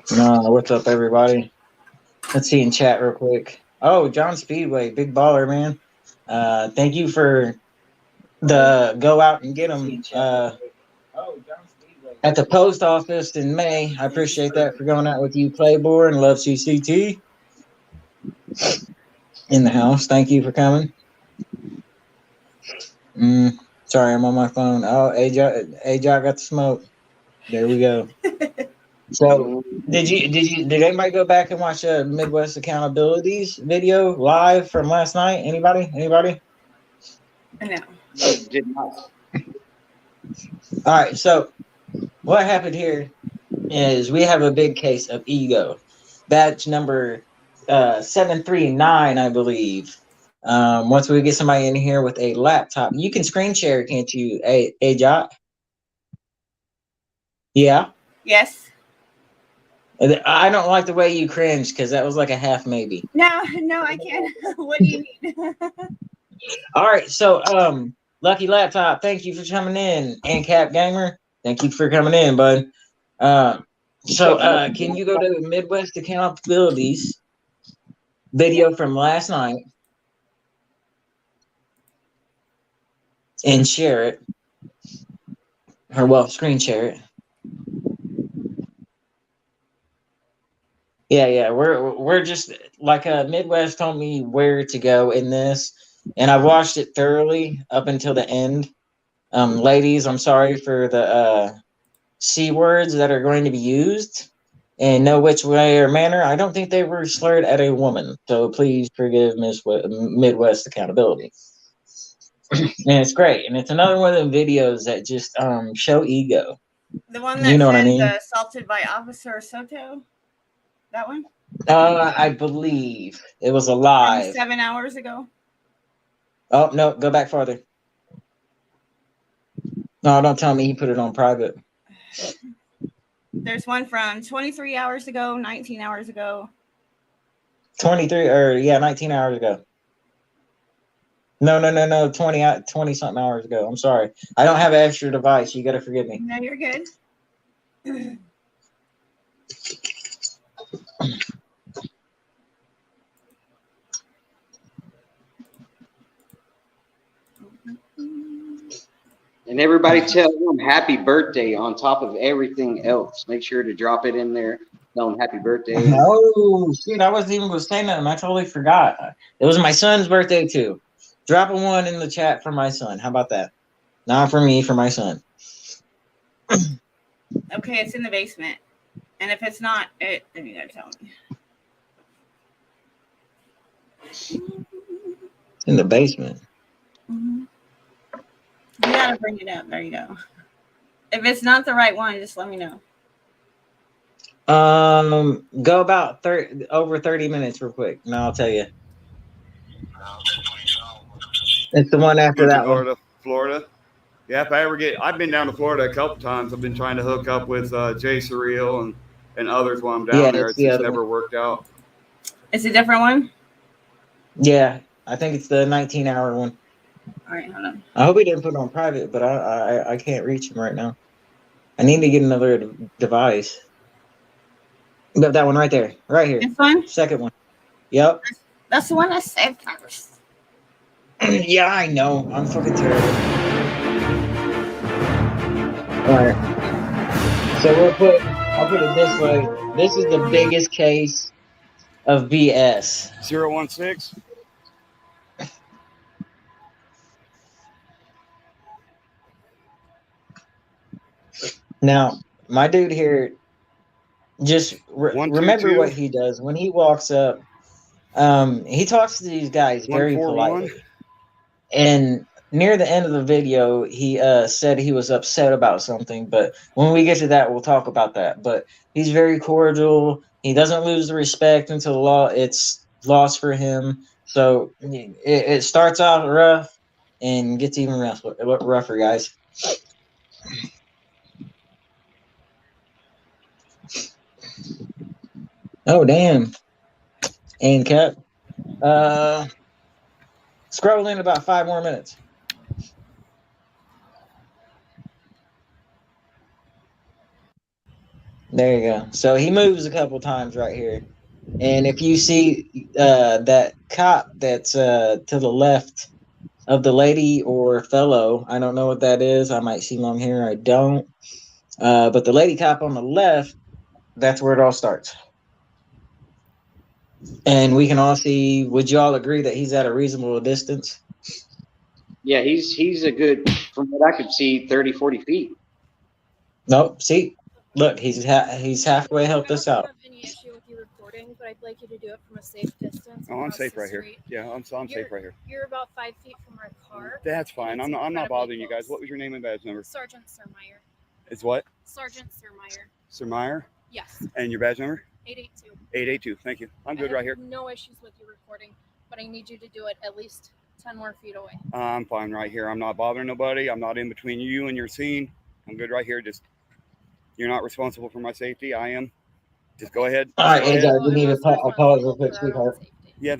What's up, everybody? Let's see in chat real quick. Oh, John Speedway, big baller, man. Thank you for the go out and get them at the post office in May. I appreciate that for going out with you, Playboy, and Love CCT in the house. Thank you for coming. Sorry, I'm on my phone. Oh, AJ got the smoke. There we go. So, did anybody go back and watch a Midwest Accountabilities video live from last night? Anybody? No. Did not. All right. So, what happened here is we have a big case of ego. Badge number 739, I believe. Once we get somebody in here with a laptop, you can screen share, can't you, Jot? Yeah. Yes. I don't like the way you cringe because that was like a half maybe. No, I can't. What do you mean? All right, so Lucky Laptop, thank you for coming in, and Cap Gamer, thank you for coming in, bud. Can you go to Midwest Accountabilities video from last night and share it, or well, screen share it. Yeah, we're just like Midwest told me where to go in this, and I watched it thoroughly up until the end. Ladies, I'm sorry for the C words that are going to be used in no which way or manner. I don't think they were slurred at a woman, so please forgive Midwest Accountability. And it's great, and it's another one of them videos that just show ego. The one that you know says what I mean? Assaulted by Officer Soto. That one? I believe it was a live. From 7 hours ago. Oh no, go back farther. No, don't tell me he put it on private. There's one from 23 hours ago, 19 hours ago. 19 hours ago. No, 20 something hours ago. I'm sorry. I don't have an extra device. You got to forgive me. No, you're good. And everybody tell him happy birthday on top of everything else. Make sure to drop it in there. Tell him happy birthday. Oh, shit. I wasn't even going to say nothing. I totally forgot. It was my son's birthday, too. Drop a 1 in the chat for my son. How about that? Not for me, for my son. Okay, it's in the basement. And if it's not, then you got to tell me. It's in the basement. Mm-hmm. You got to bring it up. There you go. If it's not the right one, just let me know. Go about over 30 minutes real quick, and I'll tell you. It's the one after that one. Florida. Yeah, if I ever I've been down to Florida a couple times. I've been trying to hook up with Jay Surreal and others while I'm down there. It's just never worked out. It's a different one? Yeah, I think it's the 19-hour one. All right, hold on. I hope he didn't put it on private, but I can't reach him right now. I need to get another device. But that one right there. Right here. This one? Second one. Yep. That's the one I saved first. Yeah, I know. I'm fucking terrible. Alright. So I'll put it this way. This is the biggest case of BS. 016. Now, my dude here, just remember what he does. When he walks up, he talks to these guys very politely. And near the end of the video, he said he was upset about something. But when we get to that, we'll talk about that. But he's very cordial. He doesn't lose the respect until it's lost for him. So it starts off rough and gets even rougher, guys. Oh, damn. And Cap. Scroll in about 5 more minutes. There you go. So he moves a couple times right here. And if you see that cop that's to the left of the lady or fellow, I don't know what that is. I might see long hair. I don't. But the lady cop on the left, that's where it all starts. And we can all see, would you all agree that he's at a reasonable distance? Yeah, he's a good, from what I could see, 30, 40 feet. Nope. See, look, he's halfway helped us out. I don't have any issue with you recording, but I'd like you to do it from a safe distance. Oh, I'm safe right here. Yeah, I'm safe right here. You're about 5 feet from our car. That's fine. I'm not bothering you guys. What was your name and badge number? Sergeant Surmeyer. It's what? Sergeant Surmeyer. Surmeyer? Yes. And your badge number? 882. 882. Thank you. I'm good right here. No issues with you recording, but I need you to do it at least 10 more feet away. I'm fine right here. I'm not bothering nobody. I'm not in between you and your scene. I'm good right here. Just, you're not responsible for my safety. I am. Just go ahead. All right, hey guys, we need to pause real quick, sweetheart. Yeah.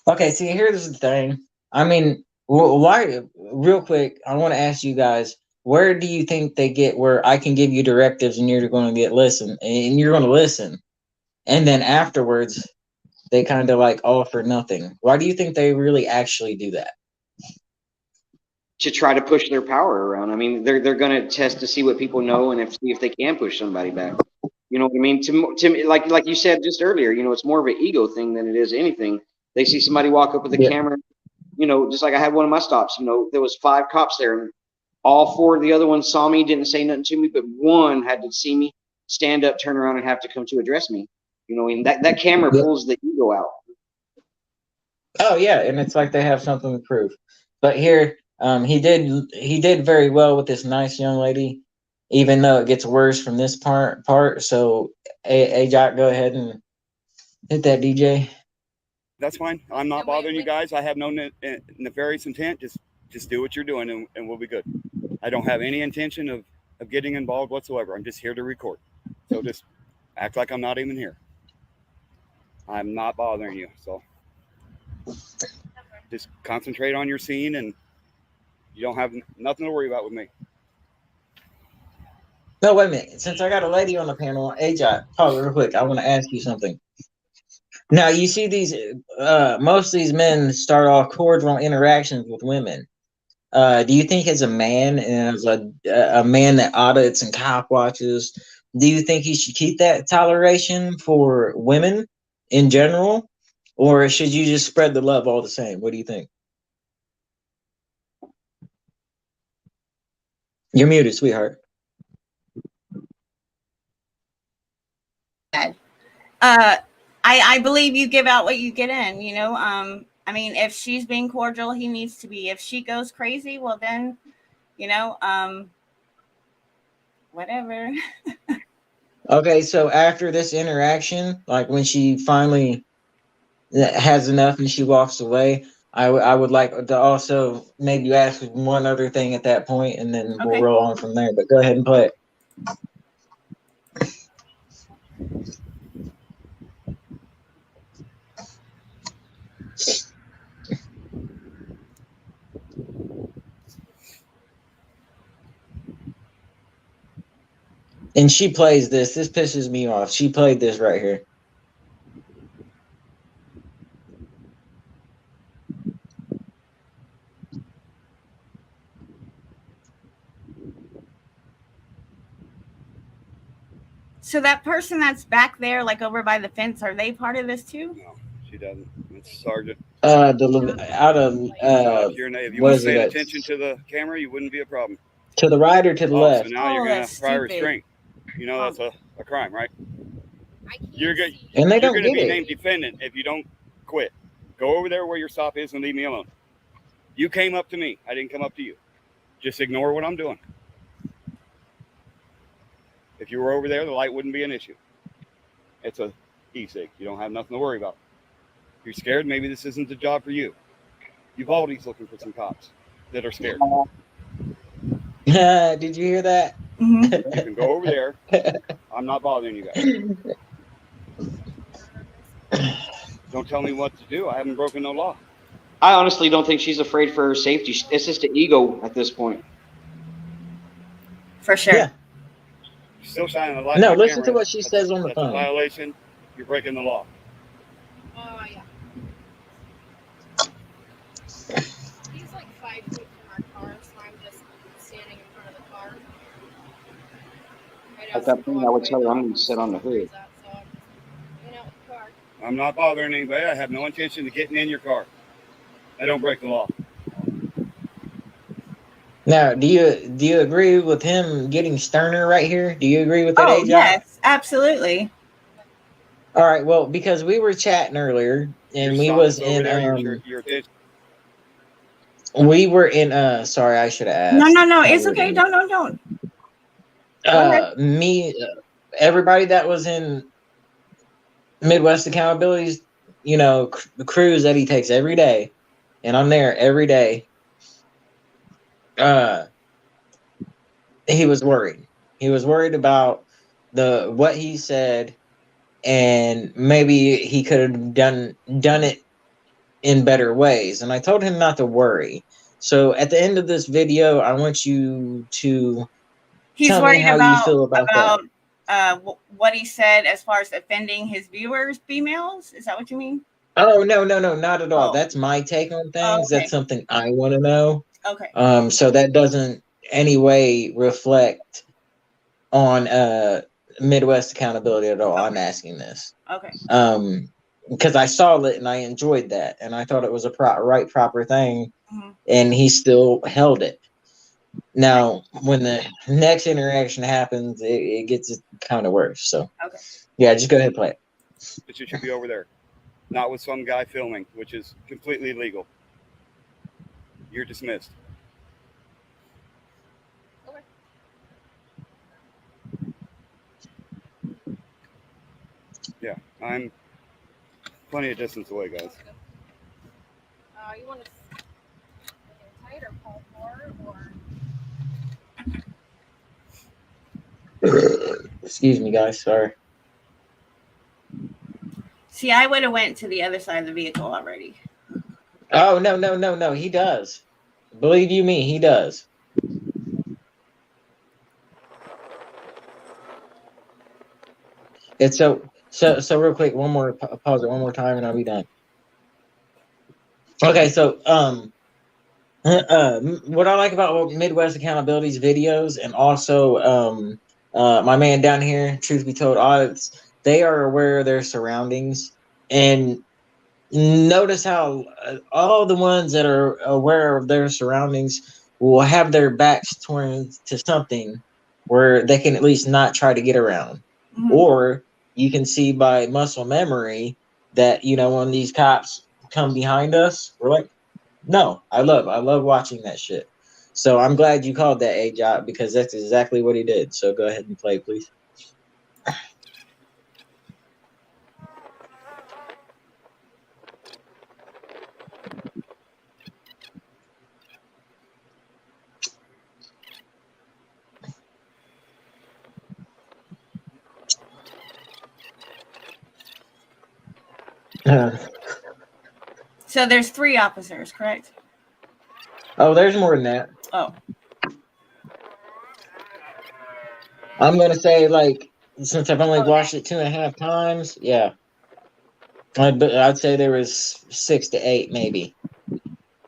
Okay, see, here's the thing. I mean, why? Real quick, I want to ask you guys, where do you think they get where I can give you directives and you're going to you're going to listen, and then afterwards they kind of like all for nothing? Why do you think they really actually do that? To try to push their power around. I mean, they're going to test to see what people know and see if they can push somebody back. You know what I mean? To me, like you said just earlier, you know, it's more of an ego thing than it is anything. They see somebody walk up with a camera, you know, just like I had one of my stops. You know, there was 5 cops there, and all 4 of the other ones saw me, didn't say nothing to me, but one had to see me, stand up, turn around, and have to come to address me. You know, and that camera pulls the ego out. Oh yeah, and it's like they have something to prove. But here, he did very well with this nice young lady, even though it gets worse from this part. So, Jock, go ahead and hit that DJ. That's fine. I'm not bothering you guys. I have no nefarious intent. Just do what you're doing, and we'll be good. I don't have any intention of getting involved whatsoever. I'm just here to record. So just act like I'm not even here. I'm not bothering you. So just concentrate on your scene, and you don't have nothing to worry about with me. No, wait a minute. Since I got a lady on the panel, Jock, pause real quick. I want to ask you something. Now, you see these, most of these men start off cordial interactions with women. Do you think as a man and as a man that audits and cop watches, do you think he should keep that toleration for women in general? Or should you just spread the love all the same? What do you think? You're muted, sweetheart. I believe you give out what you get in, you know. I mean, if she's being cordial, he needs to be. If she goes crazy, well then, you know, whatever. Okay, so after this interaction, like when she finally has enough and she walks away, I would like to also maybe ask one other thing at that point, and then we'll roll on from there. But go ahead and play it. And she plays this. This pisses me off. She played this right here. So that person that's back there, like over by the fence, are they part of this too? No, she doesn't. It's Sergeant. If you was paying attention to the camera, you wouldn't be a problem. To the right or to the left? So now you're going to prior restraint. You know that's a crime, right? You're going to be named defendant if you don't quit. Go over there where your stop is and leave me alone. You came up to me. I didn't come up to you. Just ignore what I'm doing. If you were over there, the light wouldn't be an issue. It's a e-cig. You don't have nothing to worry about. If you're scared, maybe this isn't the job for you. Uvalde's looking for some cops that are scared. Did you hear that? Mm-hmm. You can go over there. I'm not bothering you guys. Don't tell me what to do. I haven't broken no law. I honestly don't think she's afraid for her safety. It's just an ego at this point. For sure. Yeah. Still shining the light. No, on listen to camera. what she says on the That's a phone. violation. You're breaking the law. Yeah. He's like 5 feet from our car, so I'm just standing in front of the car. I'd Like ask that him to thing, walk I would away, tell her but I'm going to sit on the where he's hood. at, so I'm just getting out the car. I'm not bothering anybody. I have no intention of getting in your car. I don't break the law. Now, do you agree with him getting sterner right here? Do you agree with that, Oh, AJ? yes, absolutely. All right. Well, because we were chatting earlier, and Your we son was is over in there. Your attention. we were in sorry, I should have No, asked. no, no. how It's we're okay. doing. Don't. Go ahead. Everybody that was in Midwest Accountabilities, the cruise that he takes every day, and I'm there every day. He was worried. He was worried about what he said, and maybe he could have done it in better ways. And I told him not to worry. So at the end of this video, I want you to He's tell me worried how you feel about that. what he said as far as offending his viewers, females. Is that what you mean? Oh, no, not at all. Oh. That's my take on Oh, things. okay. That's something I want to know. Okay. So that doesn't any way reflect on Midwest Accountability at all. Okay. I'm asking this. Okay. Because I saw it and I enjoyed that, and I thought it was a proper thing, Mm-hmm. and he still held it. Now, when the next interaction happens, it gets kind of worse. So, okay. Yeah, just go ahead and play it. But you should be over there, not with some guy filming, which is completely illegal. You're dismissed. Okay. Yeah, I'm plenty of distance away, guys. You want to tight or pull more, or? Excuse me, guys. Sorry. See, I would have went to the other side of the vehicle already. Oh, no. He does. Believe you me, he does. It's so real quick. Pause it one more time, and I'll be done. Okay, so what I like about Midwest Accountability's videos, and also my man down here, truth be told, odds, they are aware of their surroundings, and notice how all the ones that are aware of their surroundings will have their backs turned to something where they can at least not try to get around. Mm-hmm. Or you can see by muscle memory that, when these cops come behind us, we're like, no, I love watching that shit. So I'm glad you called that A-Job, because that's exactly what he did. So go ahead and play, please. So there's 3 officers, correct? Oh, there's more than that. Oh. I'm going to say, since I've only watched it 2.5 times, yeah. I'd say there was 6 to 8, maybe.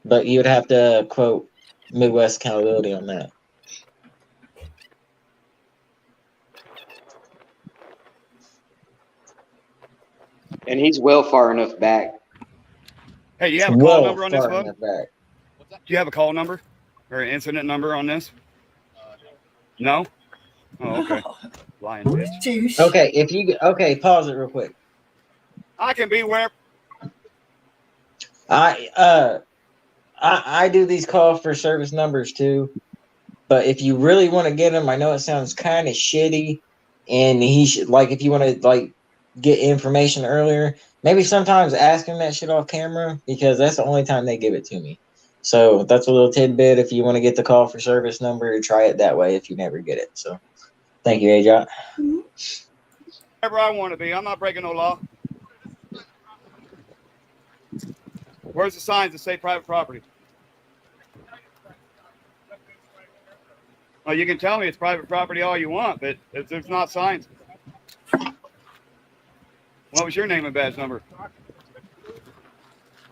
But you would have to quote Midwest Accountability on that. And he's well far enough back. Hey, do you have a call number on this, bud? Back. Do you have a call number or an incident number on this? No? Oh, okay. Lying bitch. Okay, pause it real quick. I can be where. I do these call for service numbers too, but if you really want to get them, I know it sounds kind of shitty, and he should, if you want to get information earlier, maybe sometimes ask him that shit off camera, because that's the only time they give it to me. So that's a little tidbit. If you want to get the call for service number, try it that way if you never get it. So thank you, AJ. Wherever I want to be. I'm not breaking no law. Where's the signs that say private property? Well, you can tell me it's private property all you want, but there's not signs. What was your name and badge number?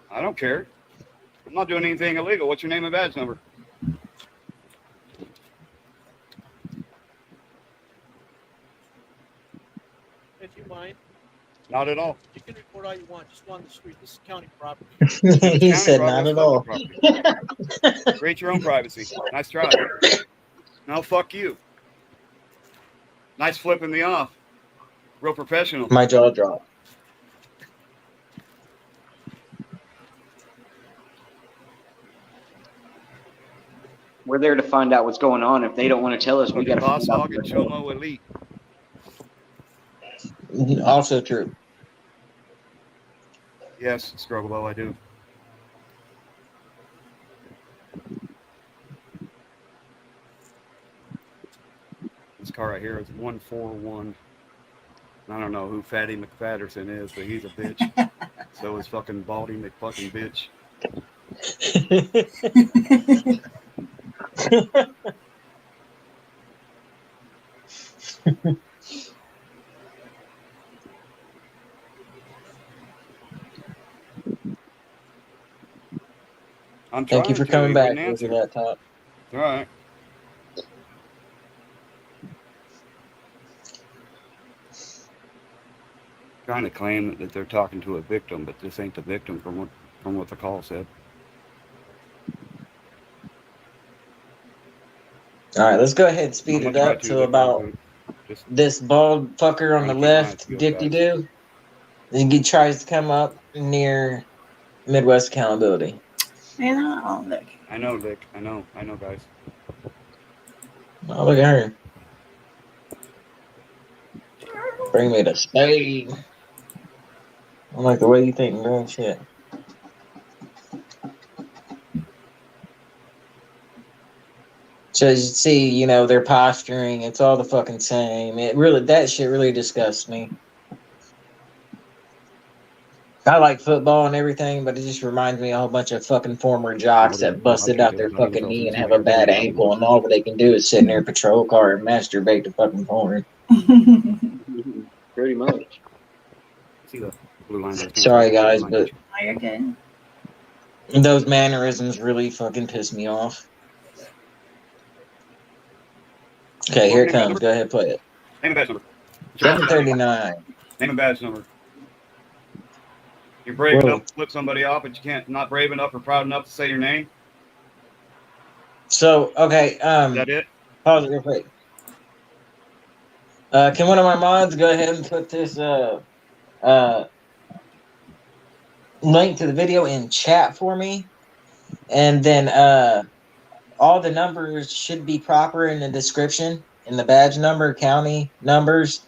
I don't care. I'm not doing anything illegal. What's your name and badge number? If you mind, Not at all. you can report all you want. Just go on the street. This is county property. He said not at all. Create your own privacy. Nice try. No, fuck you. Nice flipping me off. Real professional. My jaw dropped. We're there to find out what's going on. If they don't want to tell us, we got to Boss find out. hog and Chomo elite. Also true. Yes, Scrugglebo, I do. This car right here is 141. I don't know who Fatty McFatterson is, but he's a bitch. So is fucking Baldy McFucking bitch. Thank you for coming back with your laptop. All right. Trying to claim that they're talking to a victim, but this ain't the victim from what the call said. All right, let's go ahead and speed it up to about this bald fucker on the left, Dickie Doo. Then he tries to come up near Midwest Accountability. You know, look. I know, Vic. I know, guys. Oh, look at her. Bring me the spade. I like the way you think, bro. Shit. So as you see, you know, their posturing, it's all the fucking same. That shit really disgusts me. I like football and everything, but it just reminds me of a whole bunch of fucking former jocks that busted out their fucking knee and have a bad ankle, and all they can do is sit in their patrol car and masturbate to fucking porn. Pretty much. See the blue line there? Sorry, guys, but Oh, you're good. those mannerisms really fucking piss me off. Okay, here it comes. Go ahead, play it. Name and badge number. 739. Name and badge number. You're brave enough to flip somebody off, but you can't. Not brave enough or proud enough to say your name. So, okay. Is that it? Pause it real quick. Can one of my mods go ahead and put this link to the video in chat for me? And then all the numbers should be proper in the description, in the badge number, county numbers.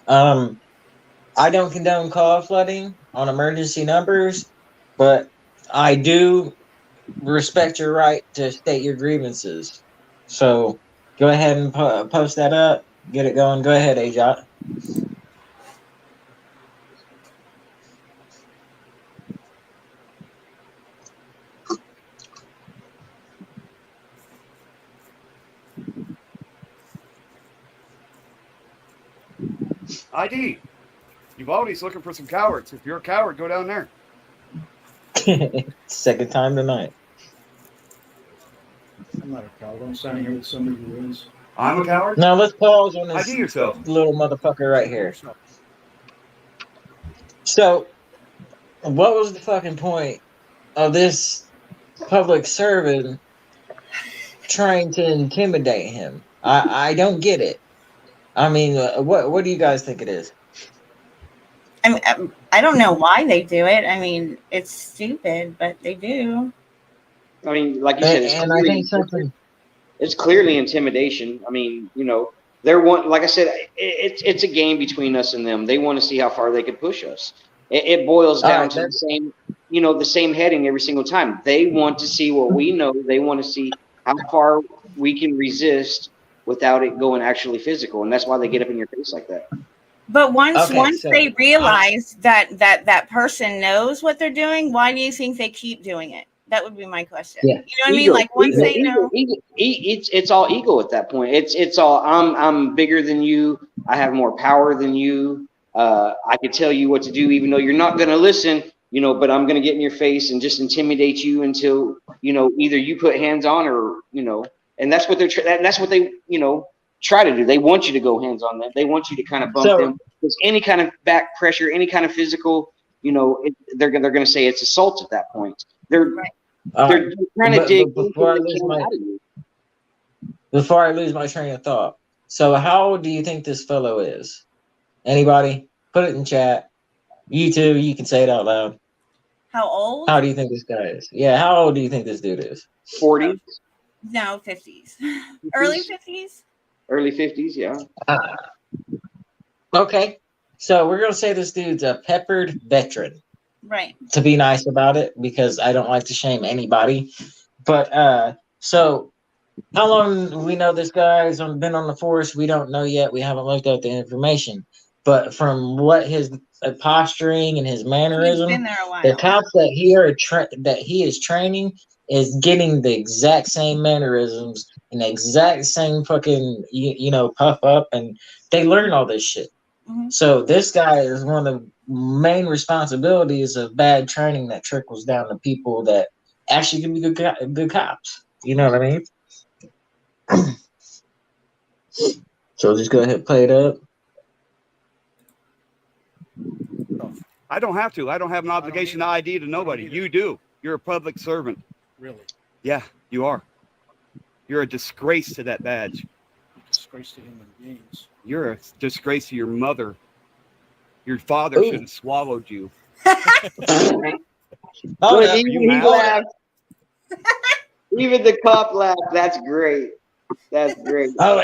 I don't condone call flooding on emergency numbers, but I do respect your right to state your grievances. So go ahead and post that up. Get it going. Go ahead, Ajot. ID. Uvalde's looking for some cowards. If you're a coward, go down there. Second time tonight. I'm not a coward. I'm standing here with somebody who is. I'm a coward? Now let's pause on this ID yourself. little motherfucker right here. So, what was the fucking point of this public servant trying to intimidate him? I don't get it. I mean, what do you guys think it is? I don't know why they do it. I mean, it's stupid, but they do. I mean, like you said, it's clearly intimidation. I mean, you know, like I said, it's a game between us and them. They want to see how far they could push us. It boils down to the same, you know, the same heading every single time. They want to see what we know. They want to see how far we can resist without it going actually physical, and that's why they get up in your face like that. But once they realize that person knows what they're doing, why do you think they keep doing it? That would be my question. Yeah. You know what I mean? Like once they know, it's all ego at that point. It's all I'm bigger than you. I have more power than you. I could tell you what to do, even though you're not going to listen. But I'm going to get in your face and just intimidate you until either you put hands on or and that's what that's what they try to do. They want you to go hands on them. They want you to kind of bump them. Because any kind of back pressure, any kind of physical, they're going to say it's assault at that point. They're trying to dig before I lose my train of thought. So how old do you think this fellow is? Anybody? Put it in chat. You too. You can say it out loud. how old? How do you think this guy is? Yeah, how old do you think this dude is? 40s? No, 50s. Early 50s? Early 50s, yeah. Okay. So we're going to say this dude's a peppered veteran. Right. To be nice about it, because I don't like to shame anybody. But so how long we know this guy's been on the force, we don't know yet. We haven't looked up the information. But from what his posturing and his mannerism, He's been there a while. the cops that he is training is getting the exact same mannerisms and the exact same fucking puff up, and they learn all this shit. Mm-hmm. So this guy is one of the main responsibilities of bad training that trickles down to people that actually can be good cops. You know what I mean? So just go ahead and play it up. I don't have to. I don't have an obligation to ID to nobody. You do. You're a public servant. Really? Yeah, you are. You're a disgrace to that badge. Disgrace to human beings. You're a disgrace to your mother. Your father should have swallowed you. He laughed. Even the cop laughed. That's great. That's great. Oh,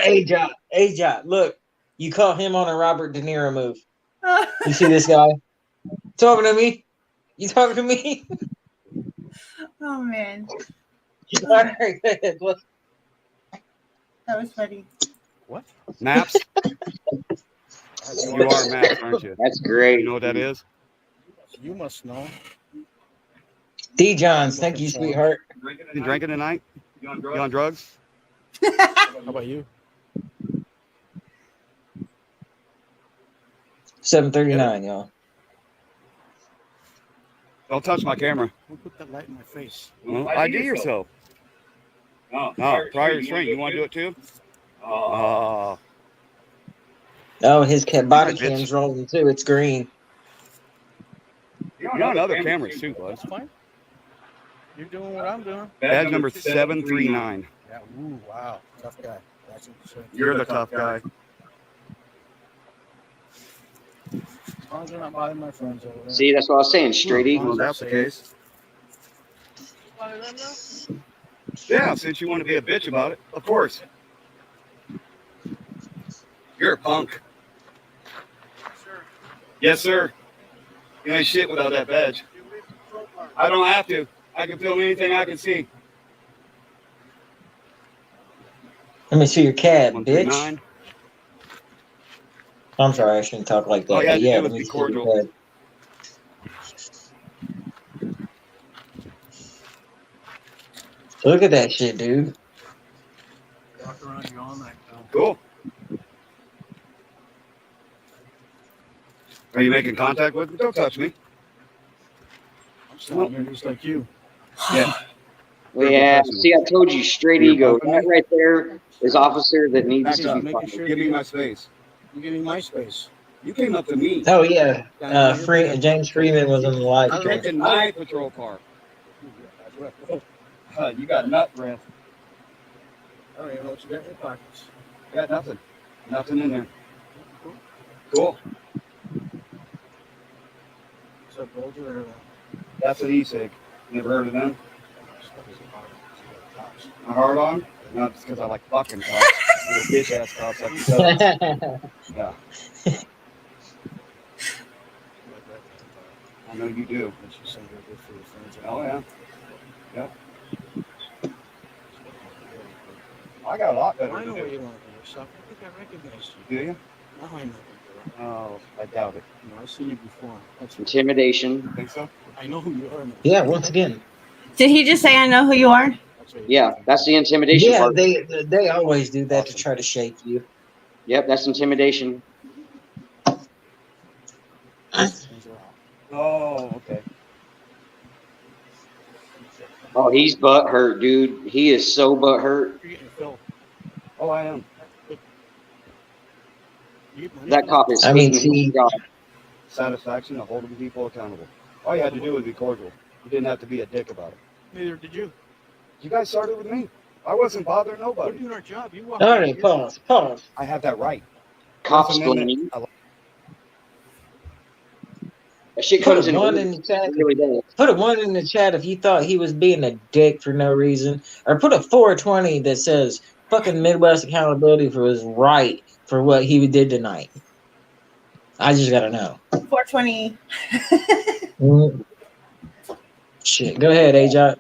A-Jot, look. You caught him on a Robert De Niro move. You see this guy? Talking to me? You talking to me? Oh, man. All right, go ahead. That was funny. What? Maps? You are Maps, aren't you? That's great. You know what that is? You must know. D. Johns, thank you, sweetheart. You drinking tonight? You on drugs? How about you? 7:39, y'all. Don't touch my camera. Don't put that light in my face. Well, ID yourself. No, prior restraint. You want to do it too? Oh, his body cam's rolling too. It's green. You're on other cameras too, bud. That's fine. You're doing what I'm doing. Badge number 739. Yeah. Ooh, wow. Tough guy. You're the tough guy. As long as you're not bothering my friends over there. See, that's what I was saying. Straight eagle. Well, that's the case. Yeah, since you want to be a bitch about it, of course. You're a punk. Sure. Yes, sir. You ain't shit without that badge. I don't have to. I can film anything I can see. Let me see your cab, bitch. 139. I'm sorry, I shouldn't talk like that. All you had to do let was me be see cordial. your cab. Look at that shit, dude. Walk around you all night now. Cool. Are you making contact with me? Don't touch me. I'm standing here just like you. Yeah. Well, yeah. See, I told you, straight ego. That right there is officer that needs to be Making fired. sure Give me my space. you give me my space. You came up to me. Oh yeah, James Freeman was on the live I'm stream. taking my patrol car. You got nut breath. I don't even know what you got in your pockets. Got nothing. Nothing in there. Cool. So Bolger, That's an e-cig. Never heard of them? A hard on? Not just because I like fucking cops. Little bitch ass cops like yourself. Yeah. I know you do. Oh yeah. Yep. I got a lot better I to know do. what you want to do yourself. I think I recognized you. Do you? Now I know. Oh, I doubt it. You know, I've seen you before. That's Intimidation. Think so? I know who you are. Man. Yeah, once again, Did he just say, "I know who you are"? Yeah, that's the intimidation Yeah, part. they always do that to try to shake you. Yep, that's intimidation. Oh, okay. Oh, he's butthurt, dude. He is so butthurt. You're getting filled. Oh, I am. That cop is I mean, hating his see, job. Satisfaction of holding people accountable. All you had to do was be cordial. You didn't have to be a dick about it. Neither did you. You guys started with me. I wasn't bothering We're nobody. doing our job. You walk all in right, here. pause. I have that right. Cops First Amendment, blaming. That shit Put comes a in one order. in the chat. It really does. Put a 1 in the chat if you thought he was being a dick for no reason, or put a 420 that says fucking Midwest accountability for his right for what he did tonight. I just gotta know. 420. Shit, go ahead, AJ.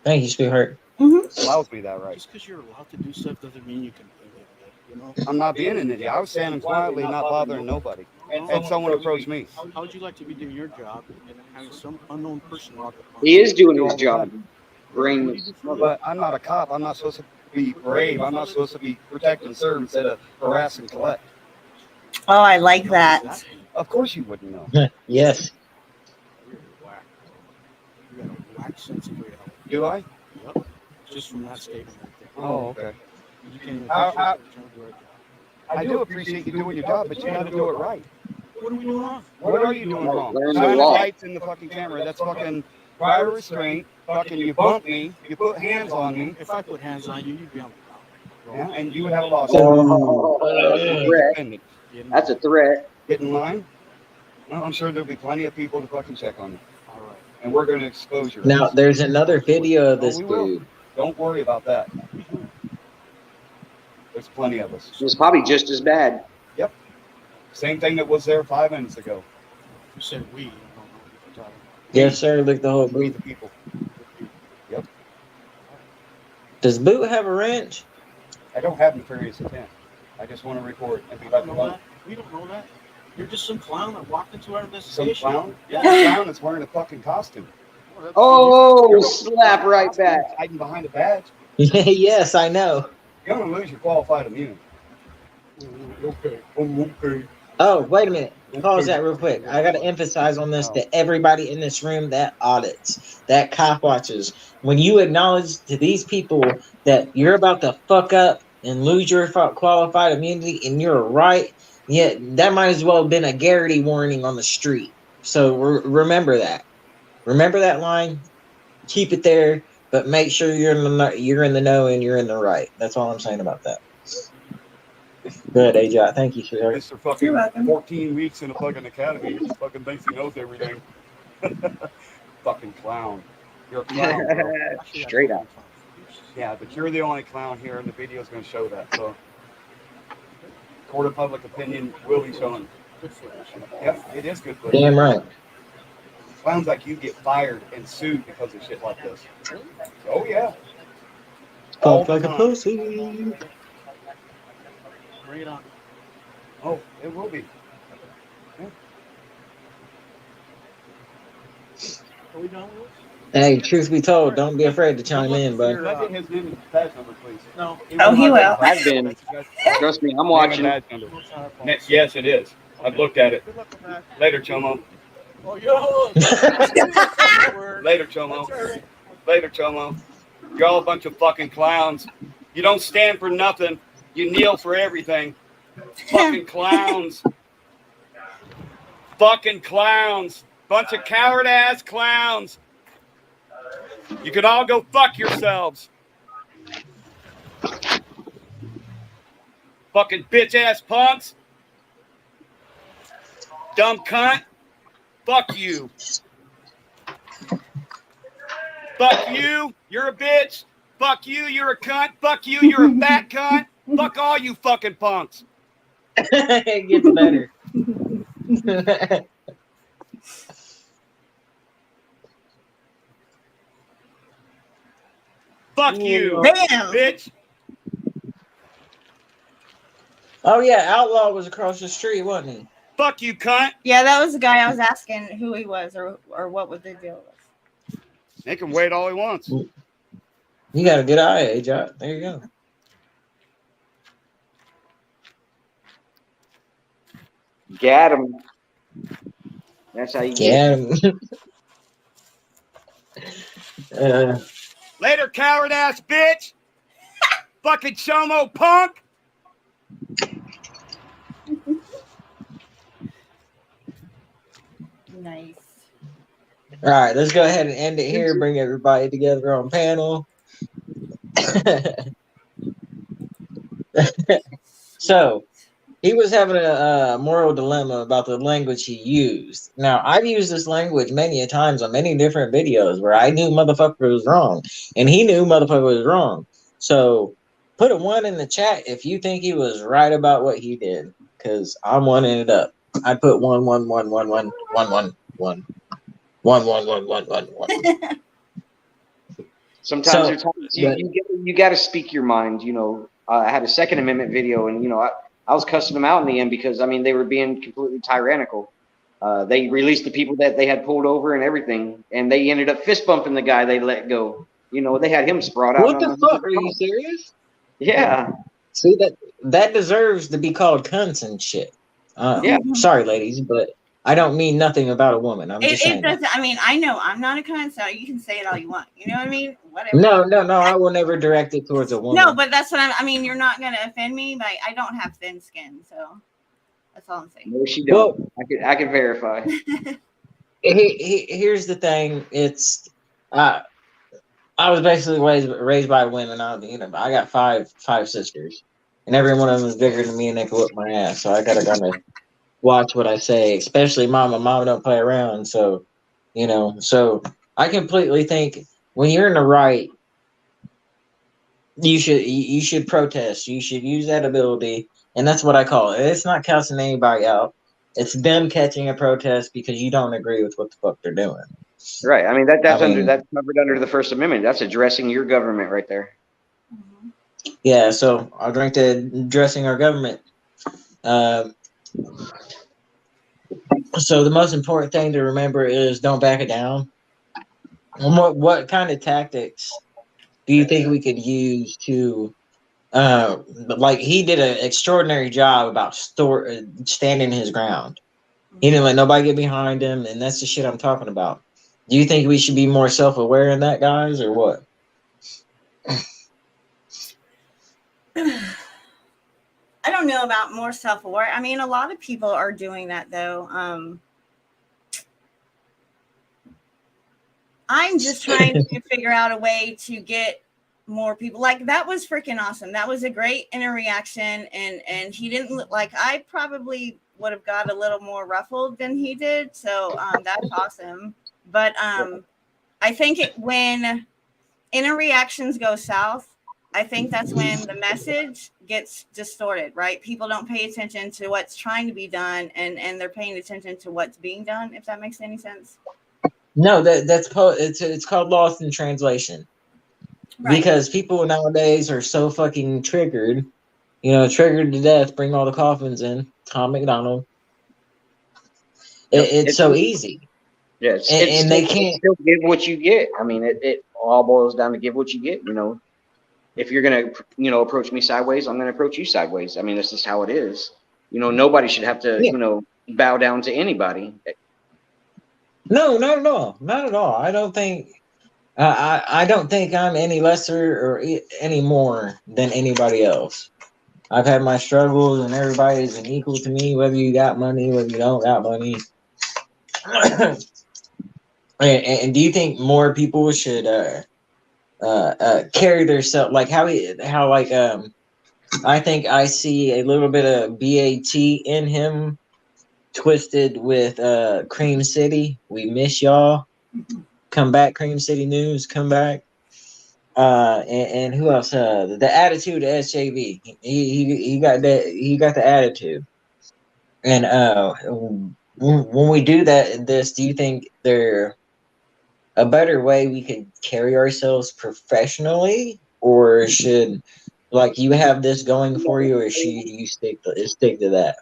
Thank you, sweetheart. allows me that right. Just because you're allowed to do stuff doesn't mean you can be an idiot, you know? I'm not being an idiot. I was standing quietly, not bothering nobody. And someone approached me. How would you like to be doing your job and having some unknown person walk up on He you? is doing his job. Brainless. But I'm not a cop. I'm not supposed to be brave. I'm not supposed to be protect and serve instead of harass and collect. Oh, I like that. Of course you wouldn't know. Yes. You're whack. You got a whack sense of reality. Do I? Yep. Just from that statement right there. Oh, okay. You can't even How- picture yourself trying to do our job. I do appreciate you doing your job, but you got to do it right. What are we doing wrong? What are you doing wrong? Learn the Shining law. lights in the fucking camera. That's fucking prior restraint. Fucking you bumped me. You put hands on me. If I put hands on you, you'd be on the ground. Yeah, and you would have a lawsuit. That's a threat. Get in line. Well, I'm sure there'll be plenty of people to fucking check on you. All right. And we're going to expose your Now ass. there's another video of this we will. dude. Don't worry about that. There's plenty of us. It's probably just as bad. Same thing that was there 5 minutes ago. You said we. You don't know what you're talking about. Yes, sir. Look the whole We boot. the people. Does Boot have a wrench? I don't have nefarious intent. I just want to record and be I left don't know alone. that. We don't know that. You're just some clown that walked into our Some investigation. clown? Yeah, the clown that's wearing a fucking costume. Oh, slap right back. Hiding behind a badge. Yes, I know. You're going to lose your qualified immunity. Okay. Okay. Oh, wait a minute. Pause that real quick. I got to emphasize on this to everybody in this room that audits, that cop watches. When you acknowledge to these people that you're about to fuck up and lose your qualified immunity and you're right, yeah, that might as well have been a Garrity warning on the street. So remember that. Remember that line. Keep it there, but make sure you're in the know and you're in the right. That's all I'm saying about that. Good, AJ. Thank you, sweetheart. Mr. fucking 14 weeks in a fucking academy. He fucking thinks he knows everything. Fucking clown. You're a clown, bro. Straight up. Yeah, but you're the only clown here, and the video's going to show that. So, court of public opinion will be showing. Good for us. Yep, it is good for Damn right. Clowns like you get fired and sued because of shit like this. Oh, yeah. Talk like a pussy. Bring it on. Oh, it will be. Are we done with this? Hey, truth be told, don't be afraid to chime in, bud. Can I get his name and badge number, please? No. Oh, he will. I've been. Trust me, I'm watching. Yes, it is. I've looked at it. Good luck with that. Later, Chomo. Oh, yo. Later, Chomo. Later, Chomo. You're all a bunch of fucking clowns. You don't stand for nothing. You kneel for everything. Fucking clowns. Fucking clowns. Bunch of coward-ass clowns. You can all go fuck yourselves. Fucking bitch-ass punks. Dumb cunt. Fuck you. Fuck you. You're a bitch. Fuck you. You're a cunt. Fuck you. You're a fat cunt. Fuck all you fucking punks. It gets better. Fuck you. Damn. Bitch. Oh yeah, Outlaw was across the street, wasn't he? Fuck you, cunt. Yeah, that was the guy I was asking who he was or what was the deal was. Make him wait all he wants. You got a good eye, AJ. There you go. Got him. That's how you get him. Later, coward ass bitch. Fucking chomo punk. Nice. All right, let's go ahead and end it here. Bring everybody together on panel. So he was having a moral dilemma about the language he used. Now, I've used this language many a times on many different videos where I knew motherfucker was wrong, and he knew motherfucker was wrong. So put a 1 in the chat if you think he was right about what he did, because I'm 1ing it up. I put 1, 1, 1, 1, 1, 1, 1, 1. 1, 1, 1, 1, 1, 1. Sometimes you got to speak your mind. You know, I had a Second Amendment video, and you know, I was cussing them out in the end because I mean they were being completely tyrannical. They released the people that they had pulled over and everything, and they ended up fist bumping the guy they let go. You know, they had him sprawled out. What the fuck? Are you serious? Yeah. See, that deserves to be called cunts and shit. Yeah. Sorry, ladies, but I don't mean nothing about a woman. I'm just saying. It doesn't. I mean, I know I'm not a cunt, so you can say it all you want. You know what I mean? Whatever. No. I will never direct it towards a woman. No, but that's what I mean. You're not gonna offend me, but I don't have thin skin, so that's all I'm saying. No, she don't. Well, I can verify. Here's the thing. It's I was basically raised by women. I got five sisters, and every one of them is bigger than me, and they can whip my ass. So I gotta kind of watch what I say, especially mama. Mama don't play around. So, so I completely think when you're in the right, you should protest. You should use that ability, and that's what I call it. It's not cussing anybody out. It's them catching a protest because you don't agree with what the fuck they're doing. Right. I mean that's covered under the First Amendment. That's addressing your government right there. Yeah. So I'll drink to addressing our government. So the most important thing to remember is don't back it down. What kind of tactics do you think we could use to, like he did an extraordinary job about standing his ground. He didn't let nobody get behind him, and that's the shit I'm talking about. Do you think we should be more self-aware in that, guys, or what? I don't know about more self-aware. I mean, a lot of people are doing that, though. I'm just trying to figure out a way to get more people. Like, that was freaking awesome. That was a great interaction, and he didn't look like I probably would have got a little more ruffled than he did. So that's awesome. But I think when interactions go south, I think that's when the message gets distorted, right? People don't pay attention to what's trying to be done, and they're paying attention to what's being done, if that makes any sense. No, it's called lost in translation. Right. Because people nowadays are so fucking triggered, triggered to death. Bring all the coffins in. Tom McDonald. It's so easy. Yes, and they can't still give what you get. I mean, it all boils down to give what you get. If you're gonna approach me sideways, I'm gonna approach you sideways. I mean, this is how it is. Nobody should have to bow down to anybody. No, not at all. Not at all. I don't think. I don't think I'm any lesser or any more than anybody else. I've had my struggles, and everybody is an equal to me, whether you got money, whether you don't got money. and do you think more people should carry themselves like I think I see a little bit of BAT in him, twisted with Cream City. We miss y'all. Come back, Cream City News. Come back. And who else? The attitude of SJV. He got that. He got the attitude. And when we do that, do you think there a better way we could carry ourselves professionally, or should like you have this going for you, or should you stick to that?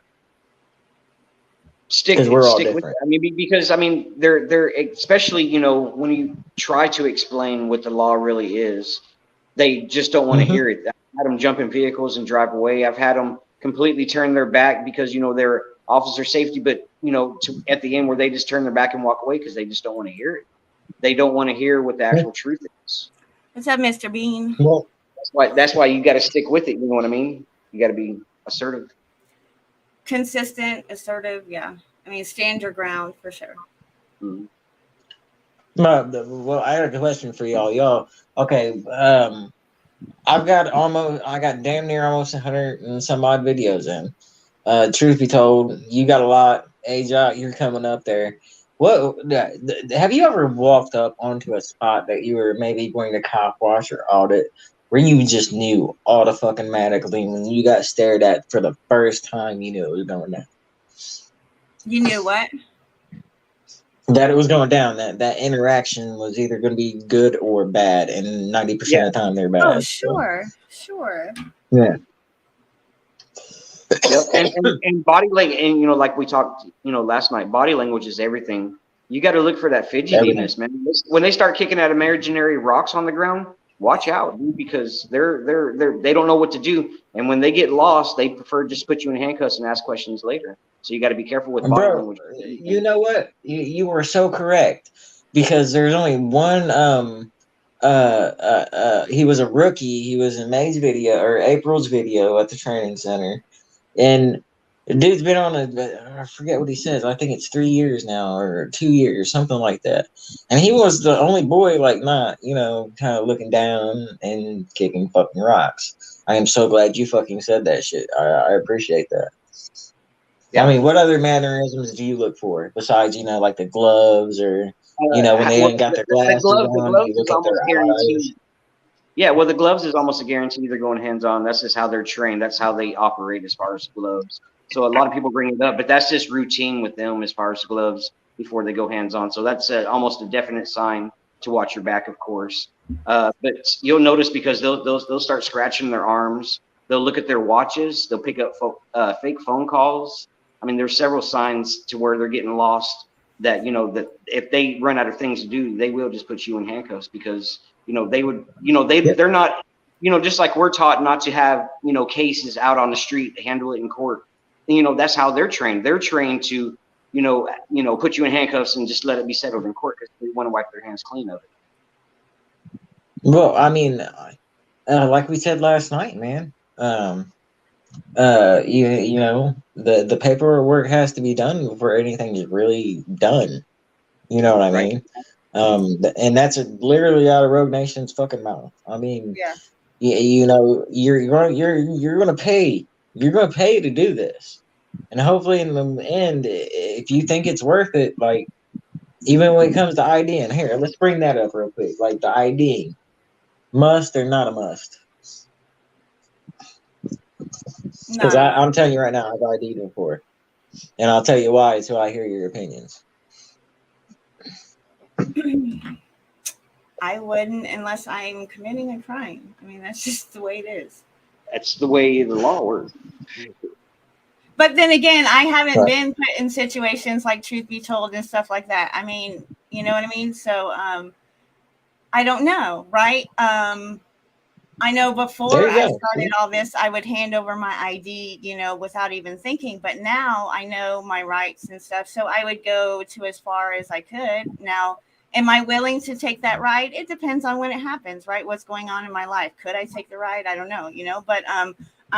stick Because we're all with it. different. I mean, because I mean, they're especially, you know, when you try to explain what the law really is, they just don't want to hear it. I've had them jump in vehicles and drive away. I've had them completely turn their back because, you know, they're officer safety, but, you know, at the end where they just turn their back and walk away because they just don't want to hear it. They don't want to hear what the actual truth is. What's up, Mr. Bean? Well, That's why you got to stick with it. You know what I mean? You got to be assertive. Consistent, assertive, yeah. I mean, stand your ground for sure. Mm-hmm. Well, I got a question for y'all. Okay, I got damn near almost 100 and some odd videos in. Truth be told, you got a lot. Age out, you're coming up there. What have you ever walked up onto a spot that you were maybe going to cop wash or audit where you just knew automatically when you got stared at for the first time, you knew it was going down? You knew what? That it was going down. That interaction was either going to be good or bad, and 90% of the time they're bad. Oh, sure. Yeah. Yep. And body language, and you know, like we talked, you know, last night, body language is everything. You got to look for that fidgetiness, man. When they start kicking at imaginary rocks on the ground, watch out, dude, because they don't know what to do. And when they get lost, they prefer just put you in handcuffs and ask questions later. So you got to be careful with body language. You know what? You were so correct, because there's only one. He was a rookie. He was in May's video or April's video at the training center, and the dude's been on I forget what he says. I think it's 3 years now or 2 years, something like that. And he was the only boy, like, not, you know, kind of looking down and kicking fucking rocks. I am so glad you fucking said that shit. I appreciate that. Yeah. I mean, what other mannerisms do you look for besides, you know, like the gloves, or, you know, when they ain't got their glasses on, the gloves you look is at almost their guaranteed. eyes. Yeah, well, the gloves is almost a guarantee they're going hands on. That's just how they're trained. That's how they operate as far as gloves. So a lot of people bring it up, but that's just routine with them as far as gloves before they go hands on. So that's almost a definite sign to watch your back, of course. But you'll notice, because they'll start scratching their arms. They'll look at their watches. They'll pick up fake phone calls. I mean, there's several signs to where they're getting lost, that, you know, that if they run out of things to do, they will just put you in handcuffs, because, you know, they would, you know, they're not, you know, just like we're taught not to have, you know, cases out on the street, handle it in court. And, you know, that's how they're trained. They're trained to, you know, put you in handcuffs and just let it be settled in court, because they want to wipe their hands clean of it. Well, I mean, like we said last night, man. You know, the paperwork has to be done before anything is really done. You know what I mean? And that's literally out of Rogue Nation's fucking mouth. I mean, yeah. You know, you're gonna pay. You're gonna pay to do this, and hopefully in the end, if you think it's worth it, like, even when it comes to IDing, here, let's bring that up real quick. Like, the IDing, must or not a must? Because I'm telling you right now, I've ID'd before, and I'll tell you why until I hear your opinions. I wouldn't, unless I'm committing a crime. I mean, that's just the way it is. That's the way the law works. But then again, I haven't been put in situations like Truth Be Told and stuff like that. I mean, you know what I mean? So I don't know, right? I know before I started all this, I would hand over my ID, you know, without even thinking. But now I know my rights and stuff. So I would go to as far as I could. Now, am I willing to take that ride? It depends on when it happens, right? What's going on in my life? Could I take the ride? I don't know, you know, but I'm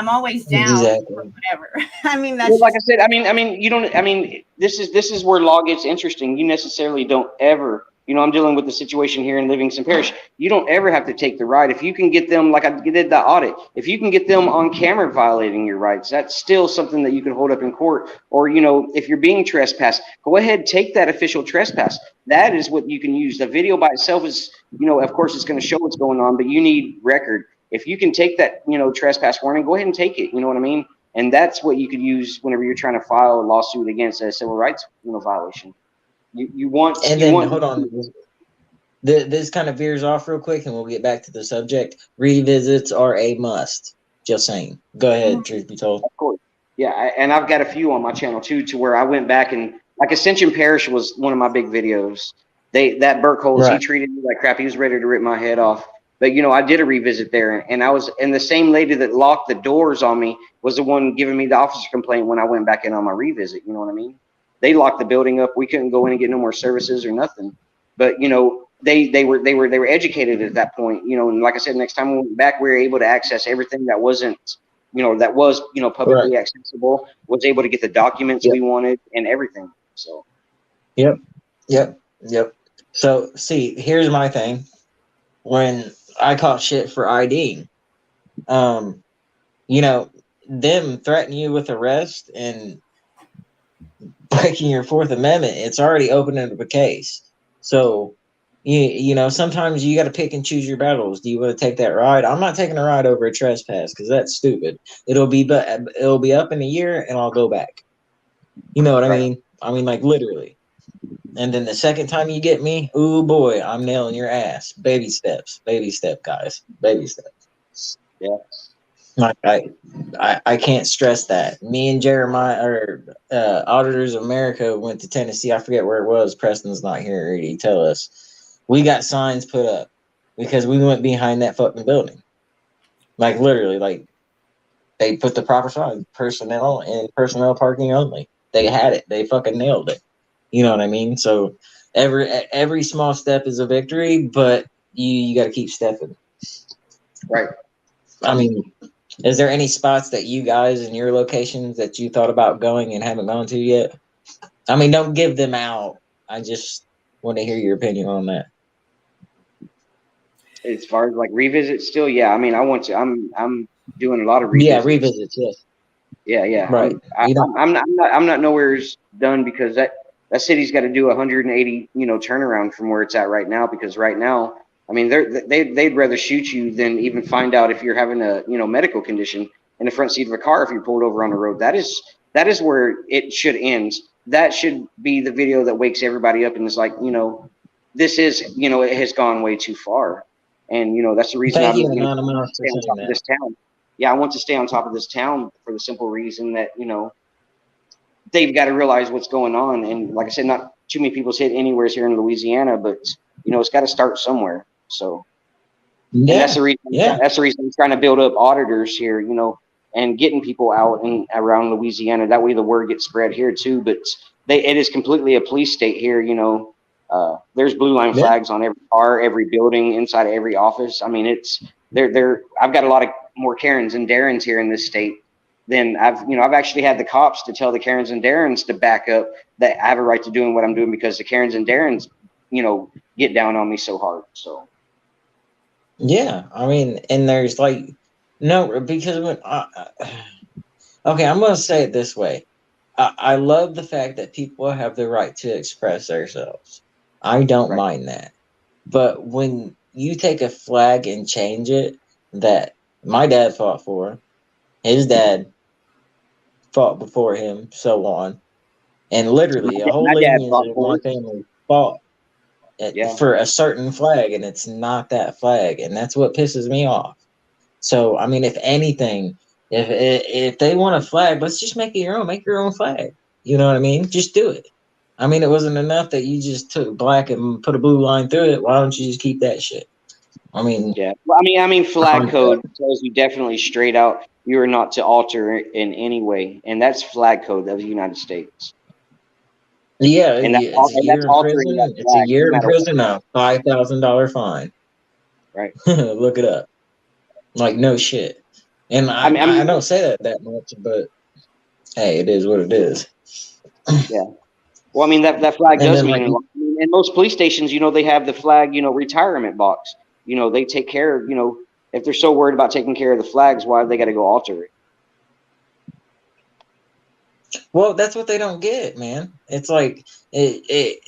always down for whatever. I mean, that's like I said. I mean, you don't. I mean, this is where law gets interesting. You necessarily don't ever. You know, I'm dealing with the situation here in Livingston Parish. You don't ever have to take the ride. If you can get them, like I did the audit, if you can get them on camera violating your rights, that's still something that you can hold up in court. Or, you know, if you're being trespassed, go ahead, take that official trespass. That is what you can use. The video by itself is, you know, of course, it's going to show what's going on, but you need record. If you can take that, you know, trespass warning, go ahead and take it. You know what I mean? And that's what you could use whenever you're trying to file a lawsuit against a civil rights, you know, violation. You want. And then hold on. This kind of veers off real quick, and we'll get back to the subject. Revisits are a must. Just saying. Go ahead. Truth be told. Of course. Yeah, and I've got a few on my channel too, to where I went back and like Ascension Parish was one of my big videos. That Burke Holes, he Right. treated me like crap. He was ready to rip my head off. But I did a revisit there, and the same lady that locked the doors on me was the one giving me the officer complaint when I went back in on my revisit. You know what I mean? They locked the building up. We couldn't go in and get no more services or nothing. But they were educated at that point. And like I said, next time we went back, we were able to access everything that wasn't Right. publicly accessible, was able to get the documents Yep. we wanted and everything. So Yep. So see, here's my thing. When I caught shit for ID, them threatening you with arrest and breaking your Fourth Amendment, it's already opening up a case. So sometimes you got to pick and choose your battles. Do you want to take that ride? I'm not taking a ride over a trespass because that's stupid. It'll be up in a year and I'll go back. You know what I mean? I mean, like literally. And then the second time you get me, ooh boy, I'm nailing your ass. Baby steps, guys, baby steps. yeah. Like I can't stress that. Me and Jeremiah or Auditors of America went to Tennessee. I forget where it was. Preston's not here. He tell us we got signs put up because we went behind that fucking building. Like literally, like they put the proper sign, personnel and personnel parking only. They had it. They fucking nailed it. You know what I mean? So every small step is a victory, but you got to keep stepping. Right. I mean, is there any spots that you guys in your locations that you thought about going and haven't gone to yet? I mean, don't give them out. I just want to hear your opinion on that. As far as like revisits, still, yeah. I mean, I want to. I'm doing a lot of Yeah, revisits. revisits. Yes. Yeah. Right. I'm not nowhere's done because that city's got to do 180 turnaround from where it's at right now, because right now, I mean, they'd rather shoot you than even find out if you're having a medical condition in the front seat of a car if you're pulled over on the road. That is where it should end. That should be the video that wakes everybody up and is like, this is it has gone way too far. And that's the reason Thank I'm you, stay Anonymous, for on saying top of that. this town. Yeah, I want to stay on top of this town for the simple reason that they've got to realize what's going on. And like I said, not too many people's hit anywhere here in Louisiana, but it's got to start somewhere. So, and that's the reason. Yeah. That's the reason I'm trying to build up auditors here, and getting people out and around Louisiana. That way, the word gets spread here too. But it is completely a police state here. There's blue line flags on every car, every building, inside of every office. I mean, it's they're. I've got a lot of more Karens and Darrens here in this state. Then I've actually had the cops to tell the Karens and Darrens to back up, that I have a right to doing what I'm doing because the Karens and Darrens, get down on me so hard. So. Yeah, I mean, and there's like no, because when okay, I'm gonna say it this way. I love the fact that people have the right to express themselves. I don't mind that. But when you take a flag and change it, that my dad fought for, his dad fought before him, so on, and literally a whole My dad lineage fought of for my it. family fought Yeah. for a certain flag, and it's not that flag, and that's what pisses me off. So, I mean, if anything, if they want a flag, let's just make it your own. Make your own flag. You know what I mean? Just do it. I mean, it wasn't enough that you just took black and put a blue line through it. Why don't you just keep that shit? I mean, Yeah. Well, I mean, flag code tells you definitely straight out you are not to alter it in any way, and that's flag code of the United States. yeah, And that's it's a year in altering that prison. It's a flag, no year in matter what. prison, a $5,000 fine. Right. Look it up. Like no shit. And I don't say that much, but hey, it is what it is. Yeah. Well, I mean that flag And does then mean like a lot. I mean, in most police stations, they have the flag, retirement box. They take care of, if they're so worried about taking care of the flags, why have they got to go alter it? well, that's what they don't get, man. It's like it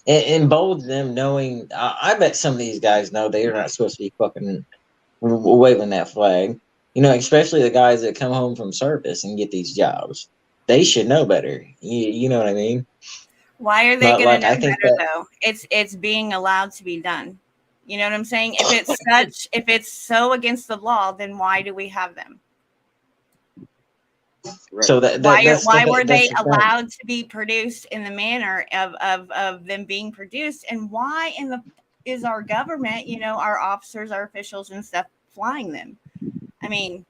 emboldens them knowing. I bet some of these guys know they're not supposed to be fucking waving that flag. Especially the guys that come home from service and get these jobs. They should know better. You know what I mean? Why are they But going to like, know I think better that though? It's being allowed to be done. You know what I'm saying? If it's so against the law, then why do we have them? Right. So why were they that's the allowed to be produced in the manner of them being produced, and why is our government, our officers, our officials and stuff flying them? I mean,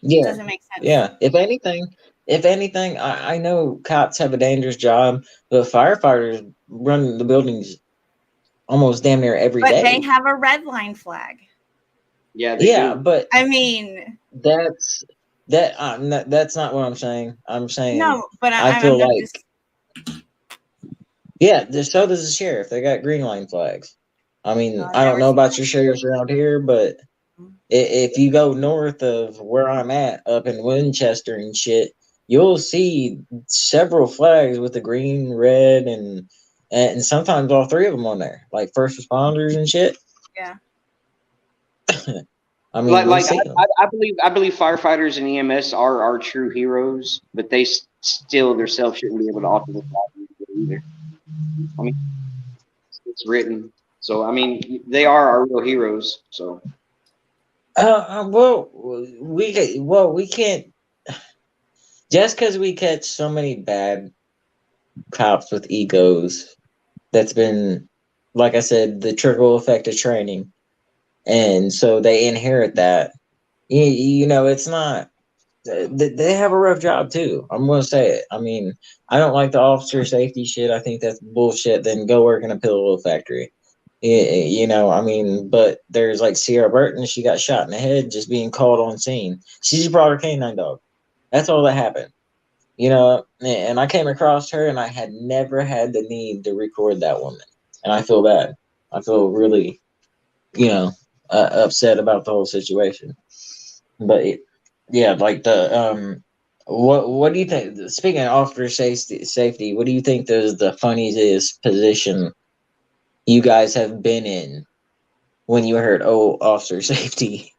it doesn't make sense. Yeah. If anything, I know cops have a dangerous job, but firefighters run the buildings almost damn near every but day. They have a red line flag. Yeah, they do. But I mean, that's not what I'm saying. I'm saying no, but I feel I'm like just, so does the sheriff. They got green line flags. I mean, I've I don't never know seen about that. your sheriffs around here, but if you go north of where I'm at, up in Winchester and shit, you'll see several flags with the green, red, and sometimes all three of them on there, like first responders and shit. Yeah. I mean, I believe firefighters and EMS are true heroes, but they still themselves shouldn't be able to offer the flag either. I mean, it's written, so I mean, they are our real heroes. So, we can't, just because we catch so many bad cops with egos. That's been, like I said, the trickle effect of training, and so they inherit that. It's not. They have a rough job too. I'm gonna say it. I mean, I don't like the officer safety shit. I think that's bullshit. Then go work in a pillow factory. I mean, but there's like Sierra Burton. She got shot in the head just being called on scene. She just brought her canine dog. That's all that happened. And I came across her, and I had never had the need to record that woman, and I feel bad. I feel really, upset about the whole situation. But yeah, like what do you think? Speaking of officer safety, what do you think is the funniest position you guys have been in when you heard, "Oh, officer safety"?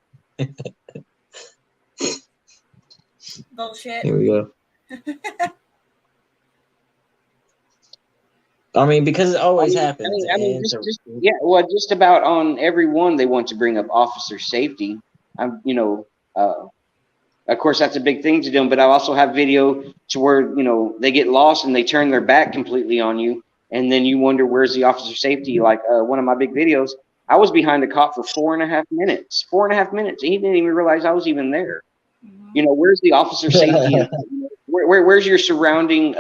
Bullshit. Here we go. I mean, because it always happens. Just about on every one they want to bring up officer safety. Of course, that's a big thing to them. But I also have video to where they get lost and they turn their back completely on you, and then you wonder where's the officer safety. Like one of my big videos, I was behind a cop for 4.5 minutes. 4.5 minutes, and he didn't even realize I was even there. Mm-hmm. Where's the officer safety? Where's your surrounding?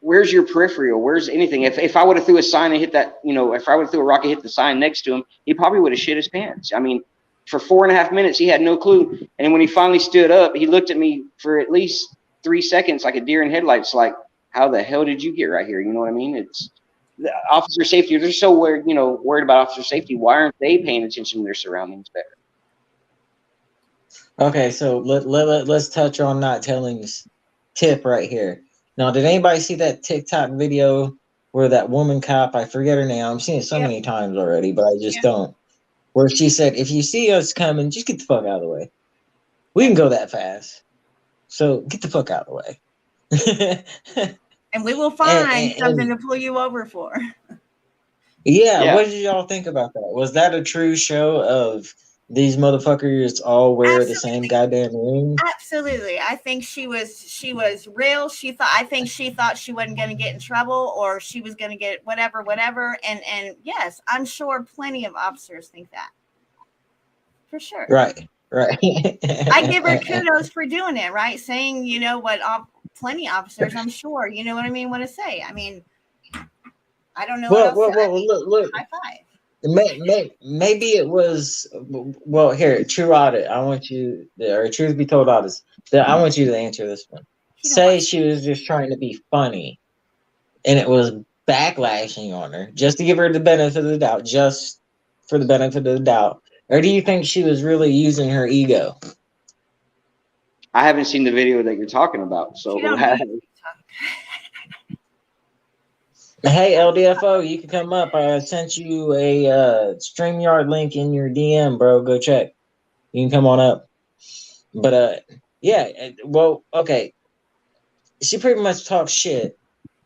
Where's your peripheral? Where's anything? If I would have threw a sign and hit that, if I would have threw a rock and hit the sign next to him, he probably would have shit his pants. I mean, for 4.5 minutes, he had no clue. And when he finally stood up, he looked at me for at least 3 seconds like a deer in headlights, like, how the hell did you get right here? You know what I mean? It's the officer safety. They're so worried about officer safety. Why aren't they paying attention to their surroundings better? Okay, so let's touch on not telling tip right here. Now, did anybody see that TikTok video where that woman cop, I forget her name, I'm seeing it so many times already, but I just don't, where she said, if you see us coming, just get the fuck out of the way. We can go that fast. So get the fuck out of the way. And we will find something to pull you over for. Yeah, what did y'all think about that? Was that a true show of these motherfuckers all wear the same goddamn ring? Absolutely. I think she was real. I think she thought she wasn't going to get in trouble, or she was going to get whatever. And yes, I'm sure plenty of officers think that. For sure. Right. I give her kudos for doing it, right? Saying, what plenty of officers, I'm sure, you know what I mean, want to say. I mean, I don't know. Look. High five. Maybe it was, here, true audit. I want you, or truth be told, audits. I want you to answer this one. Say she was just trying to be funny, and it was backlashing on her, just to give her the benefit of the doubt, just for the benefit of the doubt. Or do you think she was really using her ego? I haven't seen the video that you're talking about, so. Hey, LDFO, you can come up. I sent you a StreamYard link in your DM, bro. Go check. You can come on up. But okay. She pretty much talked shit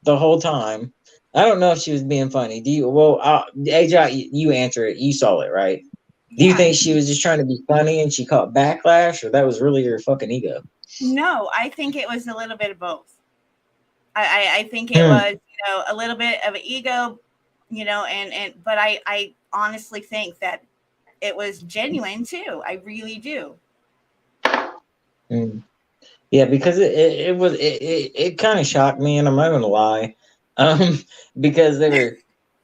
the whole time. I don't know if she was being funny. Do you? Well, AJ, you answer it. You saw it, right? Do you think she was just trying to be funny and she caught backlash, or that was really her fucking ego? No, I think it was a little bit of both. I think it was, a little bit of an ego, but I honestly think that it was genuine too. I really do. Yeah, because it kind of shocked me, and I'm not gonna lie, because they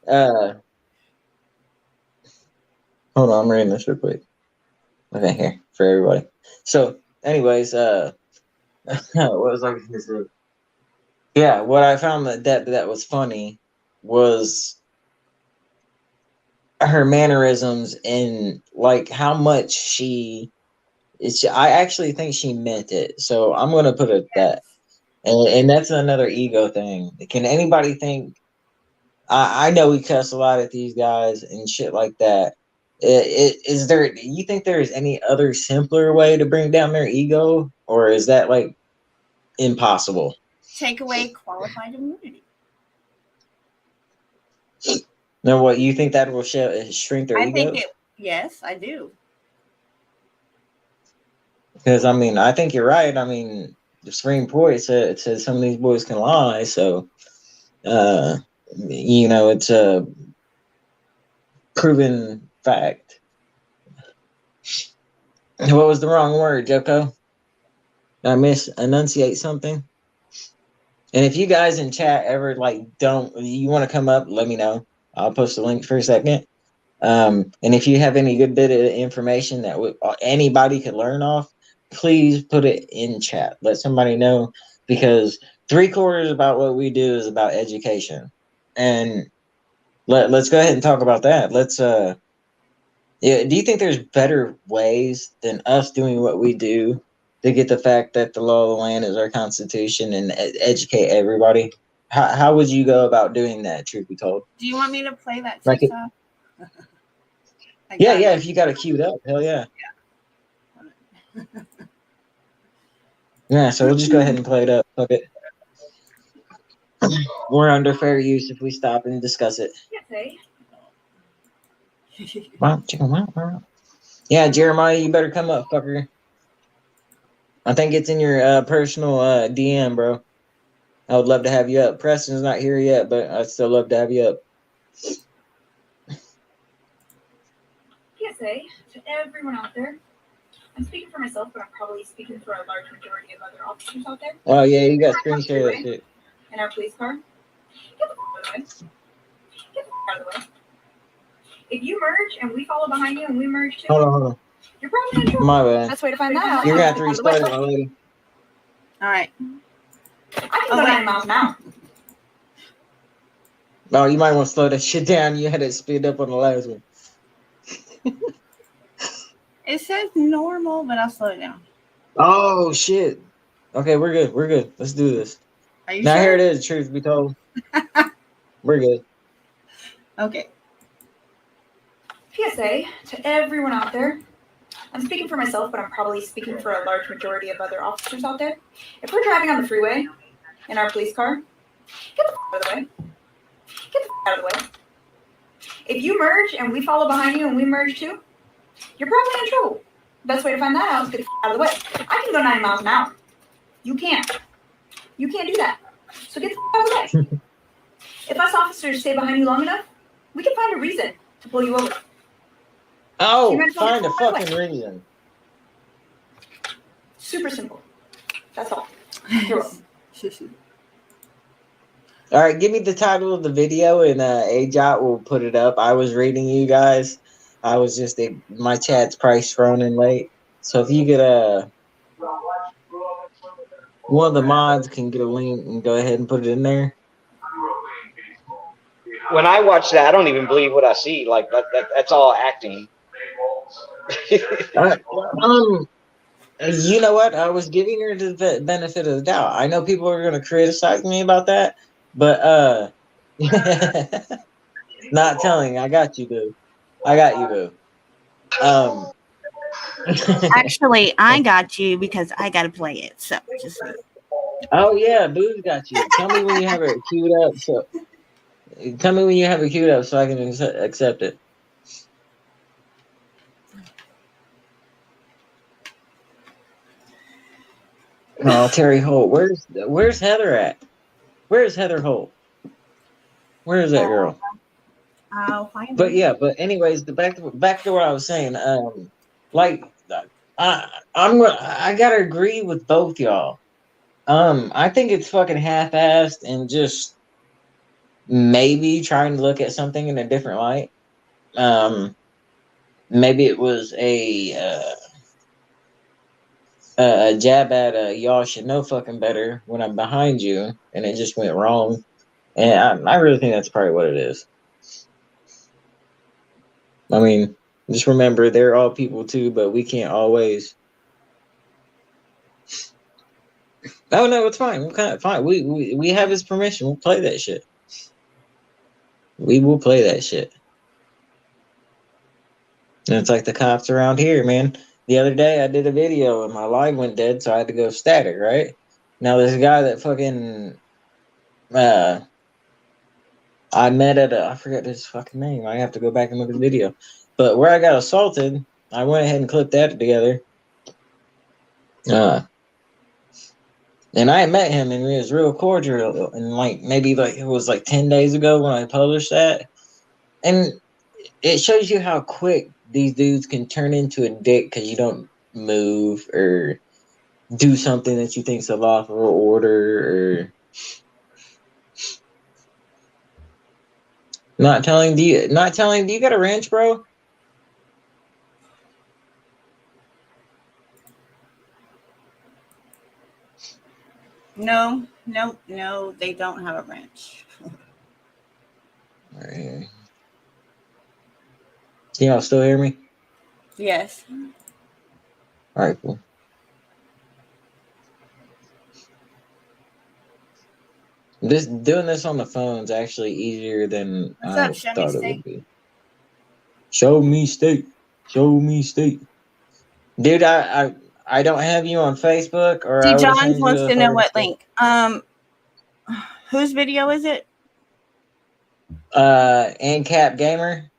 were. Hold on, I'm reading this real quick. Okay, here for everybody. So, anyways, what was I going to say? Yeah, what I found that was funny was her mannerisms and like how much I actually think she meant it. So I'm gonna put it that, and that's another ego thing. Can anybody think? I know we cuss a lot at these guys and shit like that. Is there? Do you think there is any other simpler way to bring down their ego, or is that like impossible? Take away qualified immunity. No, what you think that will shrink their ego? Yes, I do. Because I mean, I think you're right. I mean, the Supreme Court said some of these boys can lie, so it's a proven fact. What was the wrong word, Joko? Did I enunciate something? And if you guys in chat ever you want to come up, let me know. I'll post a link for a second. And if you have any good bit of information that anybody could learn off, please put it in chat. Let somebody know, because 3/4 about what we do is about education. And let's go ahead and talk about that. Do you think there's better ways than us doing what we do to get the fact that the law of the land is our constitution and educate everybody? How would you go about doing that, truth be told? Do you want me to play that TikTok? Yeah, if you got it queued up, hell yeah. Yeah, so we'll just go ahead and play it up. Fuck it. We're under fair use if we stop and discuss it. Yeah, Jeremiah, you better come up, fucker. I think it's in your personal DM, bro. I would love to have you up. Preston's not here yet, but I'd still love to have you up. PSA to everyone out there. I'm speaking for myself, but I'm probably speaking for a large majority of other officers out there. Oh, yeah, you got screen share that shit. In our police car. Get the out of the way. Get the out of the way. If you merge and we follow behind you and we merge too, hold on. You're probably in trouble. My bad. Best way to find that out. You're going to have to restart it, lady. All right. I can go 9 miles an hour. Oh, you might want to slow that shit down. You had it speed up on the last one. It says normal, but I'll slow it down. Oh, shit. Okay, we're good. We're good. Let's do this. Are you now, sure? Here it is, truth be told. We're good. Okay. PSA to everyone out there. I'm speaking for myself, but I'm probably speaking for a large majority of other officers out there. If we're driving on the freeway in our police car, get the out of the way. Get the out of the way. If you merge and we follow behind you and we merge too, you're probably in trouble. Best way to find that out is get the out of the way. I can go 9 miles an hour. You can't. You can't do that. So get the out of the way. If us officers stay behind you long enough, we can find a reason to pull you over. Oh, find a fucking reason. Super simple. That's all. You're welcome. All right, give me the title of the video and AJot will put it up. I was reading you guys. I was just my chat's probably thrown in late. So if you could one of the mods can get a link and go ahead and put it in there. When I watch that, I don't even believe what I see. Like that's all acting. You know what? I was giving her the benefit of the doubt. I know people are going to criticize me about that, but not telling. I got you, boo. I got you, boo. Actually, I got you because I got to play it. So just. Oh yeah, Boo's got you. Tell me when you have it queued up. Tell me when you have it queued up so I can accept it. Oh, Terry Holt. Where's Heather at? Where's Heather Holt? Where is that girl? I'll find But her. yeah, but anyways, back to what I was saying. Like I gotta agree with both y'all. I think it's fucking half-assed and just maybe trying to look at something in a different light. Maybe it was a jab at y'all should know fucking better when I'm behind you, and it just went wrong. And I really think that's probably what it is. I mean, just remember they're all people too, but we can't always. Oh no, it's fine. We're kind of fine. We have his permission. We'll play that shit. We will play that shit. And it's like the cops around here, man. The other day I did a video and my line went dead, so I had to go static, right? Now this guy that fucking I met at I forget his fucking name. I have to go back and look at the video. But where I got assaulted, I went ahead and clipped that together. And I met him and he was real cordial, and like maybe like it was like 10 days ago when I published that. And it shows you how quick these dudes can turn into a dick because you don't move or do something that you think's a lawful order, or not telling do you got a ranch, bro? No, they don't have a ranch. All right. Can y'all still hear me? Yes. All right, cool. Doing this on the phone is actually easier than I thought it would be. Show me state. Show me state. Dude, I don't have you on Facebook, or See, I would have John sent wants you a to know fucking what link. Whose video is it? ANCAP Gamer.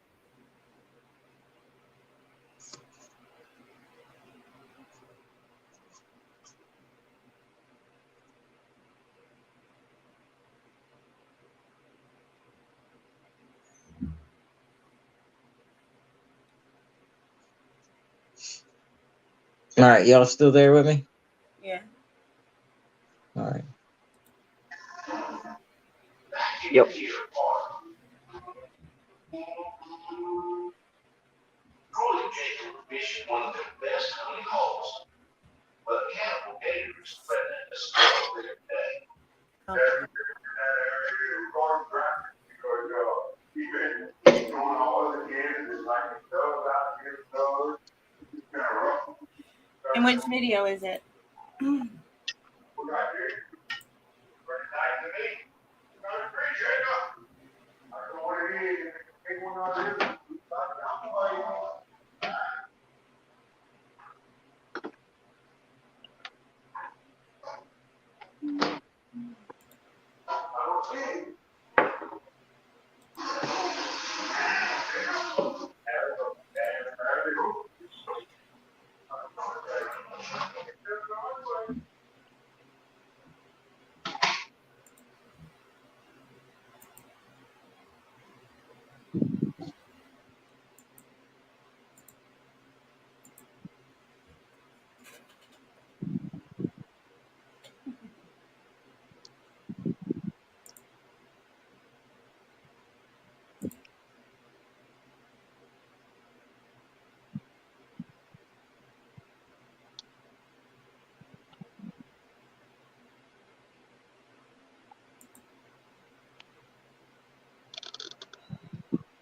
All right, y'all still there with me? Yeah. All right. Yep. One of the best hunting calls, but cannibal gators threaten us every day. And which video is it?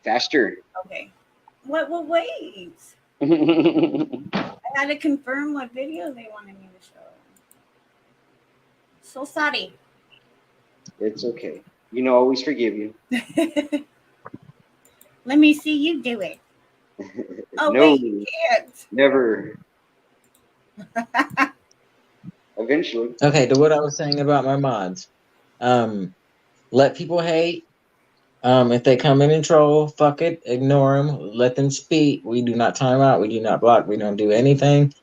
Faster. Okay. What? Wait. I had to confirm what video they wanted me to show. So sorry. It's okay. You know, always forgive you. Let me see you do it. Oh, No, wait, you can't. never. Eventually. Okay, to what I was saying about my mods. Let people hate. If they come in and troll, fuck it, ignore them, let them speak. We do not time out. We do not block. We don't do anything.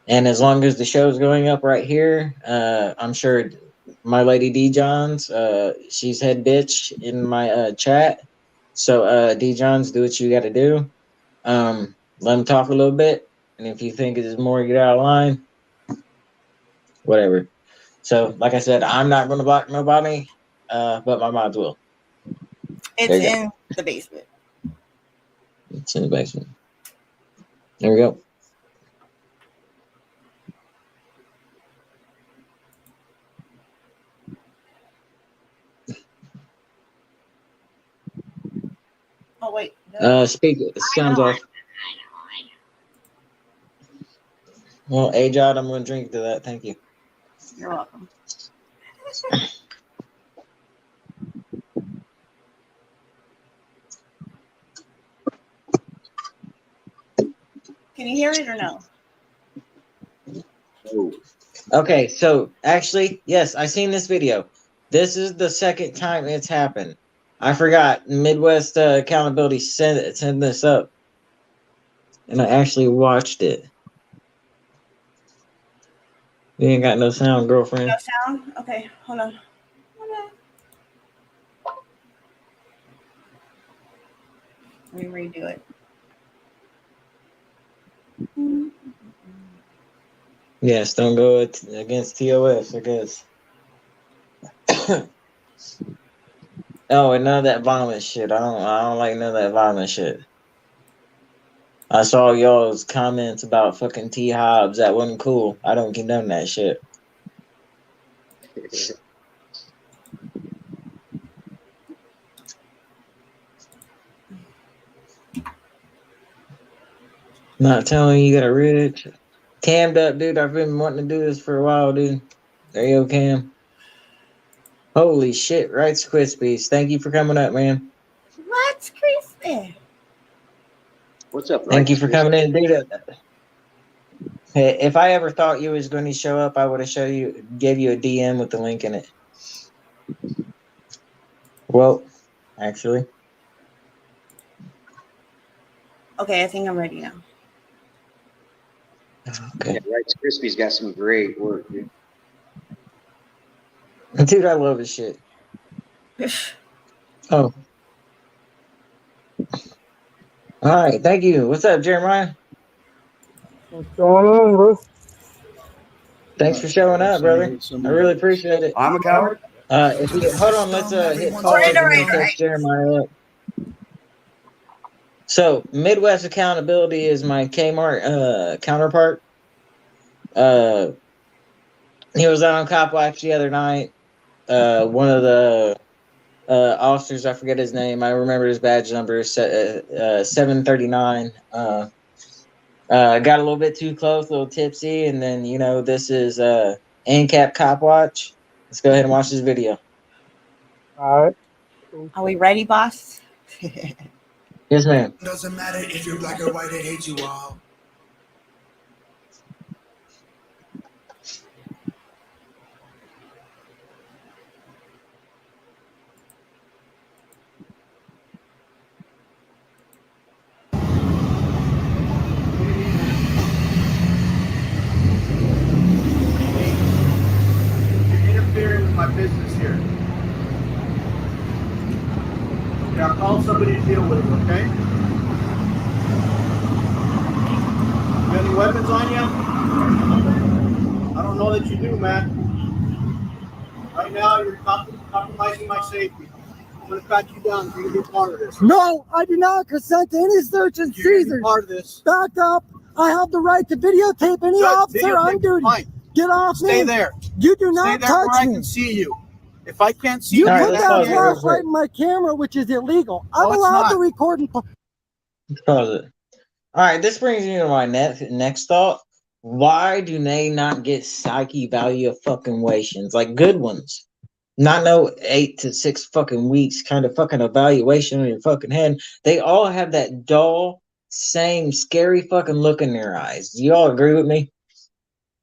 And as long as the show's going up right here, I'm sure my lady D Johns, she's head bitch in my chat. So D Johns, do what you got to do. Let them talk a little bit, and if you think there's more, get out of line. Whatever. So, like I said, I'm not going to block nobody, but my mods will. It's in the basement. It's in the basement. There we go. Oh wait. No. Speak. Sounds off. Well, Ajod, I'm going to drink to that. Thank you. You're welcome. Can you hear it or no? Okay, so actually, yes, I seen this video. This is the second time it's happened. I forgot. Midwest Accountability sent this up, and I actually watched it. You ain't got no sound, girlfriend. No sound? Okay, hold on. Let me redo it. Yes, don't go against TOS, I guess. Oh, and none of that violent shit. I don't like none of that violent shit. I saw y'all's comments about fucking T Hobbs. That wasn't cool. I don't condone that shit. Not telling you got a rich. Cammed up, dude. I've been wanting to do this for a while, dude. There you go, Cam. Holy shit, Rights Crispies. Thank you for coming up, man. What's crispy? What's up, Thank you for coming in, dude. Hey, if I ever thought you was going to show up, I would have gave you a DM with the link in it. Well, actually. Okay, I think I'm ready now. Okay. Yeah, Rice Krispies got some great work, dude. Dude, I love his shit. Oh. All right, thank you. What's up, Jeremiah? What's going on, bro? Thanks for showing up, brother. I really appreciate it. I'm a coward. Hold on, let's hit pause and then catch Jeremiah up. So, Midwest Accountability is my Kmart counterpart. He was out on Cop Watch the other night. One of the officers, I forget his name. I remember his badge number, 739. Got a little bit too close, a little tipsy, and then this is ANCAP Cop Watch. Let's go ahead and watch this video. All right. Are we ready, boss? Yes, ma'am. Doesn't matter if you're black or white, they hate you all. Interfering with my business here. Yeah, I'll call somebody to deal with it, okay? You got any weapons on you? I don't know that you do, man. Right now, you're compromising my safety. I'm going to pat you down if you're going to be part of this. No, I do not consent to any search and seizure. Part of this. Back up. I have the right to videotape any officer on duty. Fine. Get off me. Stay there. You do not Stay there where touch I me. can see you. If I can't see You you, put that flashlight in my camera, which is illegal. I'm allowed to record and Let's pause it. All right, this brings me to my next thought. Why do they not get psyche value evaluations, like good ones? Not no 8 to 6 fucking weeks kind of fucking evaluation on your fucking head. They all have that dull, same scary fucking look in their eyes. Do you all agree with me?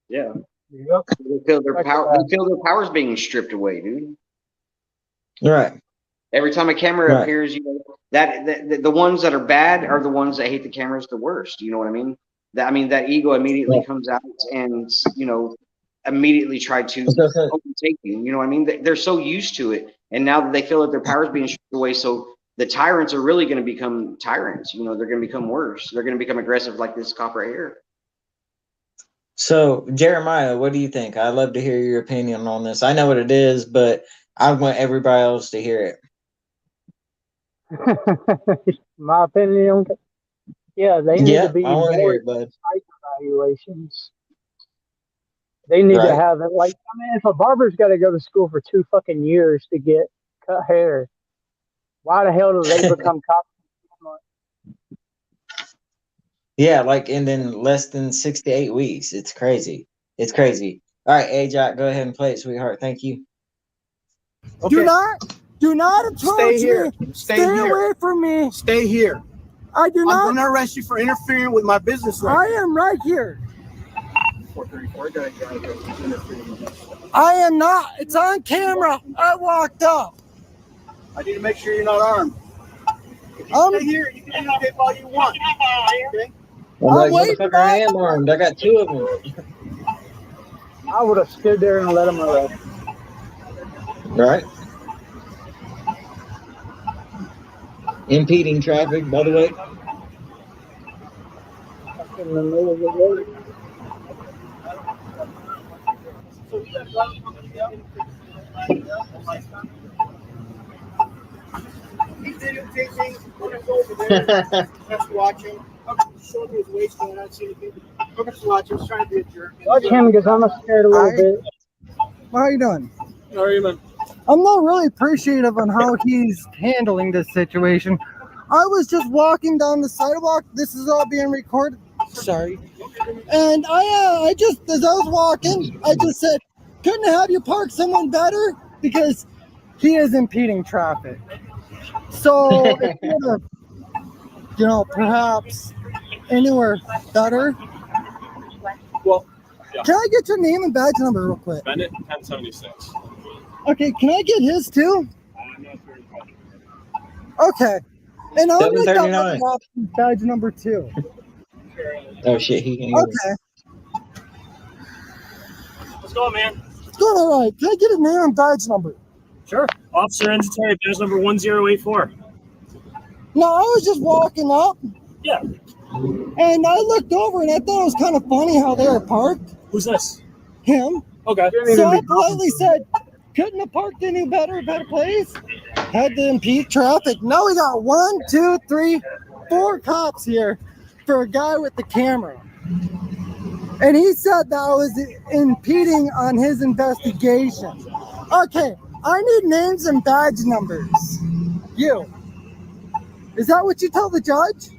Yeah. Yep. They feel their power. They feel their power's being stripped away, dude. Right. Every time a camera appears, that the ones that are bad are the ones that hate the cameras the worst. You know what I mean? that ego immediately comes out and, immediately try to overtake you. You know what I mean? They're so used to it. And now that they feel that their power is being stripped away, so the tyrants are really going to become tyrants. They're going to become worse. They're going to become aggressive like this cop right here. So, Jeremiah, what do you think? I'd love to hear your opinion on this. I know what it is, but I want everybody else to hear it. My opinion, yeah, they need to be I want to hear it, bud. psych evaluations. They need to have it. Like, I mean, if a barber's got to go to school for 2 fucking years to get cut hair, why the hell do they become cops? Yeah, like in less than 6 to 8 weeks. It's crazy. It's crazy. All right, AJock, go ahead and play it, sweetheart. Thank you. Okay. Do not approach me. Stay away from me. Stay here. I do not. I'm going to arrest you for interfering with my business record. I am right here. 434. I am not. It's on camera. I walked up. I need to make sure you're not armed. If you stay here, you can tape all you want. Okay? I'm like, motherfucker, I am armed. I got 2 of them. I would have stood there and let them arrest. Right. Impeding traffic, by the way. In the middle of the road. He's videotaping. We're going to go over there. Just watching. Show me his waist going. I don't see anything. We're just watching. He's trying to be a jerk. Watch him because I'm scared a little bit. How are you doing? How are you, man? I'm not really appreciative on how he's handling this situation. I was just walking down the sidewalk. This is all being recorded. Sorry. And I just, as I was walking, I just said, couldn't have you park someone better? Because he is impeding traffic. So, if you would have, perhaps anywhere better. Well, yeah. Can I get your name and badge number real quick? Bennett, 1076. Okay, can I get his too? Okay. And I'll make that badge number 2. Oh shit, he can hear Okay. What's going on, man? It's going all right. Can I get his name and badge number? Sure. Officer Entertainment, badge number 1084. No, I was just walking up. Yeah. And I looked over and I thought it was kind of funny how they were parked. Who's this? Him. Okay. So I politely said, couldn't have parked any better place? Had to impede traffic. Now we got 1, 2, 3, 4 cops here for a guy with the camera. And he said that I was impeding on his investigation. Okay, I need names and badge numbers. You. Is that what you tell the judge?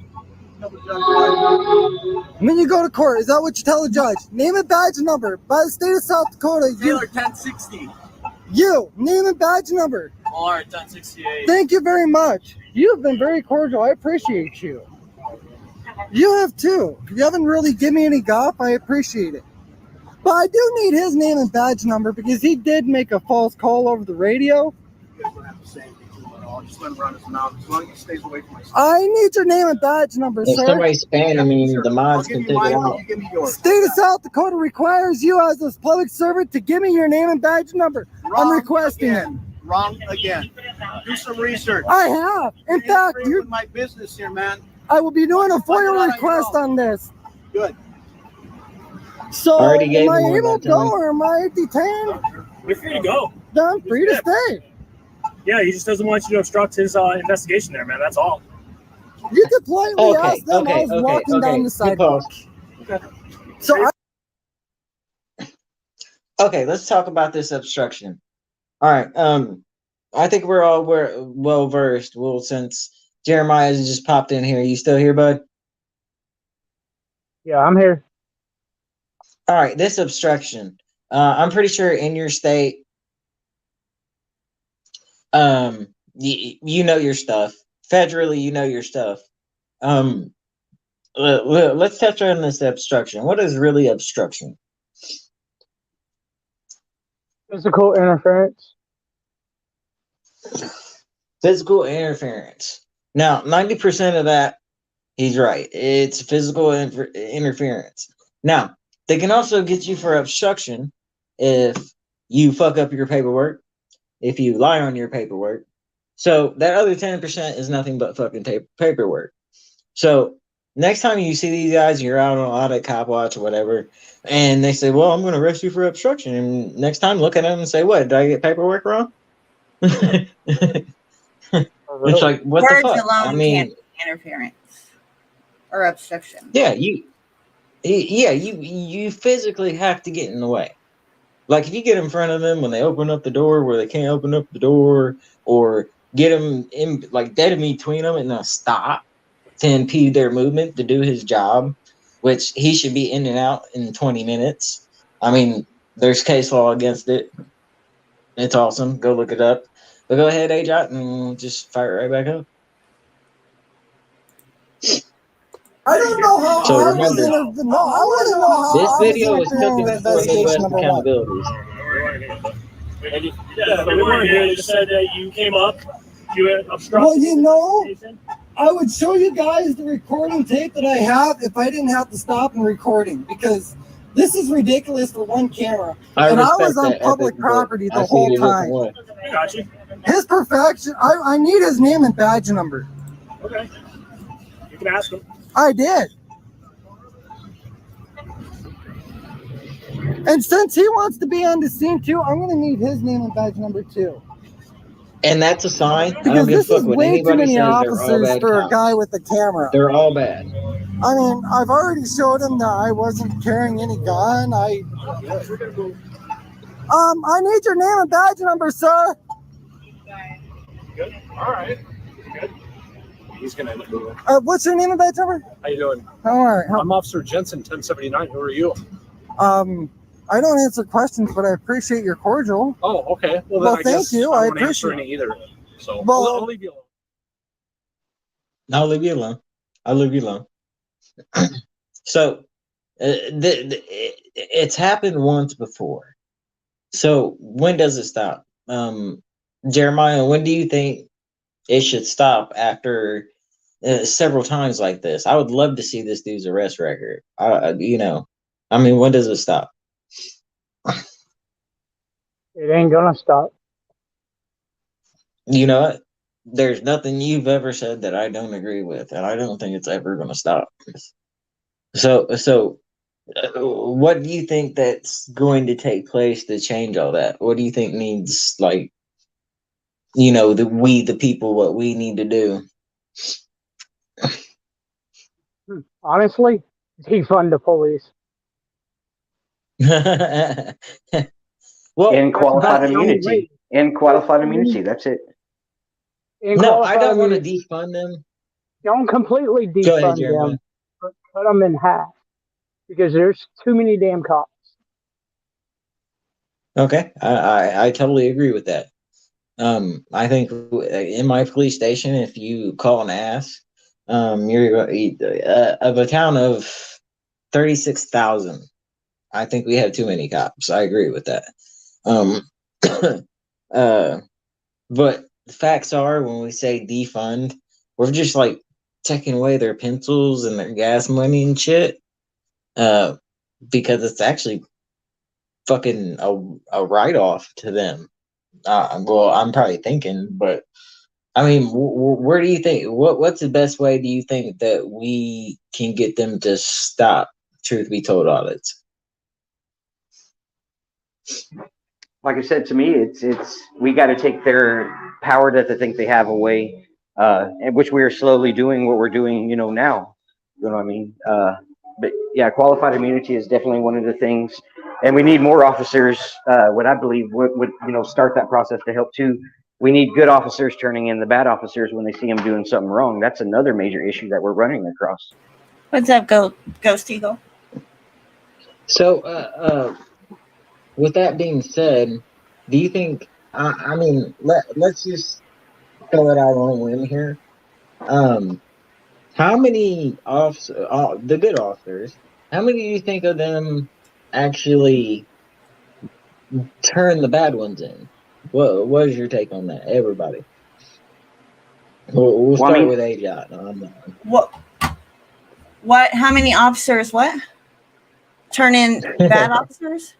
When you go to court, is that what you tell the judge? Name and badge number by the state of South Dakota. Taylor 1060. You, name and badge number. All right, 1068. Thank you very much. You've been very cordial. I appreciate you. You have too. You haven't really given me any guff. I appreciate it. But I do need his name and badge number because he did make a false call over the radio. You guys don't have to say anything to him at all. Just let him run his mouth. As long as he stays away from my stuff. I need your name and badge number, if sir. somebody's spamming me, the mods can take it out. State of South Dakota requires you as a public servant to give me your name and badge number. I'm requesting it. Wrong again. Do some research. I have. In fact, you're my business here, man. I will be doing a FOIA request on this. Good. So, am I able to go or am I detained? You're free to go. No, I'm free to stay. Yeah, he just doesn't want you to obstruct his investigation there, man. That's all. You could politely ask them. I was walking down the sidewalk. Okay. So okay, let's talk about this obstruction. All right. I think we're all well versed. Well, since Jeremiah just popped in here, you still here, bud? Yeah, I'm here. All right, this obstruction. I'm pretty sure in your state, you know your stuff. Federally, you know your stuff. Let's touch on this obstruction. What is really obstruction? Physical interference. Physical interference. Now, 90% of that He's right. It's physical interference. Now, they can also get you for obstruction if you fuck up your paperwork, if you lie on your paperwork. So that other 10% is nothing but fucking paperwork. So next time you see these guys, you're out on audit, cop watch, or whatever, and they say, well, I'm going to arrest you for obstruction. And next time, look at them and say, what, did I get paperwork wrong? It's like, what Words the fuck? alone I mean, can't be interference or obstruction. Yeah, you physically have to get in the way. Like if you get in front of them when they open up the door where they can't open up the door, or get them in like dead in between them and they'll stop to impede their movement to do his job, which he should be in and out in 20 minutes. I mean, there's case law against it. It's awesome. Go look it up. But go ahead, AJ, and just fire it right back up. I don't know how So I remember, was in no, I want to know how this I was video was interfering cooking with before investigation Midwest number one. accountabilities. Yeah, but we weren't here. They just said that you came up, you obstructed. Well, you know, I would show you guys the recording tape that I have if I didn't have to stop and recording, because this is ridiculous for one camera. And I was on public property the whole time. I got you. His perfection, I need his name and badge number. Okay. You can ask him. I did. And since he wants to be on the scene too, I'm going to need his name and badge number too. And that's a sign. Because this is way too many officers for a guy with a camera. They're all bad. I mean, I've already showed him that I wasn't carrying any gun. I need your name and badge number, sir. Good. All right. Good. He's gonna end up moving. What's your name and badge number? How you doing? All right. I'm Officer Jensen, 1079. Who are you? I don't answer questions, but I appreciate your cordial. Oh, okay. Well, thank you. I appreciate it either. So well, I'll leave you alone. I'll leave you alone. I'll leave you alone. So, it's happened once before. So when does it stop? Jeremiah, when do you think it should stop after several times like this? I would love to see this dude's arrest record. I mean, when does it stop? It ain't gonna stop. You know what? There's nothing you've ever said that I don't agree with, and I don't think it's ever going to stop. So, what do you think that's going to take place to change all that? What do you think needs, like, the people, what we need to do? Honestly, defund the police. Well, and qualified immunity. And qualified immunity. That's it. No, I don't want to defund them. Don't completely defund them, but cut them in half, because there's too many damn cops. Okay, I totally agree with that. I think in my police station, if you call and ask, you're of a town of 36,000. I think we have too many cops. I agree with that. But the facts are, when we say defund, we're just like taking away their pencils and their gas money and shit. Because it's actually fucking a write-off to them. Well, I'm probably thinking, but I mean, where do you think? What's the best way do you think that we can get them to stop truth be told audits? Like I said, to me, it's we got to take their power that they think they have away, which we are slowly doing what we're doing, now. You know what I mean? But yeah, qualified immunity is definitely one of the things, and we need more officers. What I believe would start that process to help too. We need good officers turning in the bad officers when they see them doing something wrong. That's another major issue that we're running across. What's up, Ghost Eagle? So, with that being said, do you think? I mean, let's just throw it out on a limb here. How many the good officers? How many do you think of them actually turn the bad ones in? What is your take on that, everybody? We'll start with AJ. What? How many officers? What? Turn in bad officers?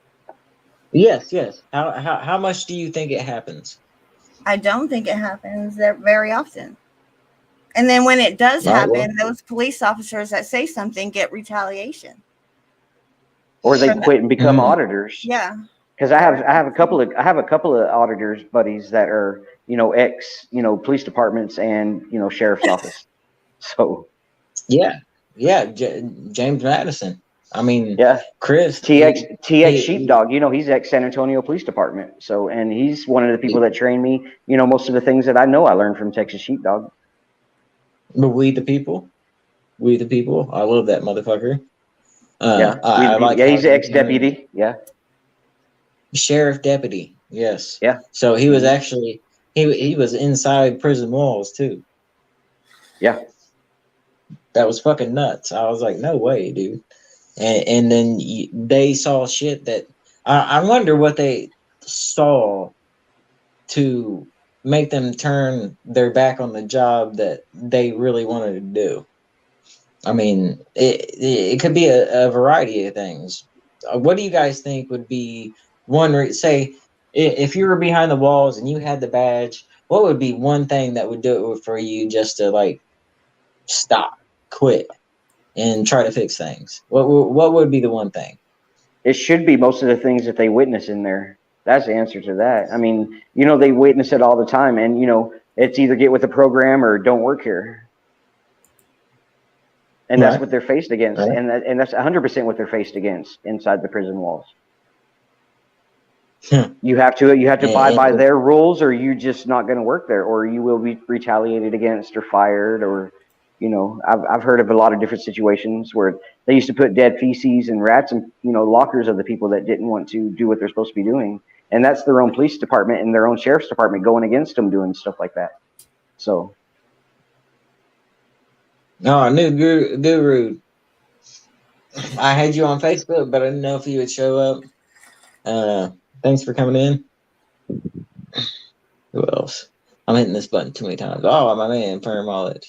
Yes, yes. How much do you think it happens? I don't think it happens very often. And then when it does All right, happen, well, those police officers that say something get retaliation. Or they From that. quit and become mm, auditors. Yeah. Because I have a couple of auditors buddies that are, ex, police departments and, sheriff's office. So yeah, yeah. James Madison. I mean, yeah, Chris. TX He Sheepdog, he's ex San Antonio Police Department. So, and he's one of the people that trained me, most of the things that I know I learned from Texas Sheepdog. but we the people. We the people. I love that motherfucker. Yeah, I like yeah, how he's he ex turned deputy. Yeah, sheriff deputy. Yes. yeah. So he was Hmm. actually he was inside prison walls too. Yeah. That was fucking nuts. I was like, no way, dude. And then they saw shit that I wonder what they saw to make them turn their back on the job that they really wanted to do. I mean, it could be a variety of things. What do you guys think would be one? Say, if you were behind the walls and you had the badge, what would be one thing that would do it for you just to like stop, quit, and try to fix things? What would be the one thing? It should be most of the things that they witness in there. That's the answer to that. I mean, they witness it all the time, and it's either get with the program or don't work here, and that's Right. what they're faced against, Right. and that's 100% what they're faced against inside the prison walls. You have to abide by their rules, or you're just not going to work there, or you will be retaliated against or fired, or I've heard of a lot of different situations where they used to put dead feces and rats in lockers of the people that didn't want to do what they're supposed to be doing, and that's their own police department and their own sheriff's department going against them doing stuff like that. So Oh, new guru. I had you on Facebook, but I didn't know if you would show up. Thanks for coming in. Who else? I'm hitting this button too many times. Oh, my man, Firm Wallet.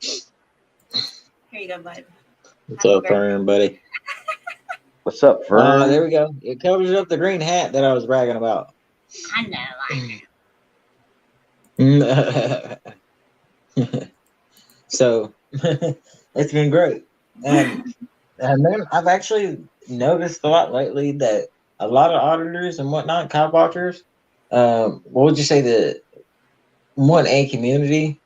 Here you go, bud. What's up, Firm, buddy? what's up, Fern? There we go. It covers up the green hat that I was bragging about. I know. So it's been great. And then I've actually noticed a lot lately that a lot of auditors and whatnot, cop watchers, what would you say the 1A community?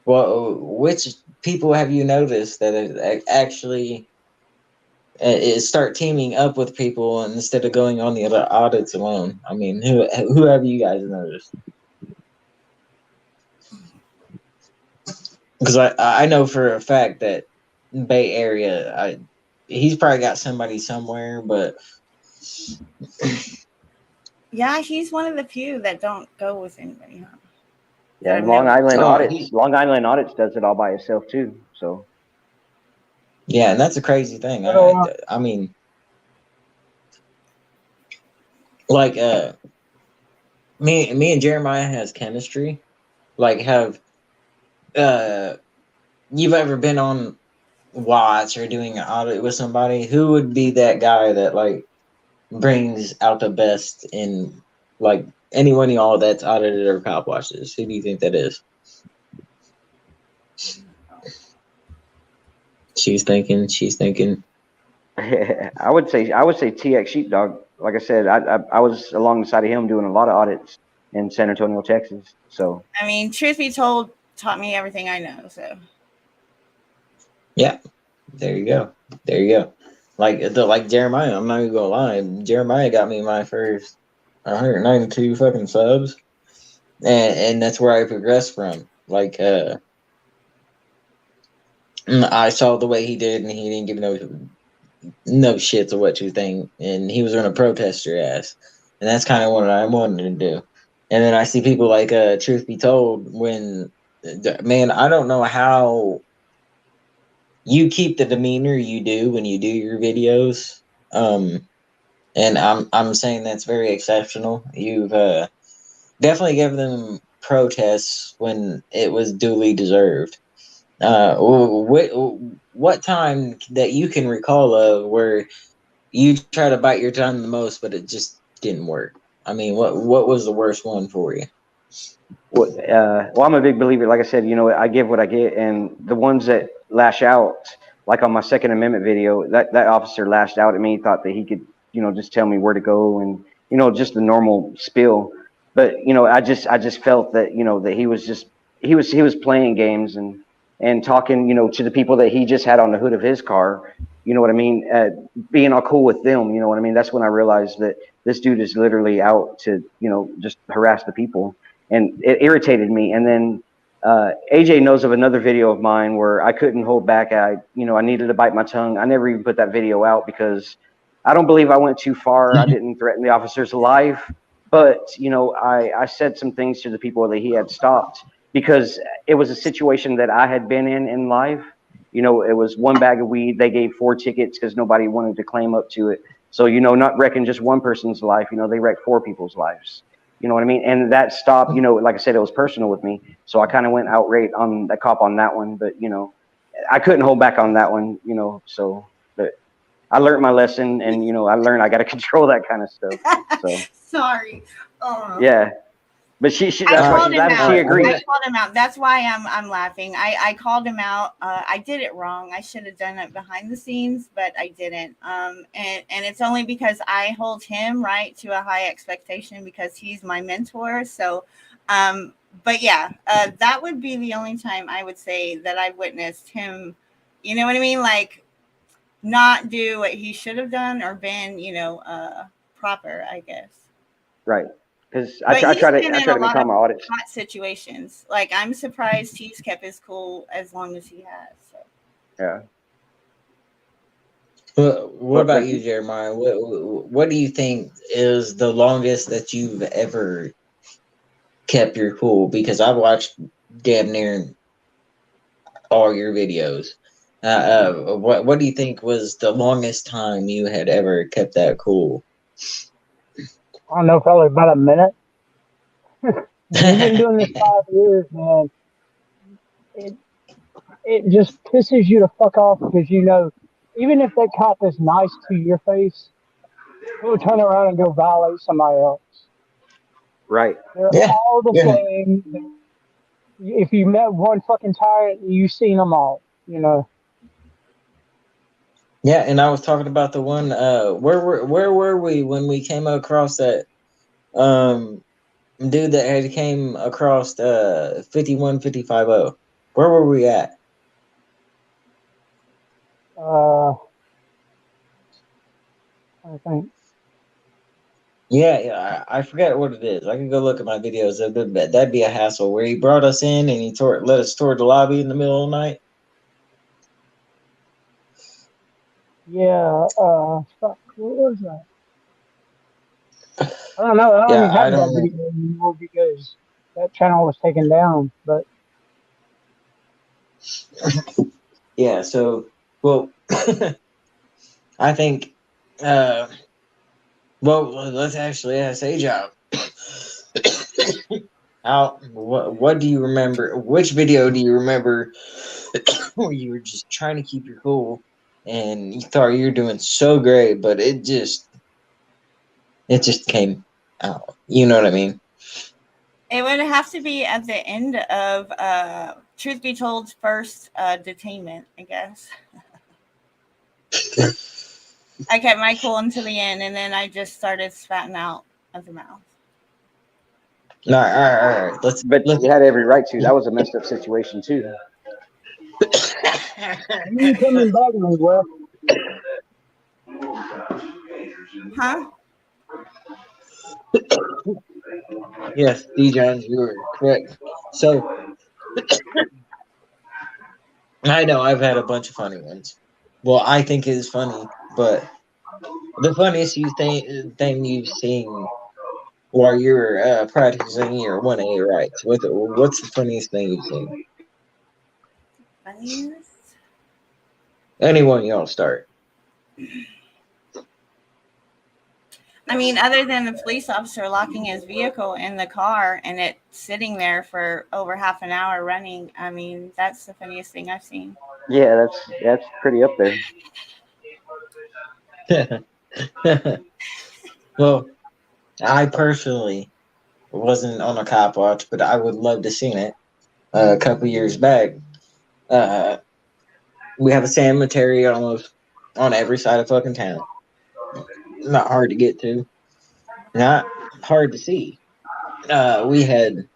Well, which people have you noticed that actually start teaming up with people instead of going on the other audits alone? I mean, who have you guys noticed? Because I know for a fact that Bay Area, he's probably got somebody somewhere, but Yeah, he's one of the few that don't go with anybody, huh? Yeah, Long Island Audits does it all by itself too. So yeah, and that's a crazy thing. I mean, like me and Jeremiah has chemistry. Like, have you've ever been on watch or doing an audit with somebody? Who would be that guy that like brings out the best in like anyone of y'all that's audited or cop watches? Who do you think that is? She's thinking. I would say TX Sheepdog. Like I said, I was alongside of him doing a lot of audits in San Antonio, Texas. So I mean, truth be told, taught me everything I know. So yeah, there you go. Like Jeremiah. I'm not even gonna lie. Jeremiah got me my first 192 fucking subs, and that's where I progressed from. Like I saw the way he did, and he didn't give no shits of what you think, and he was going to protest your ass, and that's kind of what I wanted to do. And then I see people like Truth Be Told, when man, I don't know how you keep the demeanor you do when you do your videos, and I'm saying that's very exceptional. You've definitely given them protests when it was duly deserved. What time that you can recall of where you try to bite your tongue the most, but it just didn't work? I mean, what was the worst one for you? Well, I'm a big believer. Like I said, I give what I get, and the ones that lash out, like on my Second Amendment video, that officer lashed out at me, thought that he could, just tell me where to go, and just the normal spiel. But I just felt that that he was playing games and talking to the people that he just had on the hood of his car. You know what I mean? Being all cool with them. You know what I mean? That's when I realized that this dude is literally out to just harass the people, and it irritated me. And then AJ knows of another video of mine where I couldn't hold back. I needed to bite my tongue. I never even put that video out because I don't believe I went too far. I didn't threaten the officer's life, but I said some things to the people that he had stopped because it was a situation that I had been in life. It was one bag of weed. They gave 4 tickets because nobody wanted to claim up to it. So, not wrecking just one person's life, they wrecked 4 people's lives. You know what I mean? And that stop, like I said, it was personal with me. So I kind of went outright on the cop on that one. But, I couldn't hold back on that one, so, but I learned my lesson, and, I learned I got to control that kind of stuff. So, Sorry. yeah. But she I that's called what him out. she agreed. I called him out. That's why I'm laughing. I called him out. I did it wrong. I should have done it behind the scenes, but I didn't. And it's only because I hold him right to a high expectation because he's my mentor. So, but yeah, that would be the only time I would say that I witnessed him. You know what I mean? Like not do what he should have done or been, proper, I guess. Right. Because But I he's try been to in a make lot all of my audits. hot situations. Like I'm surprised he's kept his cool as long as he has. So. Yeah. What about you, Jeremiah? What do you think is the longest that you've ever kept your cool? Because I've watched damn near all your videos. What do you think was the longest time you had ever kept that cool? I don't know, probably about a minute. When you've been doing this 5 years, man, it just pisses you to fuck off because even if that cop is nice to your face, he'll turn around and go violate somebody else. Right. They're Yeah. all the Yeah. same. If you met one fucking tyrant, you've seen them all. Yeah, and I was talking about the one. Where were we when we came across that dude that had came across 51550? Where were we at? I think. Yeah, I forget what it is. I can go look at my videos. That'd be a hassle. Where he brought us in and he let us toward the lobby in the middle of the night. Yeah. Fuck. What was that? I don't know. I don't Yeah, even I have that don't know. video anymore because that channel was taken down. But Yeah, so well, I think. Well, let's actually ask AJ. What do you remember? Which video do you remember where you were just trying to keep your cool and you thought you were doing so great, but it just came out. You know what I mean? It would have to be at the end of Truth Be Told's first detainment, I guess. I kept my cool until the end, and then I just started spatting out of the mouth. All right. But you had every right to. That was a messed up situation too. you ain't coming back anywhere. Huh? Yes, DJ, you were correct. So I know I've had a bunch of funny ones. Well, I think it is funny, but the funniest thing you've seen while you're practicing your 1A rights. What's the funniest thing you've seen? Funniest? Anyone, y'all start. I mean, other than the police officer locking his vehicle in the car and it sitting there for over half an hour running, I mean, that's the funniest thing I've seen. Yeah, that's pretty up there. Well, I personally wasn't on a cop watch, but I would love to seen it. A couple years back, we have a cemetery almost on every side of fucking town. Not hard to get to, not hard to see. We had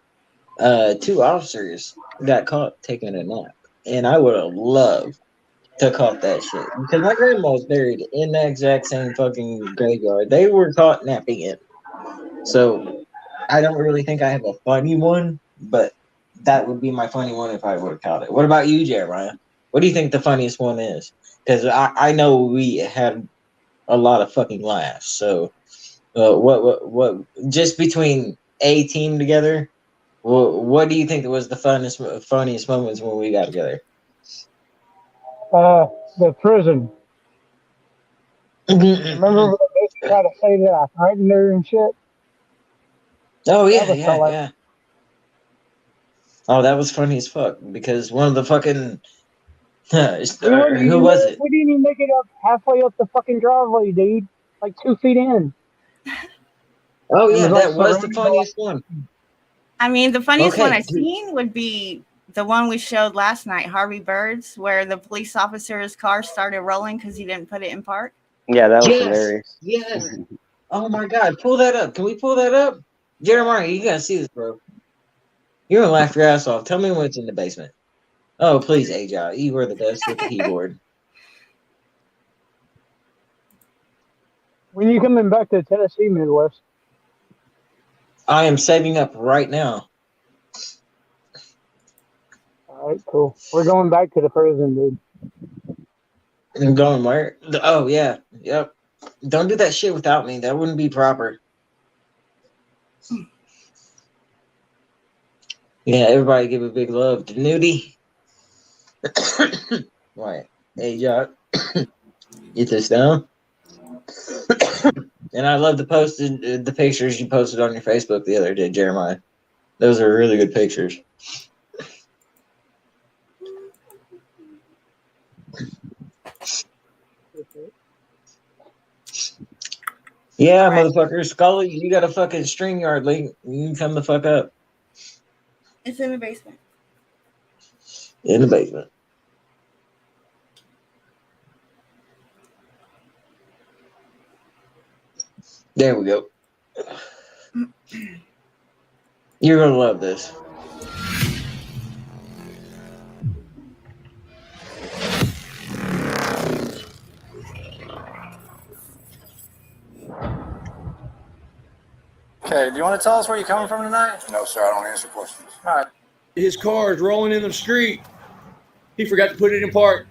two officers got caught taking a nap, and I would have loved to caught that shit because my grandma was buried in that exact same fucking graveyard. They were caught napping in. So I don't really think I have a funny one, but that would be my funny one if I would have caught it. What about you, Jeremiah? What do you think the funniest one is? Because I know we had a lot of fucking laughs. So what just between a team together, what do you think was the funniest moments when we got together? The prison. Remember when they tried to say that I threatened her and shit? Oh yeah. Oh, that was funny as fuck because one of the fucking who was it? We didn't even make it up halfway up the fucking driveway, dude. Like 2 feet in. Oh yeah, that was the funniest one. I mean, the funniest one I've seen would be the one we showed last night, Harvey Bird's, where the police officer's car started rolling because he didn't put it in park. Yeah, that was hilarious. Yes. Oh my God, pull that up. Can we pull that up? Jeremiah, you gotta see this, bro. You're gonna laugh your ass off. Tell me what's in the basement. Oh, please, AJ. You were the best with the keyboard. When you coming back to Tennessee, Midwest? I am saving up right now. All right, cool. We're going back to the prison, dude. I'm going where? Oh, yeah. Yep. Don't do that shit without me. That wouldn't be proper. Yeah, everybody give a big love to Nudie. Right. Hey, Jock. Get this down. And I love the pictures you posted on your Facebook the other day, Jeremiah. Those are really good pictures. Yeah, right. Motherfucker. Scully, you got a fucking StreamYard link. You can come the fuck up. It's in the basement. In the basement. There we go. You're going to love this. Okay, do you want to tell us where you're coming from tonight? No, sir, I don't answer questions. All right. His car is rolling in the street. He forgot to put it in park.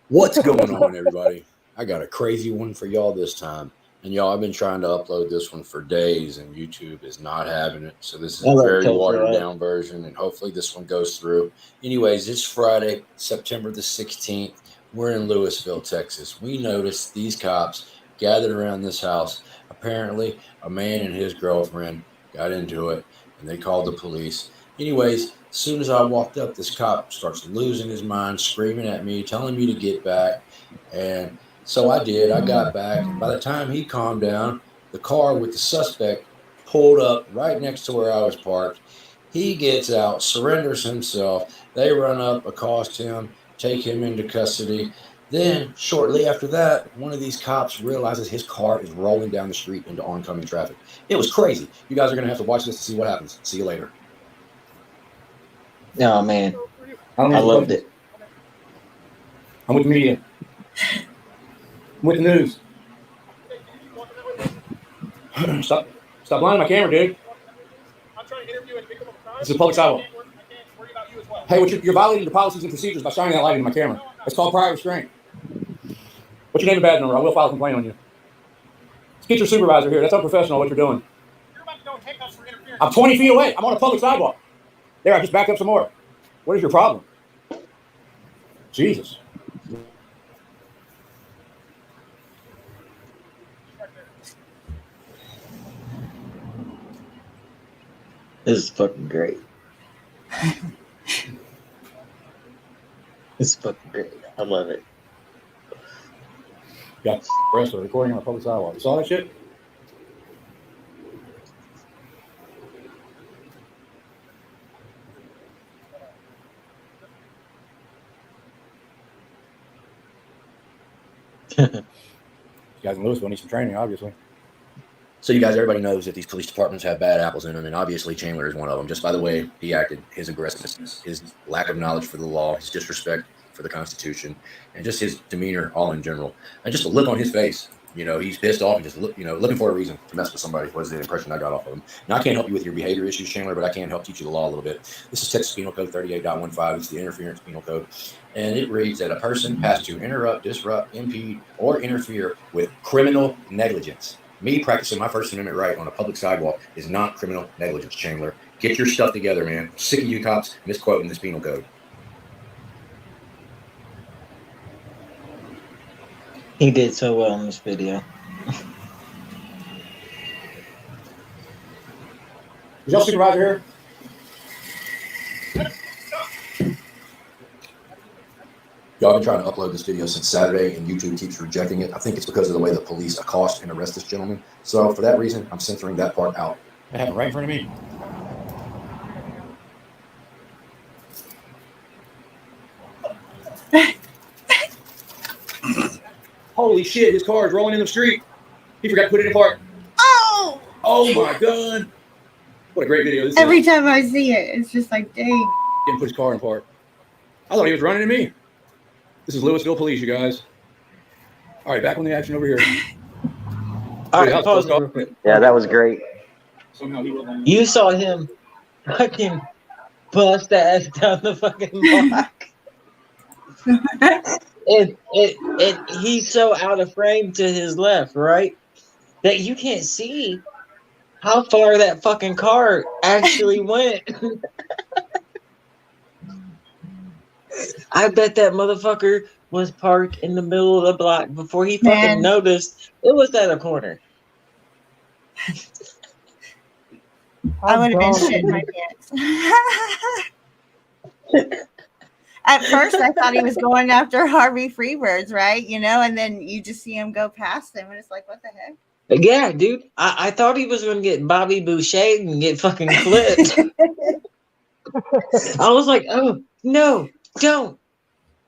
What's going on, everybody? I got a crazy one for y'all this time. And y'all, I've been trying to upload this one for days, and YouTube is not having it. So this is a very watered-down version, and hopefully this one goes through. Anyways, it's Friday, September the 16th. We're in Lewisville, Texas. We noticed these cops gathered around this house. Apparently, a man and his girlfriend got into it, and they called the police. Anyways, as soon as I walked up, this cop starts losing his mind, screaming at me, telling me to get back. And so I did. I got back. And by the time he calmed down, the car with the suspect pulled up right next to where I was parked. He gets out, surrenders himself. They run up, accost him, take him into custody. Then, shortly after that, one of these cops realizes his car is rolling down the street into oncoming traffic. It was crazy. You guys are going to have to watch this to see what happens. See you later. Oh, man. I loved it. I'm with the media. I'm with the news. Stop blinding my camera, dude. I'm trying to interview and pick up a crime. This is a public sidewalk. I can't worry about you as well. Hey, you're violating your policies and procedures by shining that light into my camera. It's called prior restraint. What's your name and badge number? I will file a complaint on you. Let's get your supervisor here. That's unprofessional what you're doing. You're about to go and take us for interference. I'm 20 feet away. I'm on a public sidewalk. There, I just backed up some more. What is your problem? Jesus. This is fucking great. It's fucking great. I love it. Got arrested for recording on a public sidewalk. You saw that shit? You guys in Louisville need some training, obviously. So you guys, everybody knows that these police departments have bad apples in them, and obviously Chandler is one of them. Just by the way he acted, his aggressiveness, his lack of knowledge for the law, his disrespect for the Constitution, and just his demeanor all in general. And just a look on his face, you know, he's pissed off and just look, you know, looking for a reason to mess with somebody was the impression I got off of him. Now, I can't help you with your behavior issues, Chandler, but I can help teach you the law a little bit. This is Texas Penal Code 38.15. It's the interference penal code. And it reads that a person has to interrupt, disrupt, impede, or interfere with criminal negligence. Me practicing my First Amendment right on a public sidewalk is not criminal negligence, Chandler. Get your stuff together, man. I'm sick of you cops misquoting this penal code. He did so well in this video. Is y'all supervisor here? Y'all been trying to upload this video since Saturday, and YouTube keeps rejecting it. I think it's because of the way the police accost and arrest this gentleman. So for that reason, I'm censoring that part out. That happened right in front of me. Holy shit, his car is rolling in the street. He forgot to put it in park. Oh! Oh my god. What a great video this Every is. time I see it, it's just like, dang. Didn't put his car in park. I thought he was running into me. This is Louisville police, you guys. All right, back on the action over here. All right, pause it real quick. Yeah, that was great. You saw him fucking bust ass down the fucking block. and he's so out of frame to his left, right? That you can't see how far that fucking car actually went. I bet that motherfucker was parked in the middle of the block before he fucking noticed it was at a corner. I would have been shitting my pants. At first, I thought he was going after Harvey Freebirds, right? You know, and then you just see him go past him, and it's like, what the heck? Yeah, dude. I thought he was going to get Bobby Boucher and get fucking clipped. I was like, oh, no, don't.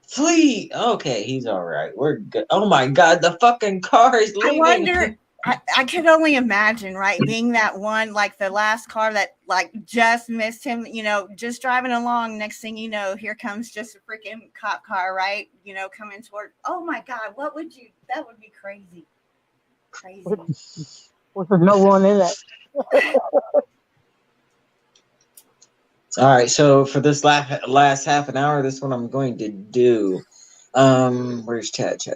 Flee. Okay, he's all right. We're good. Oh, my God. The fucking car is leaving. I wonder. I could only imagine, right? Being that one, like the last car that like just missed him, you know, just driving along. Next thing you know, here comes just a freaking cop car, right? You know, coming toward. Oh my God, what would you? That would be crazy. Crazy. With no one in it. All right, so for this last half an hour, this one I'm going to do. Where's chat?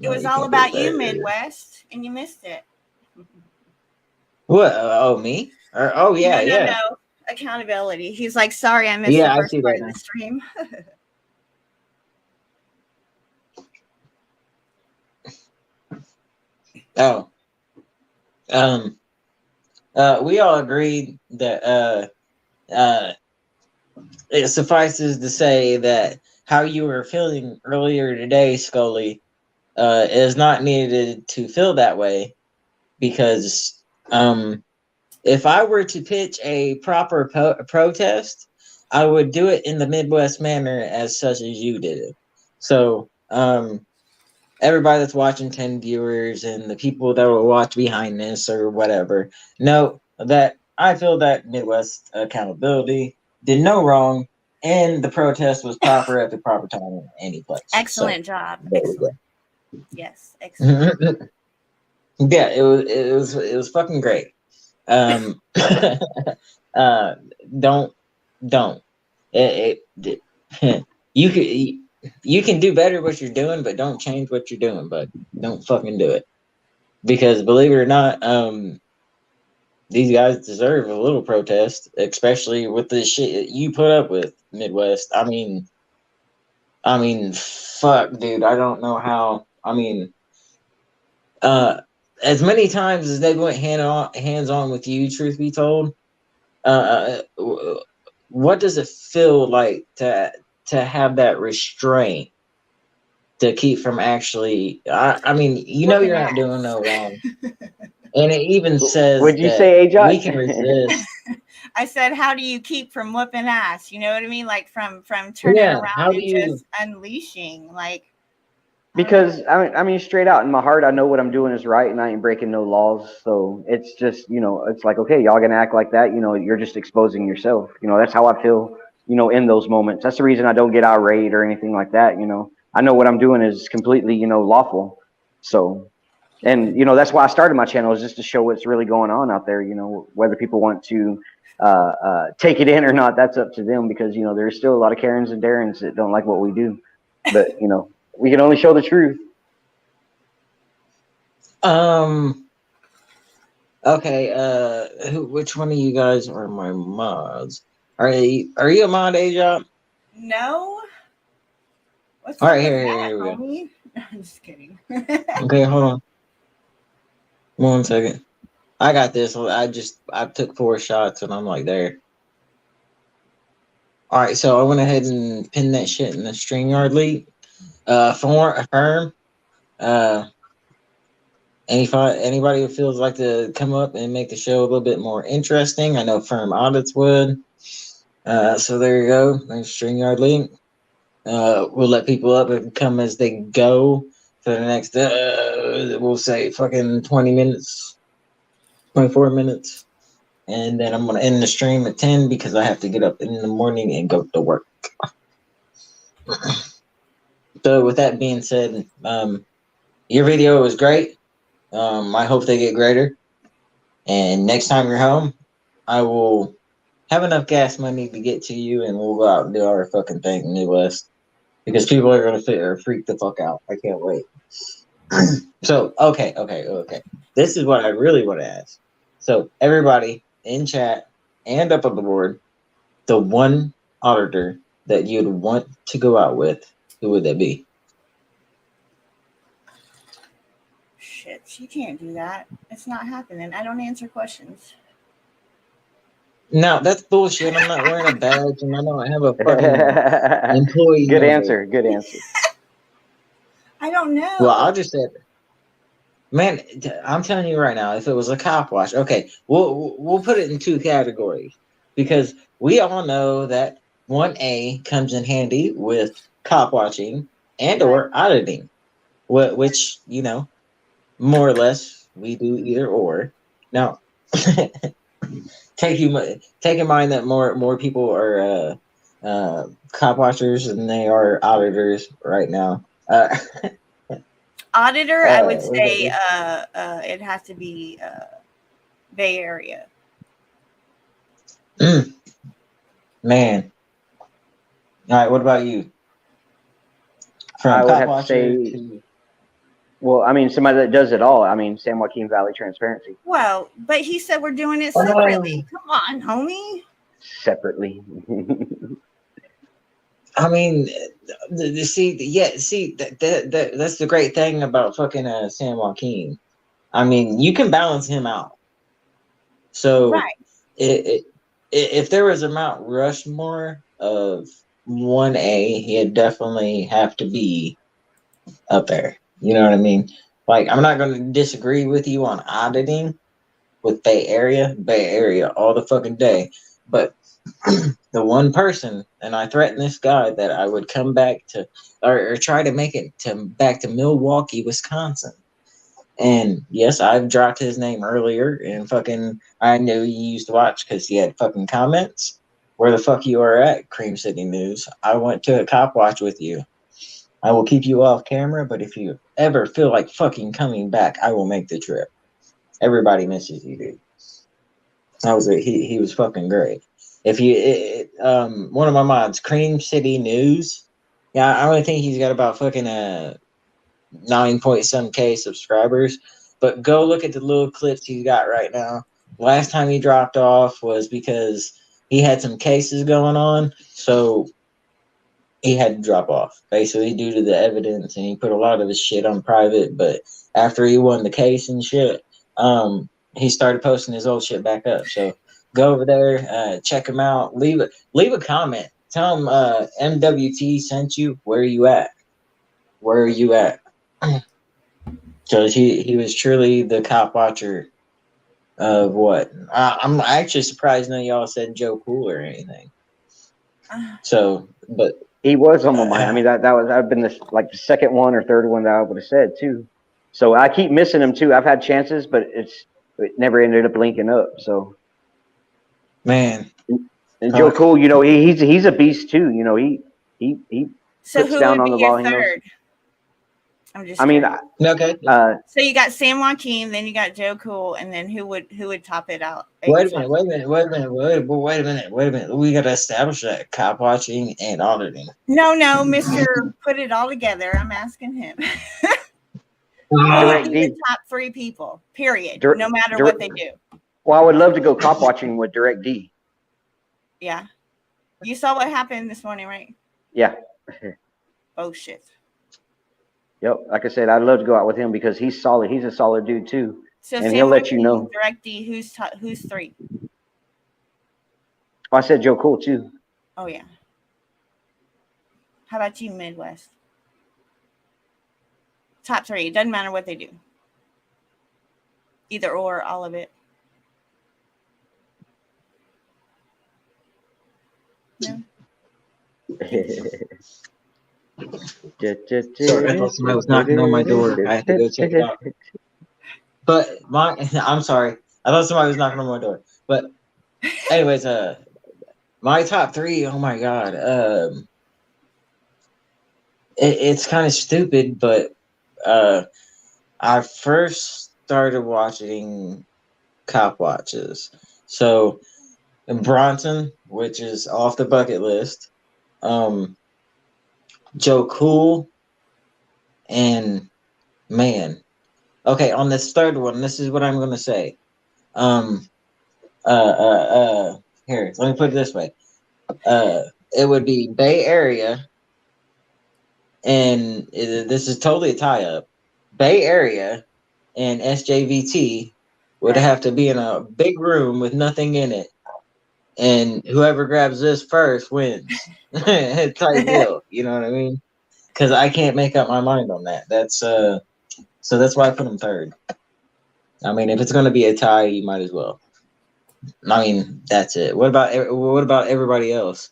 It was all about you, Midwest, and you missed it. What? Oh, me? Oh, yeah, no. Accountability. He's like, sorry, I missed the first part of the stream. We all agreed that it suffices to say that how you were feeling earlier today, Scully, is not needed to feel that way, because if I were to pitch a proper protest, I would do it in the Midwest manner as such as you did it. So everybody that's watching, 10 viewers, and the people that will watch behind this or whatever, know that I feel that Midwest accountability did no wrong, and the protest was proper at the proper time in any place. Excellent job. Excellent. Yes, excellent. Yeah, it was fucking great. Don't. You can do better what you're doing, but don't change what you're doing. But don't fucking do it, because believe it or not, these guys deserve a little protest, especially with the shit you put up with, Midwest. I mean, fuck, dude. I don't know how. I mean, as many times as they went hands on with you, truth be told, what does it feel like to have that restraint to keep from actually? I mean, you know, you're not doing no wrong, and it even says Would you that say, AJ? we can resist. I said, how do you keep from whooping ass? You know what I mean? Like from turning Yeah, around how do and you? just unleashing. Like, Because I mean, straight out in my heart, I know what I'm doing is right, and I ain't breaking no laws. So it's just, it's like, okay, y'all gonna act like that. You're just exposing yourself. That's how I feel. In those moments. That's the reason I don't get irate or anything like that. I know what I'm doing is completely, lawful. So, and that's why I started my channel, is just to show what's really going on out there. Whether people want to take it in or not, that's up to them. Because there's still a lot of Karens and Darrens that don't like what we do. But we can only show the truth. Okay. Which one of you guys are my mods? Are you a mod, AJ? no. What's All up right, with here that, we go. homie? I'm just kidding. Okay, hold on. 1 second. I got this. I took 4 shots and I'm like there. All right, so I went ahead and pinned that shit in the StreamYard lead. Affirm. Anybody who feels like to come up and make the show a little bit more interesting, I know Firm Audits would. So there you go. There's StreamYard link. We'll let people up and come as they go for the next, we'll say fucking 20 minutes, 24 minutes. And then I'm going to end the stream at 10 because I have to get up in the morning and go to work. So with that being said, your video was great. I hope they get greater. And next time you're home, I will have enough gas money to get to you and we'll go out and do our fucking thing in the Midwest. Because people are going to freak the fuck out. I can't wait. So, okay. This is what I really want to ask. So, everybody in chat and up on the board, the one auditor that you'd want to go out with, who would that be? Shit, you can't do that. It's not happening. I don't answer questions. No, that's bullshit. I'm not wearing a badge and I don't have a fucking employee. Good number. answer. Good answer. I don't know. Well, I'll just say, man, I'm telling you right now, if it was a cop watch, okay, we'll put it in 2 categories because we all know that 1A comes in handy with cop watching and or auditing, which more or less we do either or. Now, take in mind that more people are cop watchers than they are auditors right now. Auditor, I would say it has to be Bay Area. Man. All right, what about you? I would have to say, well, I mean, somebody that does it all. I mean, San Joaquin Valley Transparency. Well, but he said we're doing it separately. Come on, homie. Separately. I mean, that's the great thing about fucking San Joaquin. I mean, you can balance him out. So, right. If there was a Mount Rushmore of 1A, he'd definitely have to be up there. You know what I mean? Like, I'm not going to disagree with you on auditing with Bay Area all the fucking day. But the one person, and I threatened this guy that I would come back to, or try to make it back to Milwaukee, Wisconsin. And yes, I've dropped his name earlier, and fucking I knew you used to watch because he had fucking comments. Where the fuck you are at, Cream City News? I went to a cop watch with you. I will keep you off camera, but if you ever feel like fucking coming back, I will make the trip. Everybody misses you, dude. He was fucking great. If you one of my mods, Cream City News. Yeah, I only think he's got about fucking 9-point-some-K subscribers, but go look at the little clips he's got right now. Last time he dropped off was because he had some cases going on, so he had to drop off basically due to the evidence, and he put a lot of his shit on private, but after he won the case and shit. He started posting his old shit back up. So go over there, check him out. Leave a comment. Tell him MWT sent you. Where are you at? Where are you at? Because he was truly the cop watcher of what? I'm actually surprised none of y'all said Joe Cool or anything. So, but he was on my mind. I mean, that was I've been the second one or third one that I would have said too. So I keep missing him too. I've had chances, but it never ended up linking up. So, man, and Joe Cool, you know, he's a beast too. You know, he So puts who down would on be the law. your He knows. third? I'm just. I mean, okay. So you got San Joaquin, then you got Joe Cool, and then who would top it out? Wait a minute. We got to establish that cop watching and auditing. No, Mr. Put it all together. I'm asking him. Who would be the top 3 people, period, no matter what they do? Well, I would love to go cop watching with Direct D. Yeah. You saw what happened this morning, right? Yeah. Oh, shit. Yep. Like I said, I'd love to go out with him because he's solid. He's a solid dude, too. So and he'll let you know. Direct D, who's 3? Oh, I said Joe Cool, too. Oh, yeah. How about you, Midwest? Top 3. It doesn't matter what they do. Either or, all of it. No. Sorry, I thought somebody was knocking on my door. I had to go check it out. But I'm sorry. I thought somebody was knocking on my door. But anyways, my top 3. Oh my god. It's kind of stupid, but I first started watching cop watches. So Bronson, which is off the bucket list. Joe Cool, and man. Okay, on this third one, this is what I'm gonna say. Here, let me put it this way. It would be Bay Area, and this is totally a tie-up. Bay Area and SJVT would have to be in a big room with nothing in it, and whoever grabs this first wins. Type deal, you know what I mean? Because I can't make up my mind on that. That's so that's why I put them third. I mean, if it's going to be a tie, you might as well. I mean, that's it. What about everybody else?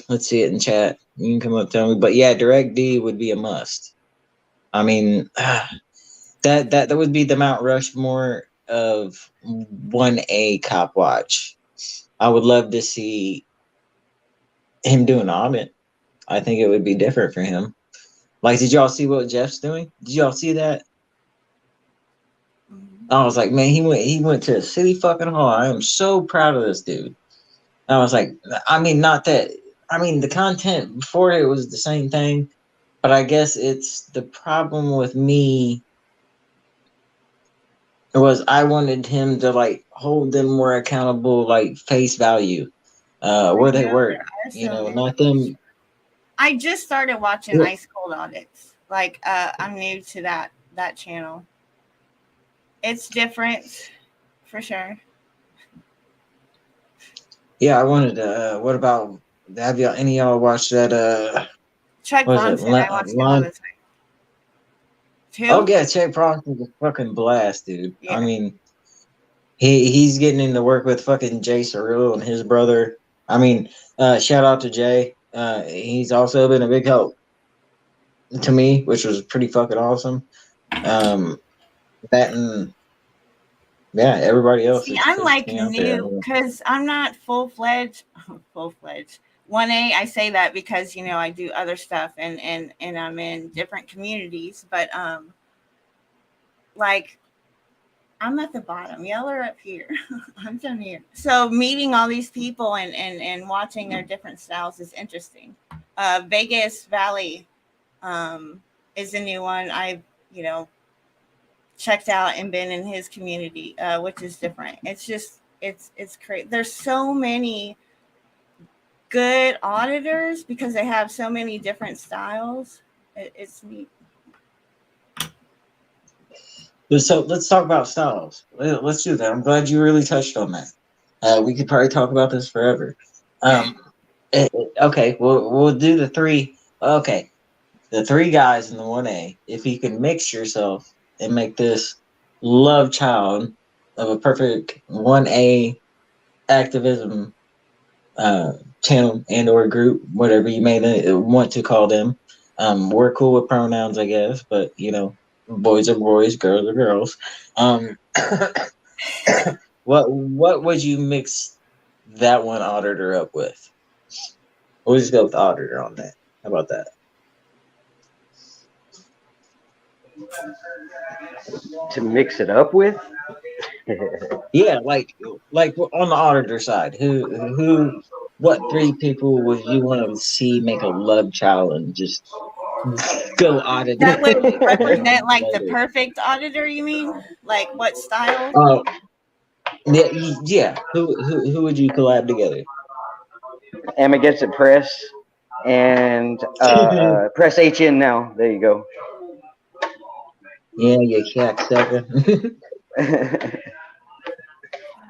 Let's see it in chat. You can come up and tell me. But yeah, Direct D would be a must. I mean, that would be the Mount Rushmore of 1A cop watch. I would love to see him do an audit. I think it would be different for him. Like, did y'all see what Jeff's doing? Did y'all see that? I was like, man, he went to City fucking Hall. I am so proud of this dude. I was like, I mean, not that. I mean, the content before it was the same thing, but I guess it's the problem with me. It was I wanted him to like hold them more accountable, like face value, where they work. You know, not them. I just started watching Ice Cold Audits. Like, I'm new to that channel. It's different, for sure. Yeah, I wanted to. What about? Have y'all any of y'all watched that? Chuck Bronson. I watched him all the time. Oh yeah, Chuck Bronson's a fucking blast, dude. Yeah. I mean, he's getting into work with fucking Jay Cirillo and his brother. I mean, shout out to Jay. He's also been a big help to me, which was pretty fucking awesome. That and yeah, everybody else. See, I'm like new because I'm not full-fledged. 1A, I say that because, you know, I do other stuff and I'm in different communities, but like I'm at the bottom. Y'all are up here. I'm down here. So meeting all these people and watching their different styles is interesting. Vegas Valley is a new one I've, you know, checked out and been in his community, which is different. It's just, it's crazy. There's so many good auditors because they have so many different styles. It's neat. So let's talk about styles. Let's do that. I'm glad you really touched on that. We could probably talk about this forever. Okay, we'll do the three. Okay, the three guys in the 1A. If you can mix yourself and make this love child of a perfect 1A activism channel and or group, whatever you may want to call them. We're cool with pronouns, I guess, but boys are boys, girls are girls. What would you mix that one auditor up with? We'll just go with the auditor on that. How about that? To mix it up with? Yeah, like on the auditor side, what three people would you want to see make a love child and just go audit? That would represent like the perfect auditor. You mean like what style? Oh, yeah. Who would you collab together? Emma gets it press and press HN now. There you go. Yeah, you cat sucker.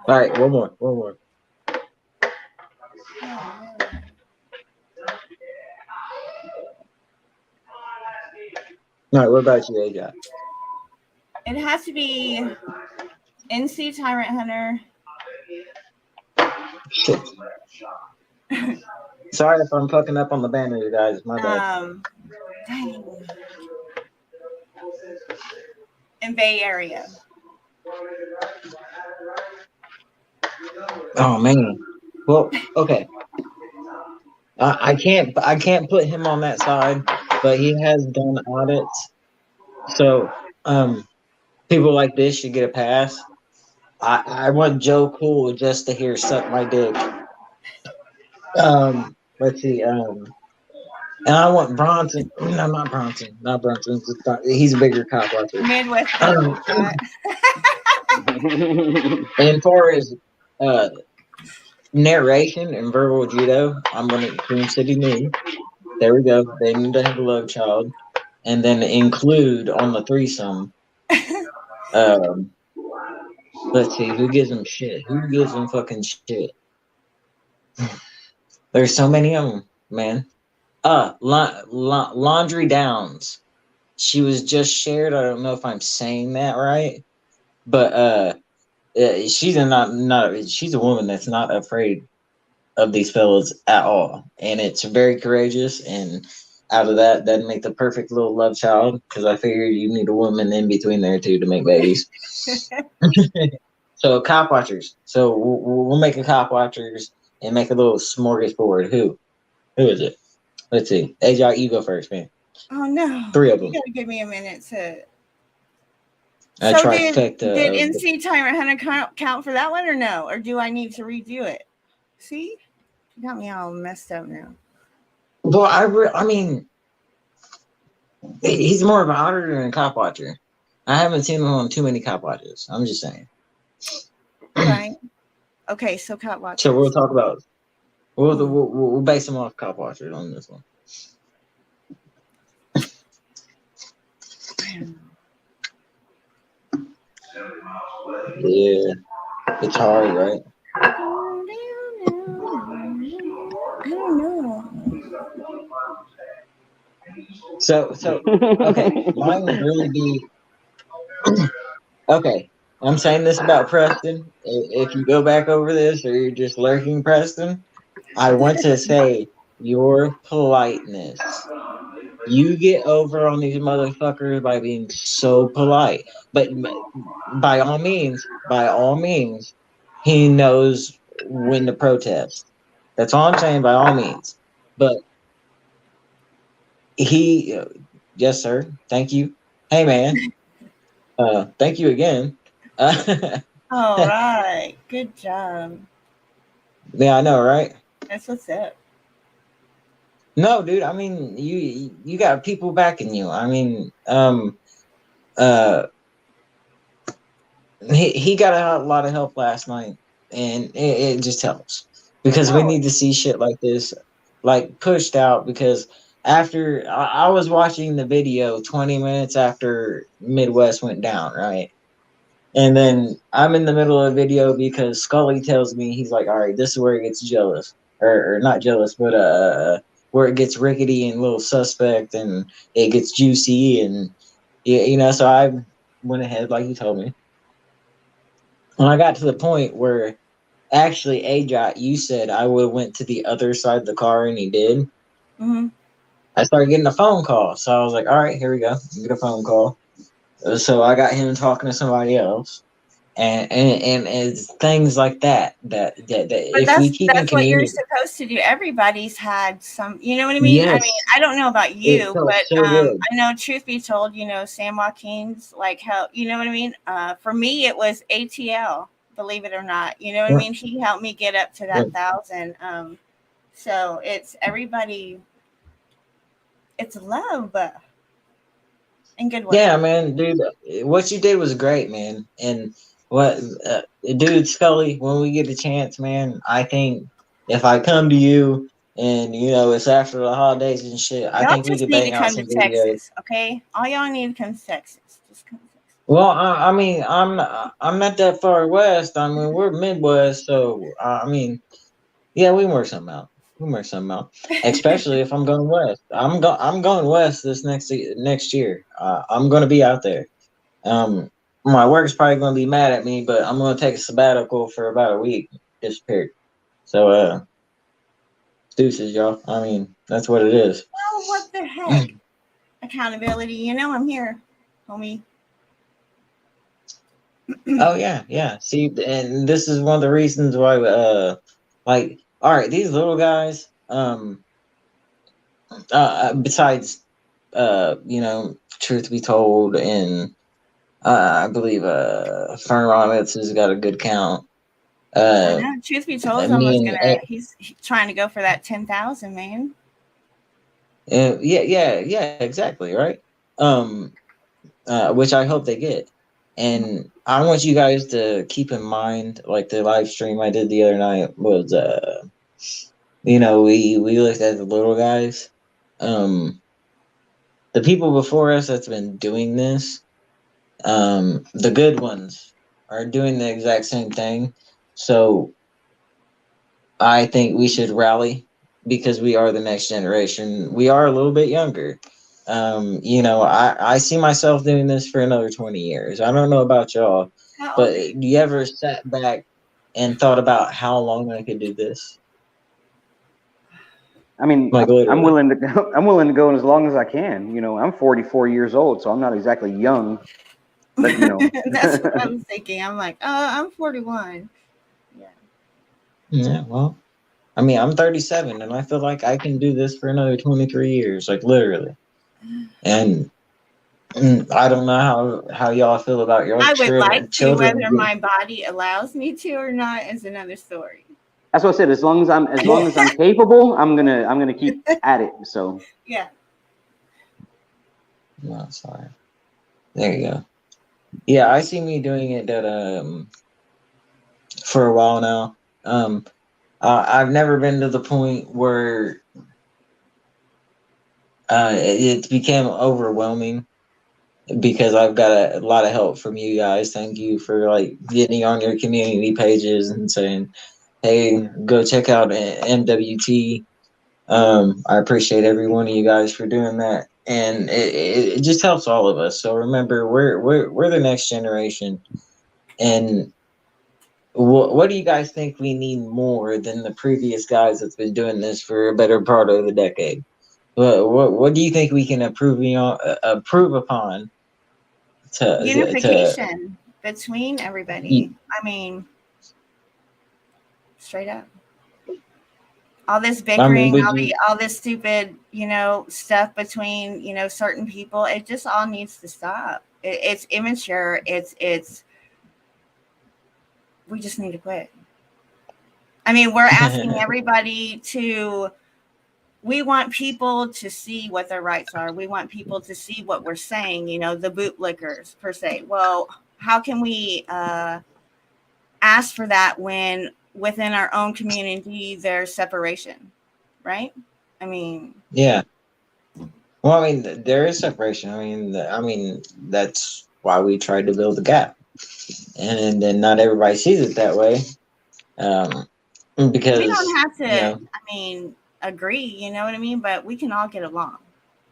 All right, one more. All right, what about you, AJ? It has to be NC Tyrant Hunter. Shit. Sorry if I'm fucking up on the banner, you guys. My bad. Dang. In Bay Area. Oh man. Well, okay. I can't put him on that side, but he has done audits. So people like this should get a pass. I want Joe Cool just to hear suck my dick. Let's see. And I want Bronson. No, not Bronson. Not Bronson. He's a bigger cop watcher. Midwest. And far as narration and verbal judo, I'm going to Queen City New. There we go. They need to have a love child. And then include on the threesome. Let's see. Who gives them shit? Who gives them fucking shit? There's so many of them, man. Laundry Downs. She was just shared. I don't know if I'm saying that right. But she's she's a woman that's not afraid of these fellas at all, and it's very courageous. And out of that make the perfect little love child, because I figured you need a woman in between there too to make babies. So cop watchers. So we'll make a cop watchers and make a little smorgasbord. Who is it? Let's see. AJ, you go first, man. Oh no! 3 of them. You gotta give me a minute to. So did NC Tyrant Hunter count for that one or no? Or do I need to redo it? See, you got me all messed up now. Well, I mean, he's more of an auditor than a cop watcher. I haven't seen him on too many cop watches. I'm just saying. Right. Okay, so cop watchers. So we'll talk about. We'll base him off cop watchers on this one. Yeah, it's hard, right? I don't know. So okay, mine would really be okay. I'm saying this about Preston. If you go back over this or you're just lurking, Preston, I want to say your politeness. You get over on these motherfuckers by being so polite. But by all means, he knows when to protest. That's all I'm saying, by all means. But yes, sir. Thank you. Hey, man. Thank you again. All right. Good job. Yeah, I know, right? That's what's up. No, dude. I mean, you got people backing you. I mean, he got a lot of help last night, and it just helps because we need to see shit like this, like pushed out. Because after I was watching the video 20 minutes after Midwest went down, right? And then I'm in the middle of the video because Scully tells me, he's like, all right, this is where it gets jealous. Or not jealous, but where it gets rickety and a little suspect and it gets juicy. And, so I went ahead like you told me. When I got to the point where actually, AJot, you said I would have went to the other side of the car, and he did. Mm-hmm. I started getting a phone call, so I was like, "All right, here we go." Get a phone call. So I got him talking to somebody else, and it's things like that. That But if we keep in that's what you're community, supposed to do. Everybody's had some, you know what I mean? I mean, yes, I don't know about it you, felt but so good. I know, truth be told, San Joaquin's like how, you know what I mean? For me, it was ATL, believe it or not. You know what I mean? He helped me get up to that 1,000. So it's everybody, it's love and good work. Yeah, man, dude, what you did was great, man. And what, dude, Scully, when we get a chance, man, I think if I come to you and it's after the holidays and shit, I Y'all think we just could need to bang out come to some videos. Texas, okay? All y'all need to come to Texas. Just come. Well, I mean, I'm not that far west. I mean, we're Midwest, so I mean, yeah, we can work something out. We can work something out. Especially if I'm going west. I'm going west this next year. I'm going to be out there. My work's probably going to be mad at me, but I'm going to take a sabbatical for about a week. Disappeared. So, deuces, y'all. I mean, that's what it is. Well, what the heck? Accountability. I'm here, homie. Oh yeah. See, and this is one of the reasons why, like, all right, these little guys, besides, truth be told, and I believe, Fern Roberts has got a good count. I know. Truth be told, Me and he's trying to go for that 10,000, man. yeah, exactly, right. Which I hope they get. And I want you guys to keep in mind, like the live stream I did the other night was, we looked at the little guys. The people before us that's been doing this, the good ones are doing the exact same thing. So I think we should rally because we are the next generation. We are a little bit younger. I see myself doing this for another 20 years. I don't know about y'all, but do you ever sat back and thought about how long I could do this? I mean, Like, I'm literally. willing to go. I'm willing to go as long as I can. I'm 44 years old, so I'm not exactly young. But That's what I was thinking. I'm like, I'm 41. Yeah, well, I mean, I'm 37 and I feel like I can do this for another 23 years, like literally. And I don't know how y'all feel about your I would like to. children. Whether my body allows me to or not is another story. that's what I said. As long as I'm capable, I'm gonna keep at it. So yeah. No, sorry. There you go. Yeah, I see me doing it for a while now. I've never been to the point where it became overwhelming because I've got a lot of help from you guys. Thank you for like getting on your community pages and saying, "Hey, go check out MWT." I appreciate every one of you guys for doing that, and it just helps all of us. So remember, we're the next generation, and what do you guys think we need more than the previous guys that's been doing this for a better part of the decade? What do you think we can improve upon to Unification between everybody. I mean, straight up. All this bickering, all this stupid, stuff between, certain people. It just all needs to stop. It's immature. It's. We just need to quit. I mean, we're asking everybody to. We want people to see what their rights are. We want people to see what we're saying. The bootlickers per se. Well, how can we ask for that when within our own community there's separation, right? I mean, yeah. Well, I mean, there is separation. I mean, that's why we tried to build a gap, and then not everybody sees it that way, because we don't have to. You know, I mean, agree. You know what I mean? But we can all get along.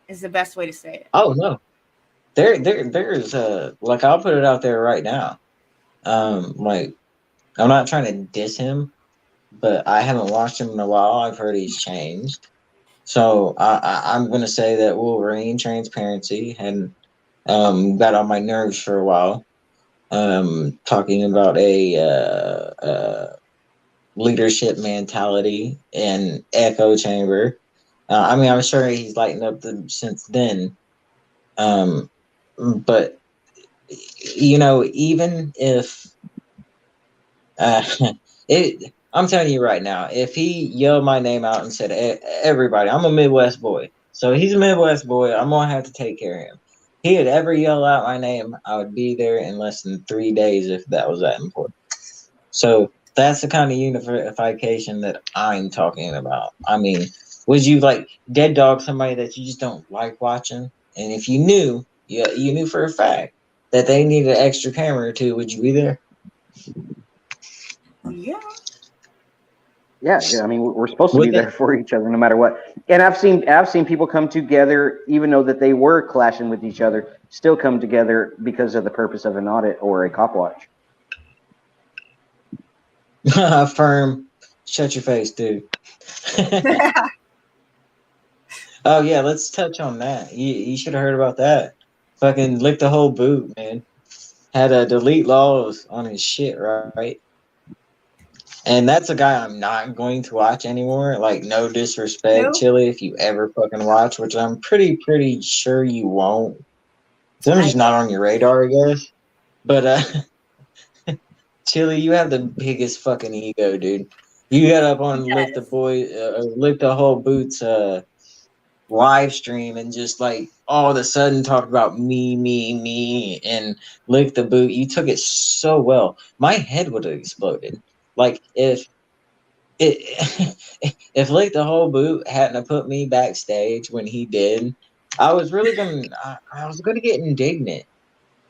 Is the best way to say it. oh no, there's like I'll put it out there right now. Like I'm not trying to diss him, but I haven't watched him in a while. I've heard he's changed. So I'm going to say that Wolverine transparency had got on my nerves for a while. Talking about a leadership mentality and echo chamber. I mean, I'm sure he's lightened up since then. But you know, even if I'm telling you right now, if he yelled my name out and said, everybody, I'm a Midwest boy. So he's a Midwest boy. I'm going to have to take care of him. He had ever yell out my name, I would be there in less than 3 days if that was that important. So that's the kind of unification that I'm talking about. I mean, would you like dead dog somebody that you just don't like watching? And if you knew, you knew for a fact that they needed an extra camera or two, would you be there? Yeah. Yeah, I mean, we're supposed to be there for each other no matter what. And I've seen people come together, even though that they were clashing with each other, still come together because of the purpose of an audit or a cop watch. Firm. Shut your face, dude. Oh yeah, let's touch on that. You should have heard about that. Fucking licked the whole boot, man. Had to delete laws on his shit, right? And that's a guy I'm not going to watch anymore. Like, no disrespect, Chili, if you ever fucking watch, which I'm pretty sure you won't. I'm just not on your radar, I guess. But Chili, you have the biggest fucking ego, dude. You got up on lick the whole boots live stream and just like all of a sudden talk about me and lick the boot. You took it so well. My head would have exploded. Like if lick the whole boot hadn't have put me backstage when he did, I was really I was gonna get indignant.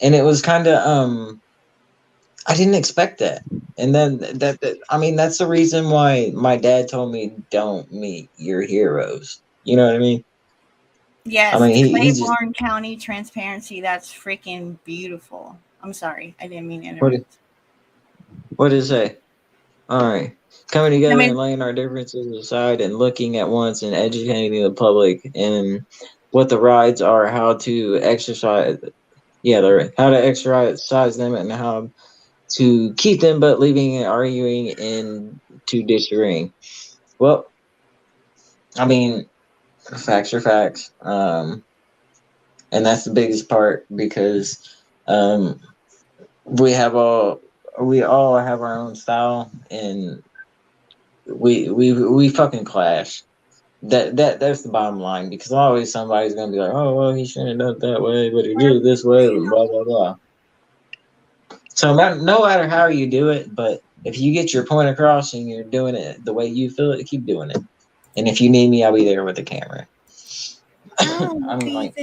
And it was kind of I didn't expect that. And then that I mean that's the reason why my dad told me don't meet your heroes. You know what I mean? Yes, I mean Claiborne County transparency. That's freaking beautiful. I'm sorry, I didn't mean to interrupt. What did it say? All right, coming together and laying our differences aside and looking at once and educating the public and what the rights are, how to exercise. Yeah, how to exercise them and how to keep them, but leaving and arguing and to disagreeing. Well, I mean, facts are facts. And that's the biggest part because we all have our own style and we fucking clash. That's the bottom line because always somebody's gonna be like, oh well, he shouldn't have done it that way, but he did it this way, blah blah blah. So no matter how you do it, but if you get your point across and you're doing it the way you feel it, keep doing it. And if you need me, I'll be there with the camera. I mean, like,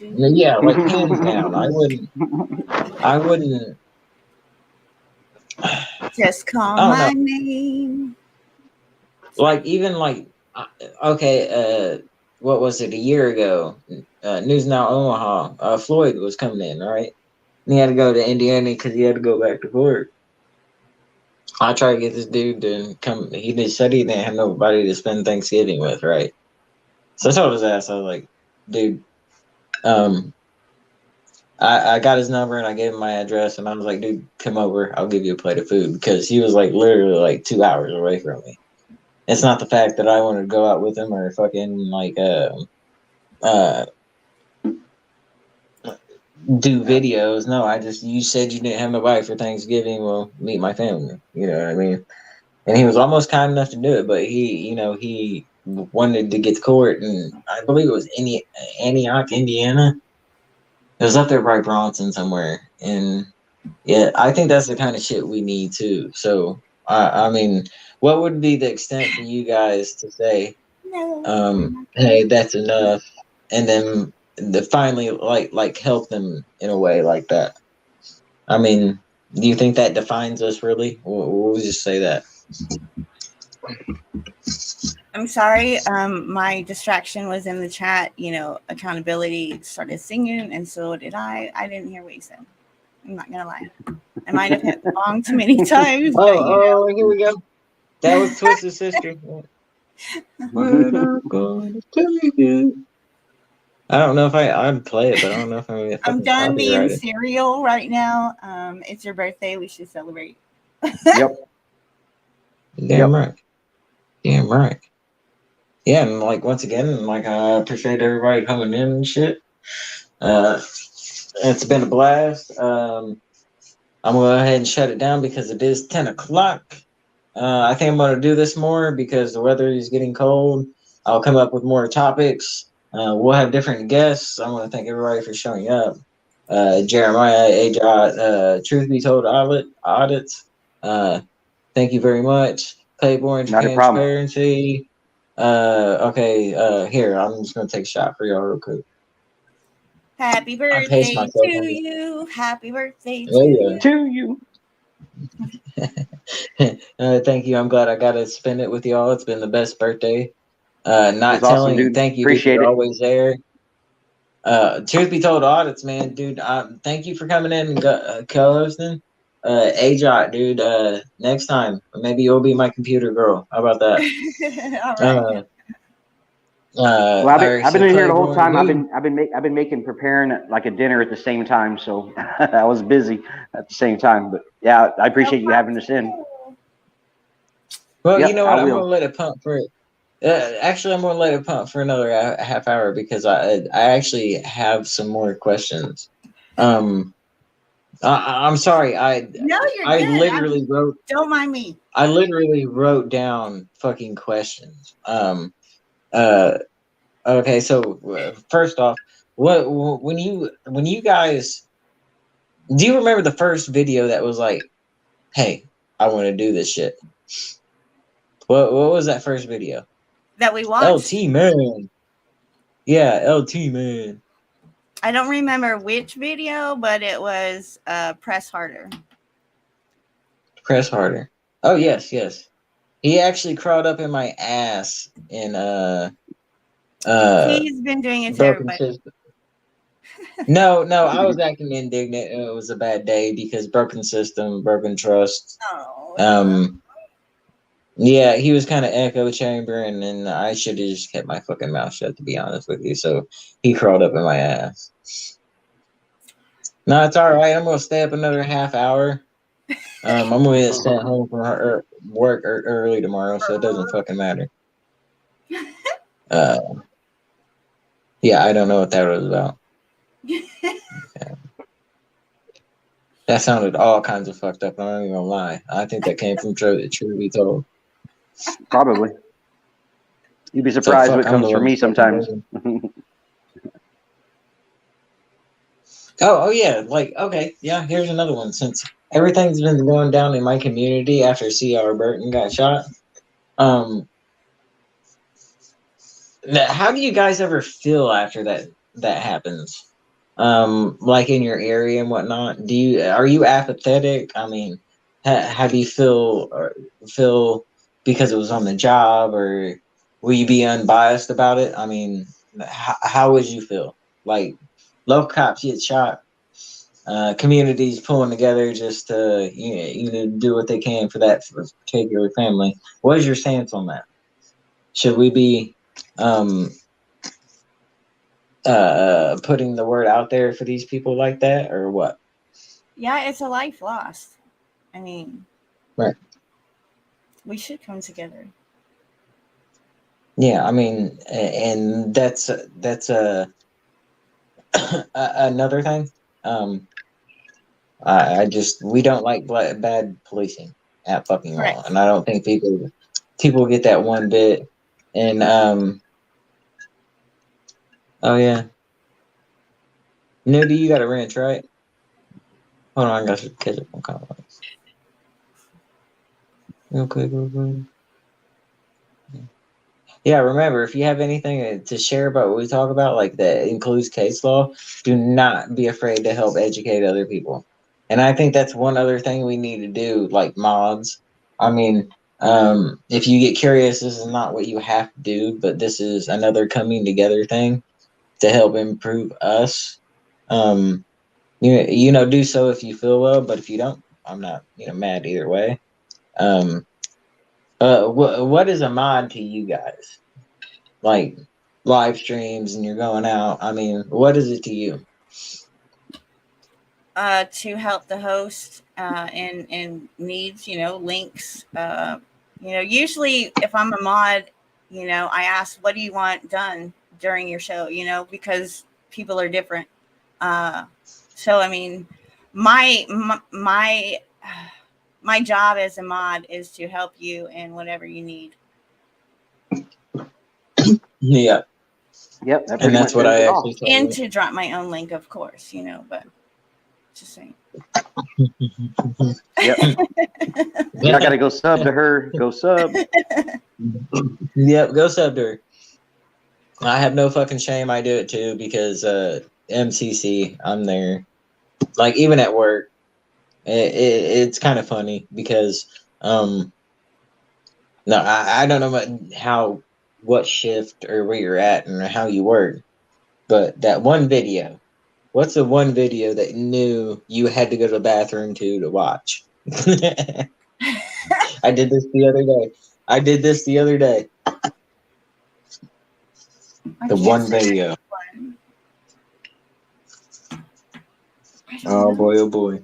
yeah, like hands down. I wouldn't. Just call my name. Like even like, okay, what was it? A year ago, News Now Omaha, Floyd was coming in, right? And he had to go to Indiana because he had to go back to court. I tried to get this dude to come. He just said he didn't have nobody to spend Thanksgiving with, right? So I told his ass, I was like, dude, I got his number and I gave him my address and I was like, dude, come over. I'll give you a plate of food because he was like literally like 2 hours away from me. It's not the fact that I wanted to go out with him or fucking like do videos. No, you said you didn't have nobody for Thanksgiving. Well, meet my family. You know what I mean? And he was almost kind enough to do it, but he wanted to get to court, and I believe it was Antioch, Indiana. It was up there by Bronson somewhere, and yeah, I think that's the kind of shit we need too. So, I mean, what would be the extent for you guys to say, hey, that's enough, and then finally like help them in a way like that. I mean, do you think that defines us really? We'll just say that. I'm sorry. My distraction was in the chat. You know, accountability started singing, and so did I. I didn't hear what you said. I'm not gonna lie. I might have hit the bong too many times. Oh, here we go. That was Twisted Sister. We're not gonna take it. I don't know if I'd play it, but I don't know if I'm gonna get I'm fucking done being copyrighted. serial right now. It's your birthday. We should celebrate. Yep. Damn right. Damn right. Yeah, and like once again, like I appreciate everybody coming in and shit. It's been a blast. I'm gonna go ahead and shut it down because it is 10 o'clock. I think I'm gonna do this more because the weather is getting cold. I'll come up with more topics. We'll have different guests. I want to thank everybody for showing up. Jeremiah, AJ, Truth Be Told audits. Thank you very much. Claiborne Not a problem. Transparency. Okay, here, I'm just gonna take a shot for y'all real quick. Happy birthday to you. Happy birthday to you. Thank you. I'm glad I got to spend it with y'all. It's been the best birthday. Not telling. Awesome, dude. Thank you, Appreciate dude. You're it. always there. Truth be told, audits, man, dude. Thank you for coming in and co-hosting. AJOT, dude. Next time, maybe you'll be my computer girl. How about that? All right. Well, I've been in here the whole time. I've been preparing like a dinner at the same time, so I was busy at the same time. But yeah, I appreciate you having us in. Well, you know what? I'm gonna let it pump for it. Actually, I'm gonna let it pump for another half hour because I actually have some more questions. I'm sorry. No, you're I good. literally wrote. Don't mind me. I literally wrote down fucking questions. Okay, so first off, when you guys, do you remember the first video that was like, "Hey, I want to do this shit"? What was that first video? That we watched. LT man. Yeah, LT man. I don't remember which video, but it was Press Harder. Press harder. Oh yes. He actually crawled up in my ass in He's been doing it to everybody. System. No, I was acting indignant. It was a bad day because broken system, broken trust. Oh. Yeah, he was kind of echo chambering, and I should have just kept my fucking mouth shut, to be honest with you. So he crawled up in my ass. No, it's all right. I'm gonna stay up another half hour. I'm gonna get sent home from work early tomorrow, so it doesn't fucking matter. Yeah, I don't know what that was about. Okay. That sounded all kinds of fucked up. I'm not even gonna lie. I think that came from Truth Be Told. Probably. You'd be surprised what comes from me sometimes. Oh yeah, like okay, yeah. Here's another one. Since everything's been going down in my community after C.R. Burton got shot, how do you guys ever feel after that happens? Like in your area and whatnot. Are you apathetic? I mean, how do you feel because it was on the job, or will you be unbiased about it? I mean, how would you feel? Like local cops get shot. Communities pulling together just to do what they can for that particular family. What is your stance on that? Should we be putting the word out there for these people like that, or what? Yeah, it's a life lost. I mean, right. We should come together. Yeah, I mean, and that's another thing. We don't like bad policing at fucking all, and I don't think people get that one bit. And oh yeah, Nudie, you got a wrench, right? Hold on, I got to catch up on comments. Okay, go. Yeah, remember, if you have anything to share about what we talk about, like that includes case law, do not be afraid to help educate other people. And I think that's one other thing we need to do, like mods. I mean, if you get curious, this is not what you have to do, but this is another coming together thing to help improve us. Do so if you feel well, but if you don't, I'm not, mad either way. What is a mod to you guys? Like live streams and you're going out. I mean, what is it to you? To help the host in needs, links. Usually if I'm a mod, I ask, what do you want done during your show? Because people are different. So I mean, my job as a mod is to help you in whatever you need. Yeah. Yep. And that's what I actually told and you. to drop my own link, of course, but just saying. Yep. I gotta go sub to her. Go sub. Yep, go sub to her. I have no fucking shame. I do it too because MCC, I'm there. Like even at work, it's kind of funny because no, I don't know what shift or where you're at and how you work, but that one video. What's the one video that you knew you had to go to the bathroom to watch? I did this the other day. The one video. Oh boy, oh boy.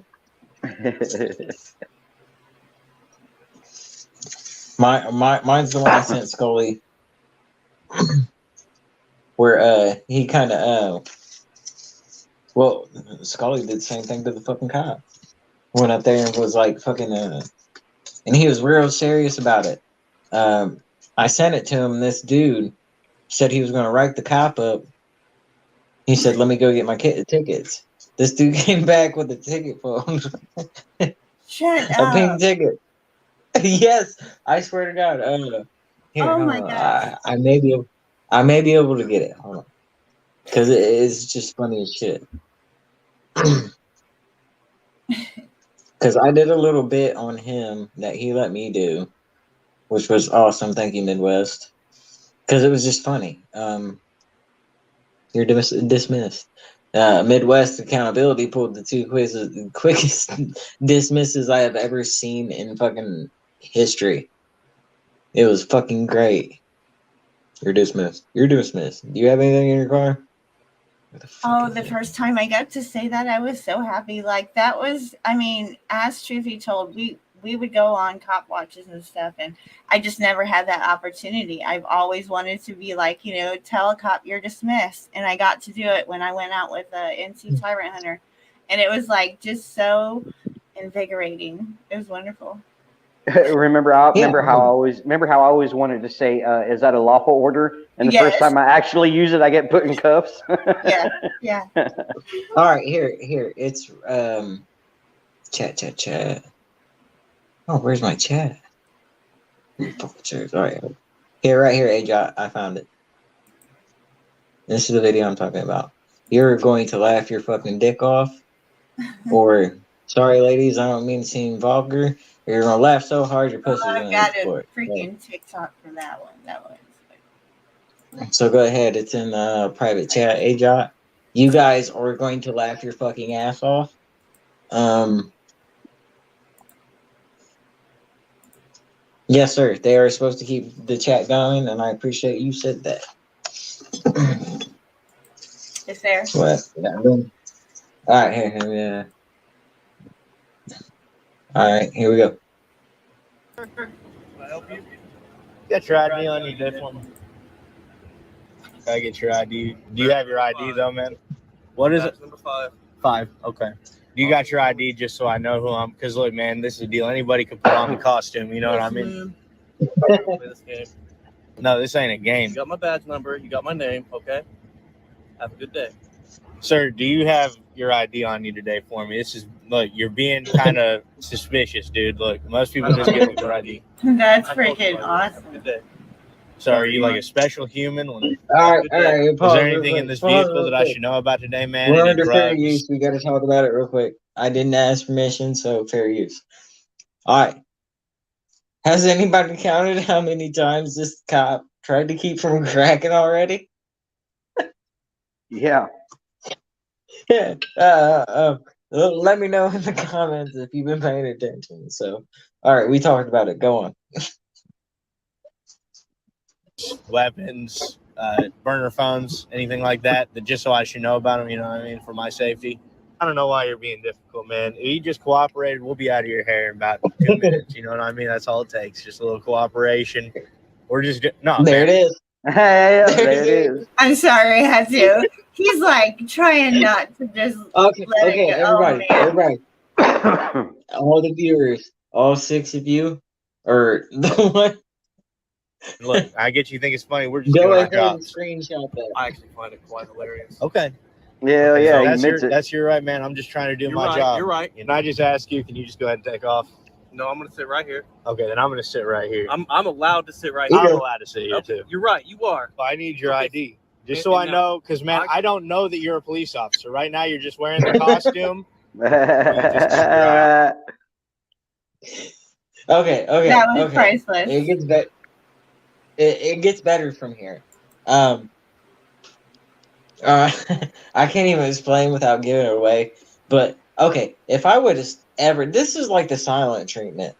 Mine's the one I sent Scully, where he kind of well, Scully did the same thing to the fucking cop. Went up there and was like fucking and he was real serious about it. I sent it to him. This dude said he was going to write the cop up. He said, "Let me go get my tickets." This dude came back with a ticket for him. Shut a up. pink ticket. Yes, I swear to God. Here, oh my God. I may be able to get it. Hold on, because it's just funny as shit. Because I did a little bit on him that he let me do, which was awesome. Thank you, Midwest. Because it was just funny. You're dismissed. Midwest Accountability pulled the two quickest dismisses I have ever seen in fucking history. It was fucking great. You're dismissed. You're dismissed. Do you have anything in your car? The first time I got to say that, I was so happy. Like that was, I mean, as truth be told, we would go on cop watches and stuff, and I just never had that opportunity. I've always wanted to be like, tell a cop you're dismissed, and I got to do it when I went out with NC Tyrant Hunter, and it was like just so invigorating. It was wonderful. Remember how I always wanted to say, "Is that a lawful order?" And the first time I actually use it, I get put in cuffs. Yeah. All right, here. It's chat. Oh, where's my chat? All right, right here, AJ. I found it. This is the video I'm talking about. You're going to laugh your fucking dick off, or sorry, ladies, I don't mean to seem vulgar. You're gonna laugh so hard your pussy's gonna explode. Freaking TikTok for that one. So go ahead. It's in private chat, AJ. You guys are going to laugh your fucking ass off. Yes, sir. They are supposed to keep the chat going, and I appreciate you said that. Is there? What? Yeah, all right, here. All right, here we go. Can I help you? Get your ID on you, definitely. Can I get your ID? Do you have your ID though, man? What is it? Number 5. 5. Okay. You got your ID just so I know who I'm. Because look, man, this is a deal. Anybody can put on the costume. You know what I mean? No, this ain't a game. You got my badge number. You got my name. Okay. Have a good day. Sir, do you have your ID on you today for me? This is, look, you're being kind of suspicious, dude. Look, most people just give them their ID. That's freaking awesome. Good day. So are you like a special human? All right. Is Pause there real anything quick. in this Pause vehicle real that I quick. should know about today, man? We're Any under fair drugs? use. We got to talk about it real quick. I didn't ask permission, so fair use. All right. Has anybody counted how many times this cop tried to keep from cracking already? Yeah. Yeah. Let me know in the comments if you've been paying attention. So, all right, we talked about it. Go on. Weapons, burner phones, anything like that, just so I should know about them, you know what I mean, for my safety. I don't know why you're being difficult, man. If you just cooperated, we'll be out of your hair in about 2 minutes. You know what I mean? That's all it takes. Just a little cooperation. We're just no. There man. it is. There it is. I'm sorry, I had to. He's like trying not to just Okay, let it go. everybody, Oh, man. everybody. All the viewers, all 6 of you, or the one. Look, I get you think it's funny. We're just Go doing our ahead and jobs. screenshot that. I actually find it quite hilarious. Okay. Yeah, yeah, he that's admits it. That's your right, man. I'm just trying to do my job. You're right. And I just ask you, can you just go ahead and take off? No, I'm gonna sit right here. Okay, then I'm gonna sit right here. I'm allowed to sit right I'm here. allowed to sit here too. You're right. You are. I need your Okay. ID. Just so I know, because man, I don't know that you're a police officer. Right now, you're just wearing the costume. Okay. That was priceless. It gets better. It gets better from here. I can't even explain without giving it away. But okay, if I would have ever, this is like the silent treatment.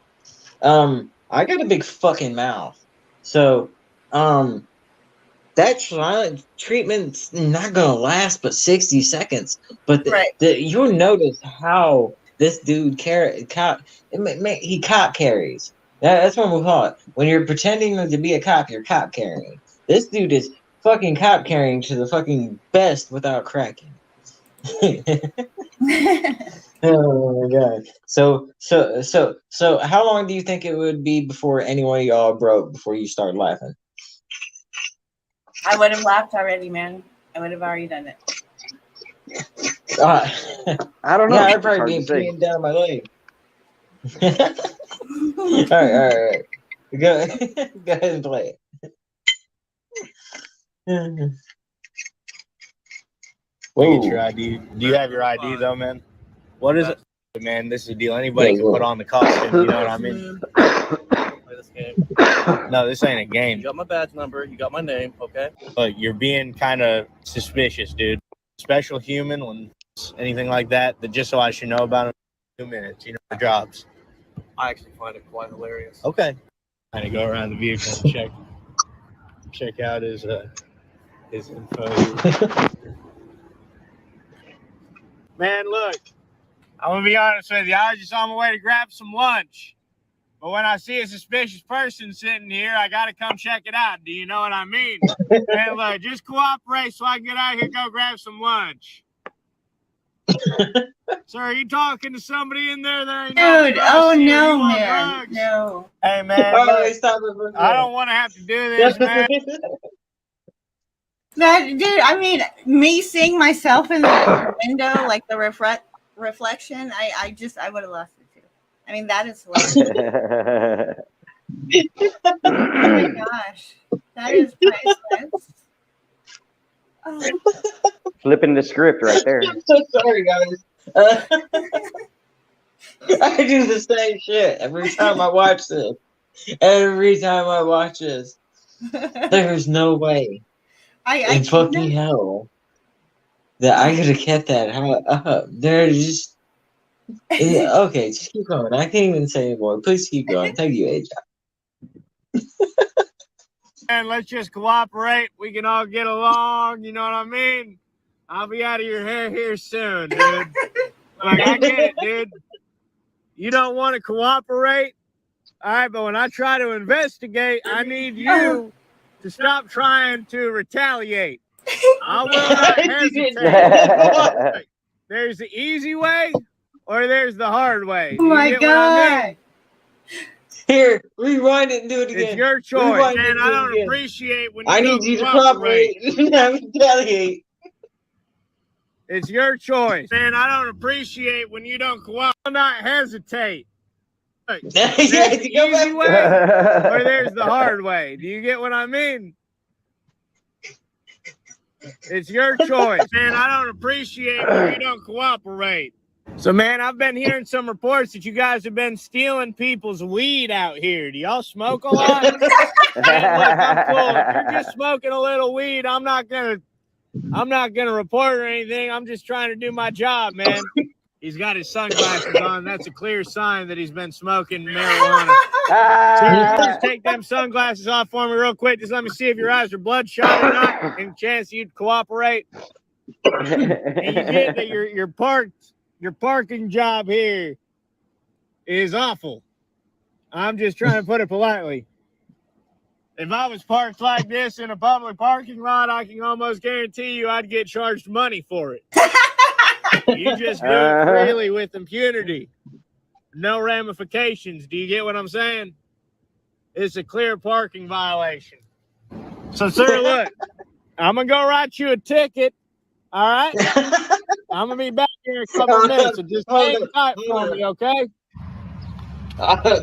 I got a big fucking mouth, so that silent treatment's not gonna last but 60 seconds. But you'll notice how this dude he cop carries. That's what we call it. When you're pretending to be a cop, you're cop carrying. This dude is fucking cop carrying to the fucking best without cracking. Oh my god. So how long do you think it would be before any one of y'all broke before you start laughing? I would have laughed already, man. I would have already done it. I don't know. Yeah, I'd It's hard probably be to say. peeing down my leg. all right. Go ahead and play it. Whoa. Get your ID. Do you have your ID though, man? What is it? Man, this is a deal. Anybody can put on the costume, you know what I mean? Play this game. No, this ain't a game. You got my badge number. You got my name. Okay. Look, you're being kind of suspicious, dude. Special human, when anything like that, just so I should know about it in 2 minutes, you know, the jobs. I actually find it quite hilarious. Okay. Kind of go around the vehicle and check out his info. Man, look, I'm gonna be honest with you. I was just on my way to grab some lunch, but when I see a suspicious person sitting here, I gotta come check it out. Do you know what I mean? Man, look, just cooperate so I can get out here and go grab some lunch. Sir, are you talking to somebody in there? Dude, oh no, man. No. Hey, man, look, I don't want to have to do this, man. Dude, I mean, me seeing myself in the window, like the reflection, I would have lost it too. I mean, that is hilarious. Oh my gosh. That is priceless. Oh. Flipping the script right there. I'm so sorry, guys. I do the same shit every time I watch this. Every time I watch this. There's no way in fucking hell that I could have kept that up. They're just okay. Just keep going. I can't even say anymore. Please keep going. Thank you, AJ. And let's just cooperate. We can all get along. You know what I mean? I'll be out of your hair here soon, dude. Like, I get it, dude. You don't want to cooperate, all right? But when I try to investigate, I need you to stop trying to retaliate. I will not hesitate. There's the easy way or there's the hard way. Oh my God. Here, rewind it and do it again. It's your choice. And I don't appreciate when you don't need you to cooperate and not retaliate. It's your choice. Man, I don't appreciate when you don't cooperate. Do not hesitate. There's the easy way or there's the hard way. Do you get what I mean? It's your choice. Man, I don't appreciate when you don't cooperate. So, man, I've been hearing some reports that you guys have been stealing people's weed out here. Do y'all smoke a lot? Man, look, I'm cool. If you're just smoking a little weed, I'm not gonna report or anything. I'm just trying to do my job, man. He's got his sunglasses on. That's a clear sign that he's been smoking marijuana. Sir, can you just take them sunglasses off for me real quick? Just let me see if your eyes are bloodshot or not. Any chance you'd cooperate? And you get that your parking job here is awful. I'm just trying to put it politely. If I was parked like this in a public parking lot, I can almost guarantee you I'd get charged money for it. You just do it freely with impunity. No ramifications. Do you get what I'm saying? It's a clear parking violation. So, sir, look, I'm going to go write you a ticket. All right? I'm going to be back here in a couple of minutes. So just hang tight for me, okay?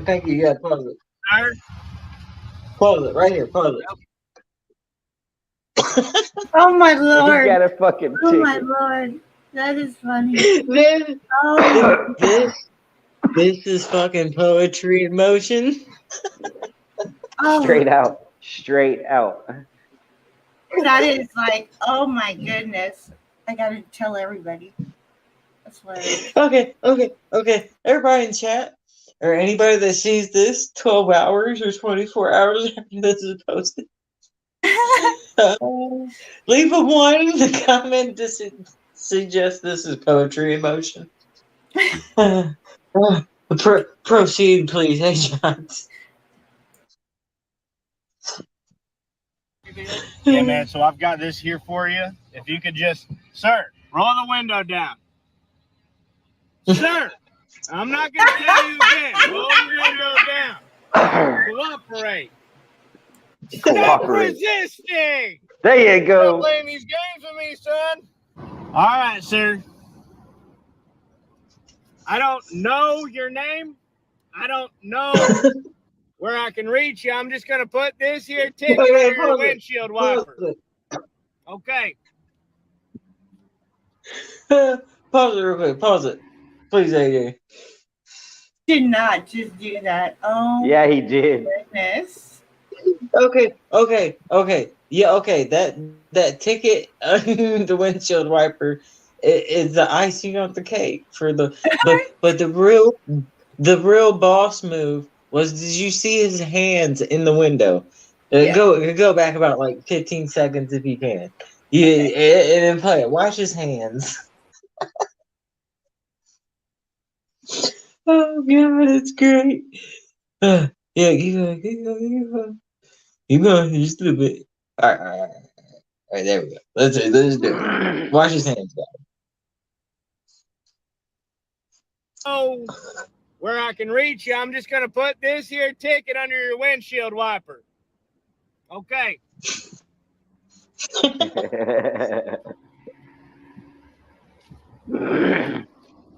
Thank you. Yeah, pause it. Sir? Pause it. Right here. Pause it. Oh, my Lord. He got a fucking ticket. Oh, my Lord. That is funny. This is fucking poetry in motion. Straight out. Straight out. That is like, oh my goodness. I gotta tell everybody. That's what it is. Okay. Everybody in chat, or anybody that sees this 12 hours or 24 hours after this is posted, leave a 1 in the comment to suggest this is poetry in motion. Proceed, please. Hey, John. Yeah, man, so I've got this here for you. If you could just, sir, roll the window down. Sir, I'm not going to tell you again. Roll the window down. Cooperate. Stop resisting. There you go. Stop playing these games with me, son. All right, sir. I don't know your name. I don't know where I can reach you. I'm just going to put this here ticket under your windshield wiper. Okay. Pause it real quick. Pause it. Please, AJ. Did not just do that. Oh, yeah, he did. Goodness. Okay. Yeah, okay. That ticket under the windshield wiper is the icing on the cake for but the real boss move was, did you see his hands in the window? Yeah. Go back about like 15 seconds if you can. Yeah, and then play it. Watch his hands. Oh God, it's great. Yeah, you go. You stupid. All right, there we go. Let's do it. Wash his hands, guys. Oh, where I can reach you, I'm just going to put this here ticket under your windshield wiper. Okay.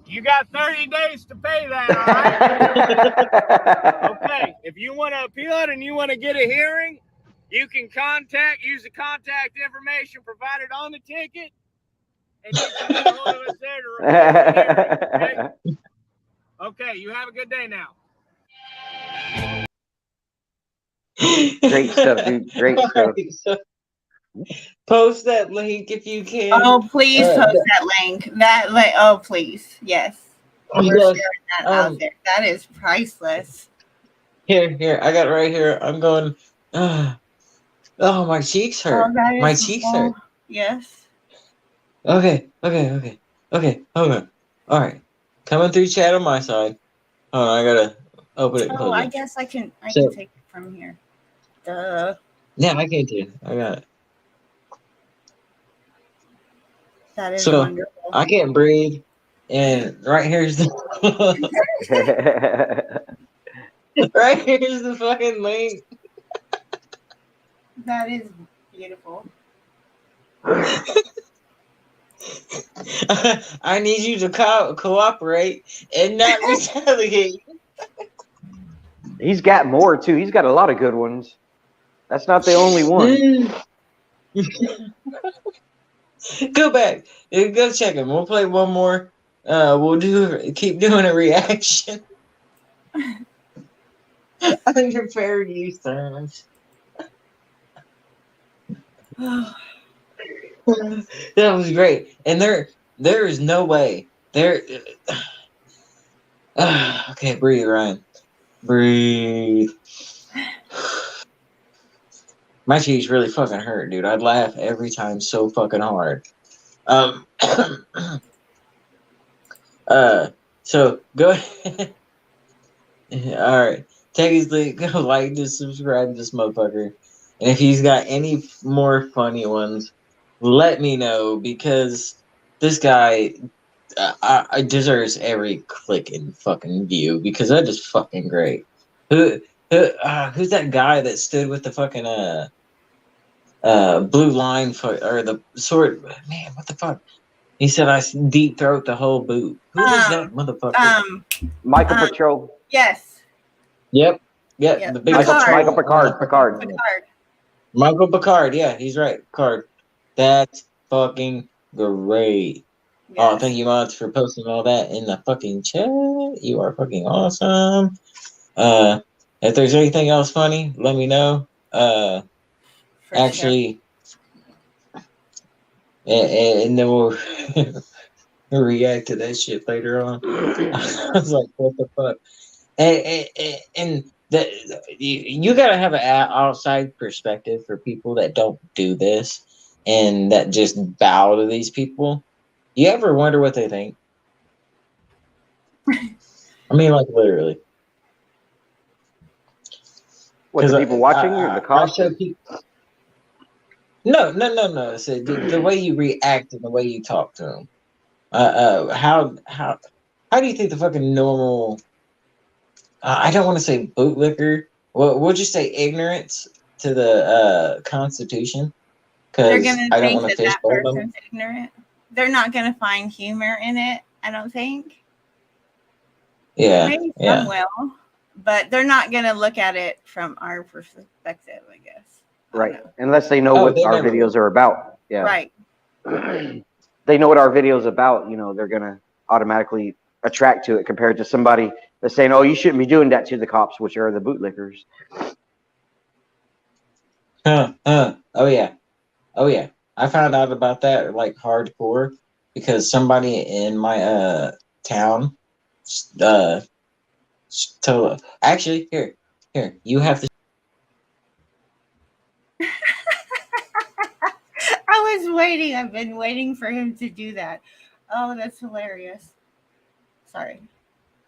You got 30 days to pay that, all right? Okay. If you want to appeal it and you want to get a hearing, you can use the contact information provided on the ticket, and you can get a hold of us there to report the hearing, okay? Okay, you have a good day now. Great stuff, dude. Great stuff. Post that link if you can. Oh, please post that link. Oh, please. Yes. We're sharing that out there. That is priceless. Here. I got it right here. I'm going. Oh, my cheeks hurt. My cheeks hurt. Yes. Okay. Hold on. All right. Coming through chat on my side. Oh, I gotta open it. Oh, I guess I can take it from here. Duh. Yeah, I can too. I got it. That is wonderful. I can't breathe, and right here's the right here's the fucking link. That is beautiful. I need you to cooperate and not retaliate. He's got more too. He's got a lot of good ones. That's not the only one. Go back. Go check him. We'll play one more. We'll keep doing a reaction. Under fair use terms. That was great. And there is no way. Okay, breathe, Ryan. Breathe. My cheeks really fucking hurt, dude. I'd laugh every time so fucking hard. So go ahead. All right. Technically, go like, just subscribe to this motherfucker. And if he's got any more funny ones, let me know, because this guy I deserves every click and fucking view, because that is fucking great. Who's that guy that stood with the fucking blue line or the sword? Man, what the fuck? He said I deep throat the whole boot. Who is that motherfucker? Michael Patrol. Yes. Yep. Yep. The big Michael Picard. Michael Picard. Yeah, he's right. Picard. That's fucking great. Yes. Oh, thank you, mods, for posting all that in the fucking chat. You are fucking awesome. If there's anything else funny, let me know. Actually, and then we'll react to that shit later on. I was like, what the fuck? And you gotta have an outside perspective for people that don't do this and that just bow to these people. You ever wonder what they think? I mean, like, literally. What, the people watching or the cops? No. So the way you react and the way you talk to them. How do you think the fucking normal? I don't want to say bootlicker. Well, we'll just say ignorance to the Constitution. They're Because gonna I don't think want to that fishbowl them. person's ignorant. They're not gonna find humor in it, I don't think. Yeah. Maybe some will, but they're not gonna look at it from our perspective, I guess. Right. Unless they know what our videos are about. Yeah. Right. They know what our videos about, they're gonna automatically attract to it, compared to somebody that's saying, oh, you shouldn't be doing that to the cops, which are the bootlickers. Oh yeah. I found out about that like hardcore because somebody in my town told, actually, here you have to. I was waiting. I've been waiting for him to do that. Oh, that's hilarious. Sorry.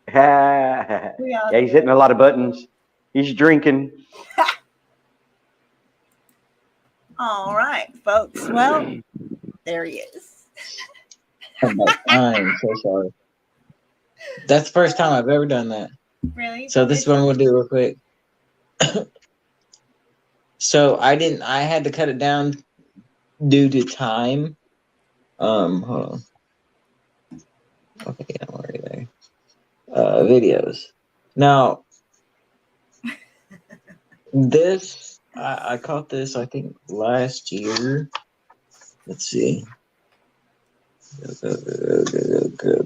Yeah, he's hitting a lot of buttons. He's drinking. All right, folks. Well, there he is. I'm so sorry. That's the first time I've ever done that. Really? So this one we'll do real quick. So I had to cut it down due to time. Hold on. Okay, I'm already there. Videos. Now, this I caught this I think last year. Let's see.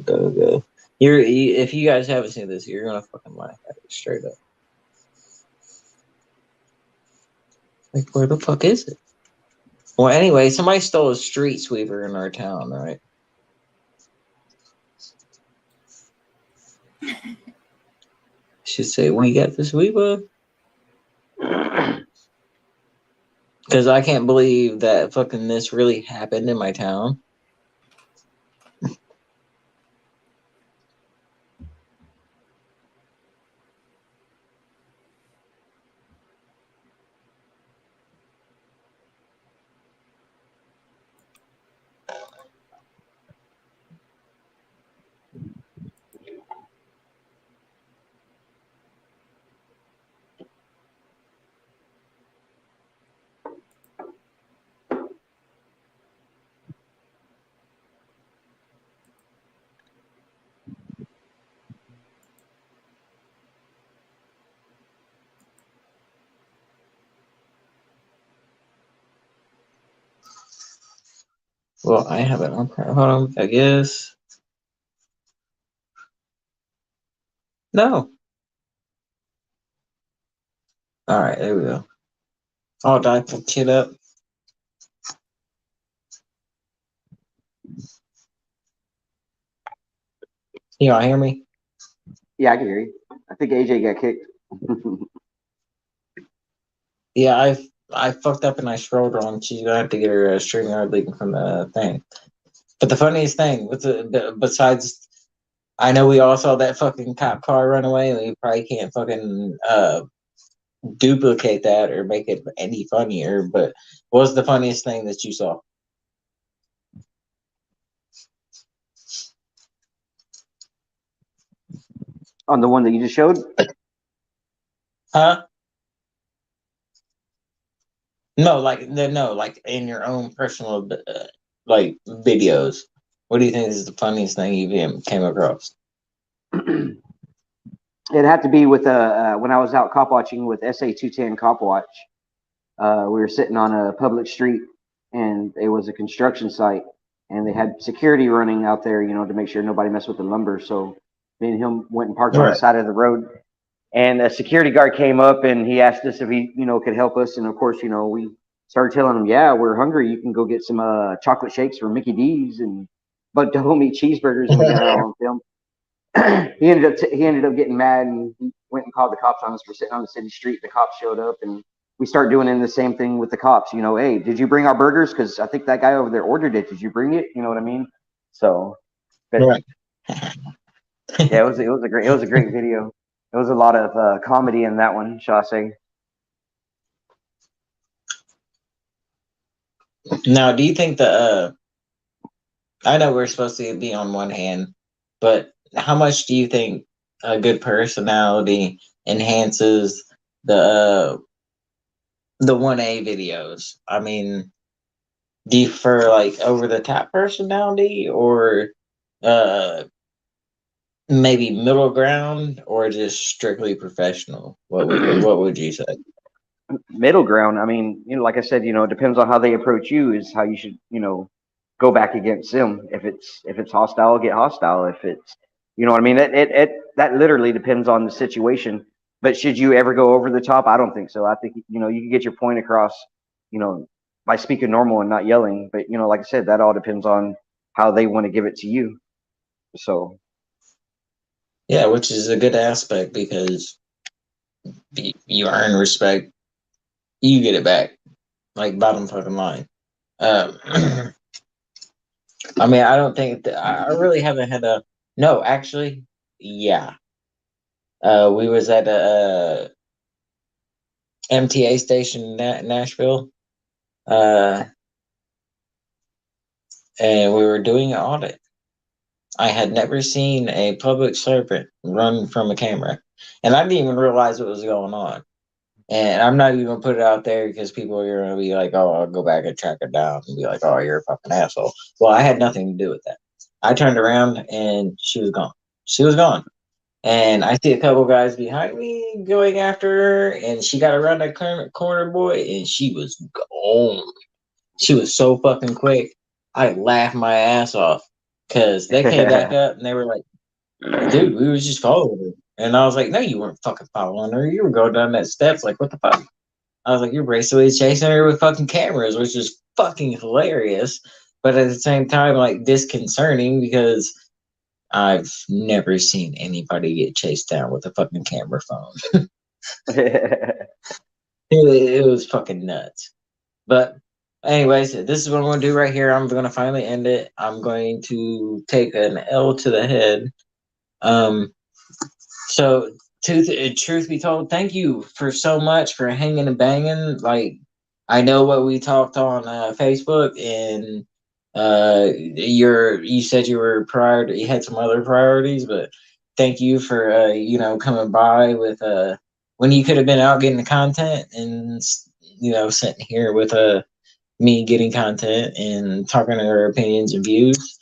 Go. If you guys haven't seen this, you're gonna fucking laugh at it straight up. Like, where the fuck is it? Well, anyway, somebody stole a street sweeper in our town, right? Should say, when you got the sweeper? Because I can't believe that fucking this really happened in my town. Well, I have it on. Hold on, I guess. No. All right, there we go. I'll dive shit up. Y'all hear me? Yeah, I can hear you. I think AJ got kicked. Yeah, I fucked up and I scrolled wrong. She's gonna have to get her StreamYard link from the thing. But the funniest thing, besides, I know we all saw that fucking cop car run away, and we probably can't fucking duplicate that or make it any funnier. But what was the funniest thing that you saw? On the one that you just showed? Huh? No, like like in your own personal like videos. What do you think is the funniest thing you came across? It had to be with when I was out cop watching with SA210 Cop Watch. We were sitting on a public street, and it was a construction site, and they had security running out there, to make sure nobody messed with the lumber. So me and him went and parked on the side of the road, and a security guard came up and he asked us if he, could help us. And of course, we started telling him, yeah, we're hungry. You can go get some chocolate shakes from Mickey D's and but the homemade cheeseburgers, and we got it all on film. He ended up getting mad, and he went and called the cops on us. We're sitting on the city street. The cops showed up, and we started doing the same thing with the cops. Hey, did you bring our burgers? Because I think that guy over there ordered it. Did you bring it? You know what I mean? So, but, right. Yeah, it was a great video. There was a lot of comedy in that one, shall I say? Now, do you think I know we're supposed to be on one hand, but how much do you think a good personality enhances the 1A videos? I mean, do you prefer like over the top personality or maybe middle ground or just strictly professional? What would you say? Middle ground. I mean, like I said, it depends on how they approach you is how you should, go back against them. If it's hostile, get hostile. If it's, what I mean, that literally depends on the situation. But should you ever go over the top? I don't think so. I think you can get your point across, by speaking normal and not yelling. But like I said, that all depends on how they want to give it to you. So. Yeah, which is a good aspect because you earn respect, you get it back, like bottom fucking line. I mean, I don't think I really haven't had a no. Actually, yeah. We was at a MTA station in Nashville, and we were doing an audit. I had never seen a public servant run from a camera, and I didn't even realize what was going on. And I'm not even gonna put it out there because people are gonna be like, "Oh, I'll go back and track her down," and be like, "Oh, you're a fucking asshole." Well, I had nothing to do with that. I turned around and she was gone. She was gone, and I see a couple guys behind me going after her, and she got around that corner, boy, and she was gone. She was so fucking quick. I laughed my ass off because they came back up and they were like, "Dude, we was just following her." And I was like, "No, you weren't fucking following her. You were going down that steps. Like, what the fuck?" I was like, "You're basically chasing her with fucking cameras," which is fucking hilarious, but at the same time, like disconcerting because I've never seen anybody get chased down with a fucking camera phone. It was fucking nuts. But anyways, this is what I'm going to do right here. I'm going to finally end it. I'm going to take an L to the head. So truth be told, thank you for so much for hanging and banging. Like, I know what we talked on Facebook, and you said you were you had some other priorities, but thank you for coming by with when you could have been out getting the content and sitting here with me getting content and talking to our opinions and views.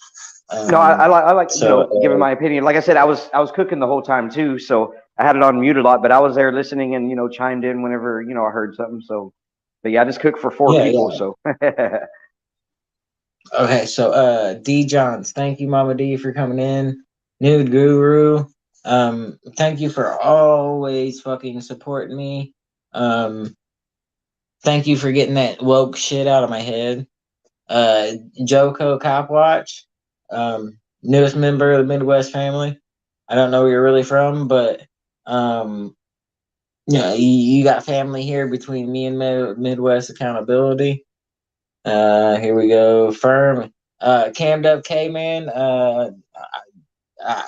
No, I like so giving my opinion. Like I said, I was cooking the whole time too, so I had it on mute a lot. But I was there listening and chimed in whenever I heard something. So, but yeah, I just cooked for four people. Yeah. So Okay, so D Johns, thank you, Mama D, for coming in. Nude Guru, thank you for always fucking supporting me. Thank you for getting that woke shit out of my head. Joko Copwatch, newest member of the Midwest family. I don't know where you're really from, but you got family here between me and Midwest Accountability. Here we go. Firm. Cammed up K man.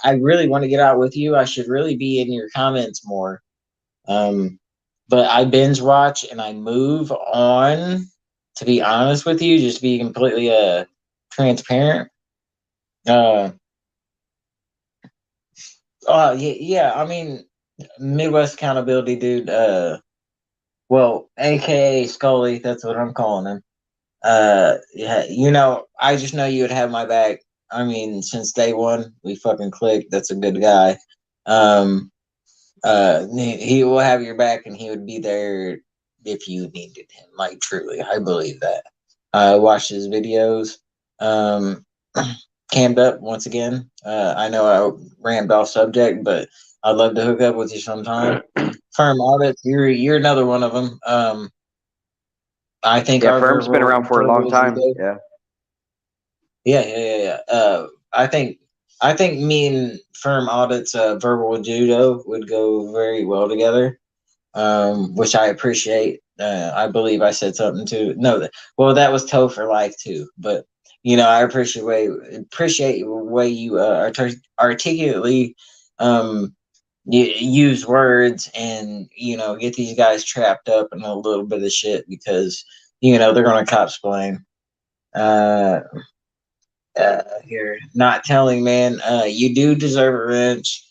I really want to get out with you. I should really be in your comments more. But I binge watch and I move on. To be honest with you, just be completely transparent. Yeah. I mean, Midwest Accountability, dude. Well, AKA Scully. That's what I'm calling him. Yeah, I just know you would have my back. I mean, since day one, we fucking clicked. That's a good guy. He will have your back, and he would be there if you needed him. Like, truly, I believe that. I watched his videos. Cammed up once again. I know I rammed off subject, but I'd love to hook up with you sometime. Firm audits, you're another one of them. I think our Firm's been around for a long time. Yeah. I think me and Firm audits verbal judo would go very well together, which I appreciate. I believe I said something to well, that was toe for life too, but I appreciate the way you articulately use words and get these guys trapped up in a little bit of shit because they're gonna cop explain. Here, not telling, man. You do deserve a wrench.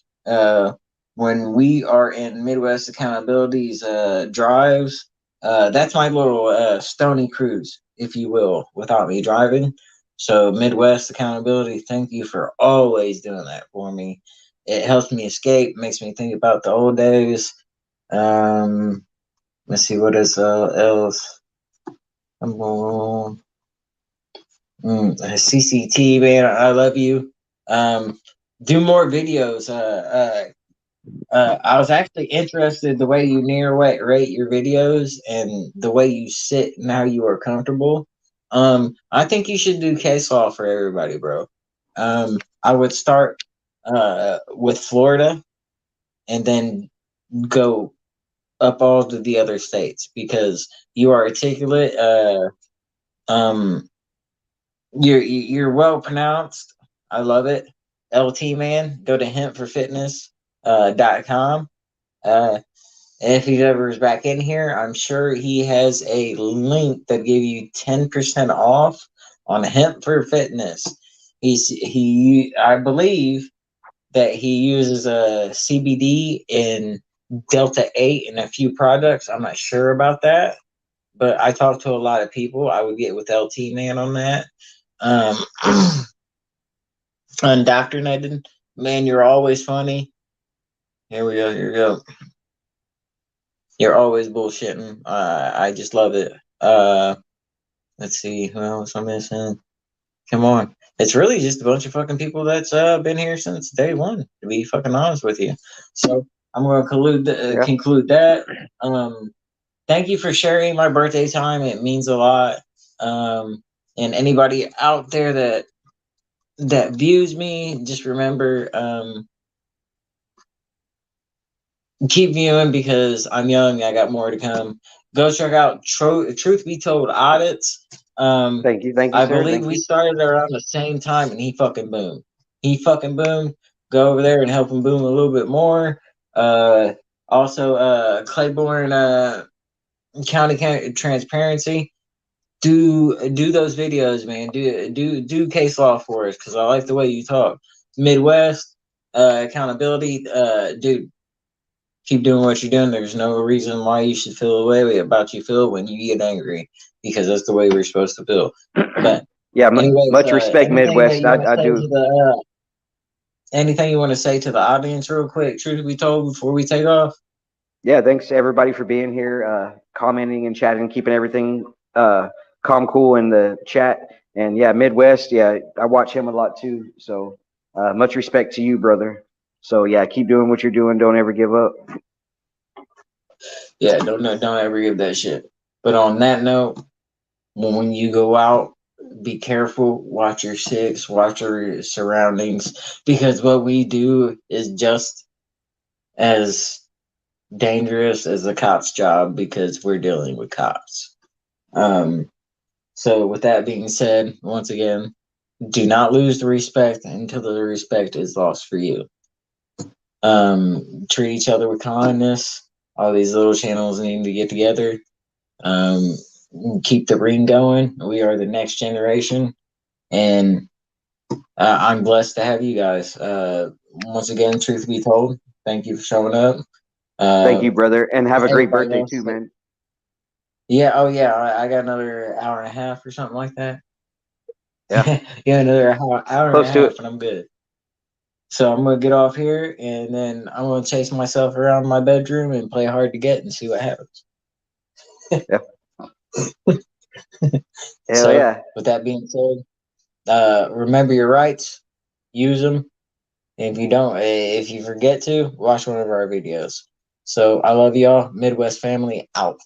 When we are in Midwest Accountability's drives, that's my little stony cruise, if you will, without me driving. So Midwest Accountability, thank you for always doing that for me. It helps me escape, makes me think about the old days. Let's see what is else. CCT, man, I love you. Do more videos. I was actually interested the way you rate your videos and the way you sit and how you are comfortable. I think you should do case law for everybody, bro. I would start with Florida and then go up all to the other states because you are articulate. You're well pronounced. I love it. LT man, go to hempforfitness.com. If he ever is back in here, I'm sure he has a link that give you 10% off on Hemp for Fitness. I believe that he uses a CBD in Delta 8 and a few products. I'm not sure about that, but I talked to a lot of people. I would get with LT man on that. Undoctrinated, man, you're always funny. Here we go. You're always bullshitting. I just love it. Let's see who else I'm missing. Come on, it's really just a bunch of fucking people that's been here since day one. To be fucking honest with you, so I'm going to conclude that. Thank you for sharing my birthday time. It means a lot. And anybody out there that views me, just remember, keep viewing because I'm young. I got more to come. Go check out Truth Be Told Audits. Thank you, I sir. believe we started around the same time, and he fucking boomed. Go over there and help him boom a little bit more. Also, Claiborne County Transparency. Do those videos, man. Do case law for us because I like the way you talk. Midwest accountability, dude. Keep doing what you're doing. There's no reason why you should feel the way about you feel when you get angry because that's the way we're supposed to feel. But yeah, anyways, much respect, Midwest. I do. Anything you want to say to the audience, real quick? Truth be told, before we take off. Yeah, thanks to everybody for being here, commenting and chatting, keeping everything calm, cool in the chat. And yeah, Midwest, yeah, I watch him a lot too. So much respect to you, brother. So yeah, keep doing what you're doing. Don't ever give up. Yeah, don't ever give that shit. But on that note, when you go out, be careful, watch your six, watch your surroundings, because what we do is just as dangerous as the cop's job because we're dealing with cops. So with that being said, once again, do not lose the respect until the respect is lost for you. Treat each other with kindness. All these little channels need to get together. Keep the ring going. We are the next generation, and I'm blessed to have you guys. Once again, truth be told, thank you for showing up. Thank you, brother, and have a great Everybody birthday else, too, man. yeah, oh yeah, I got another hour and a half or something like that. Yeah, yeah, another hour and close a to half, it. and I'm good. So I'm gonna get off here, and then I'm gonna chase myself around my bedroom and play hard to get and see what happens. Yeah. Hell So, yeah. with that being said, remember your rights, use them. And if you don't, if you forget to, watch one of our videos. So I love y'all. Midwest family out.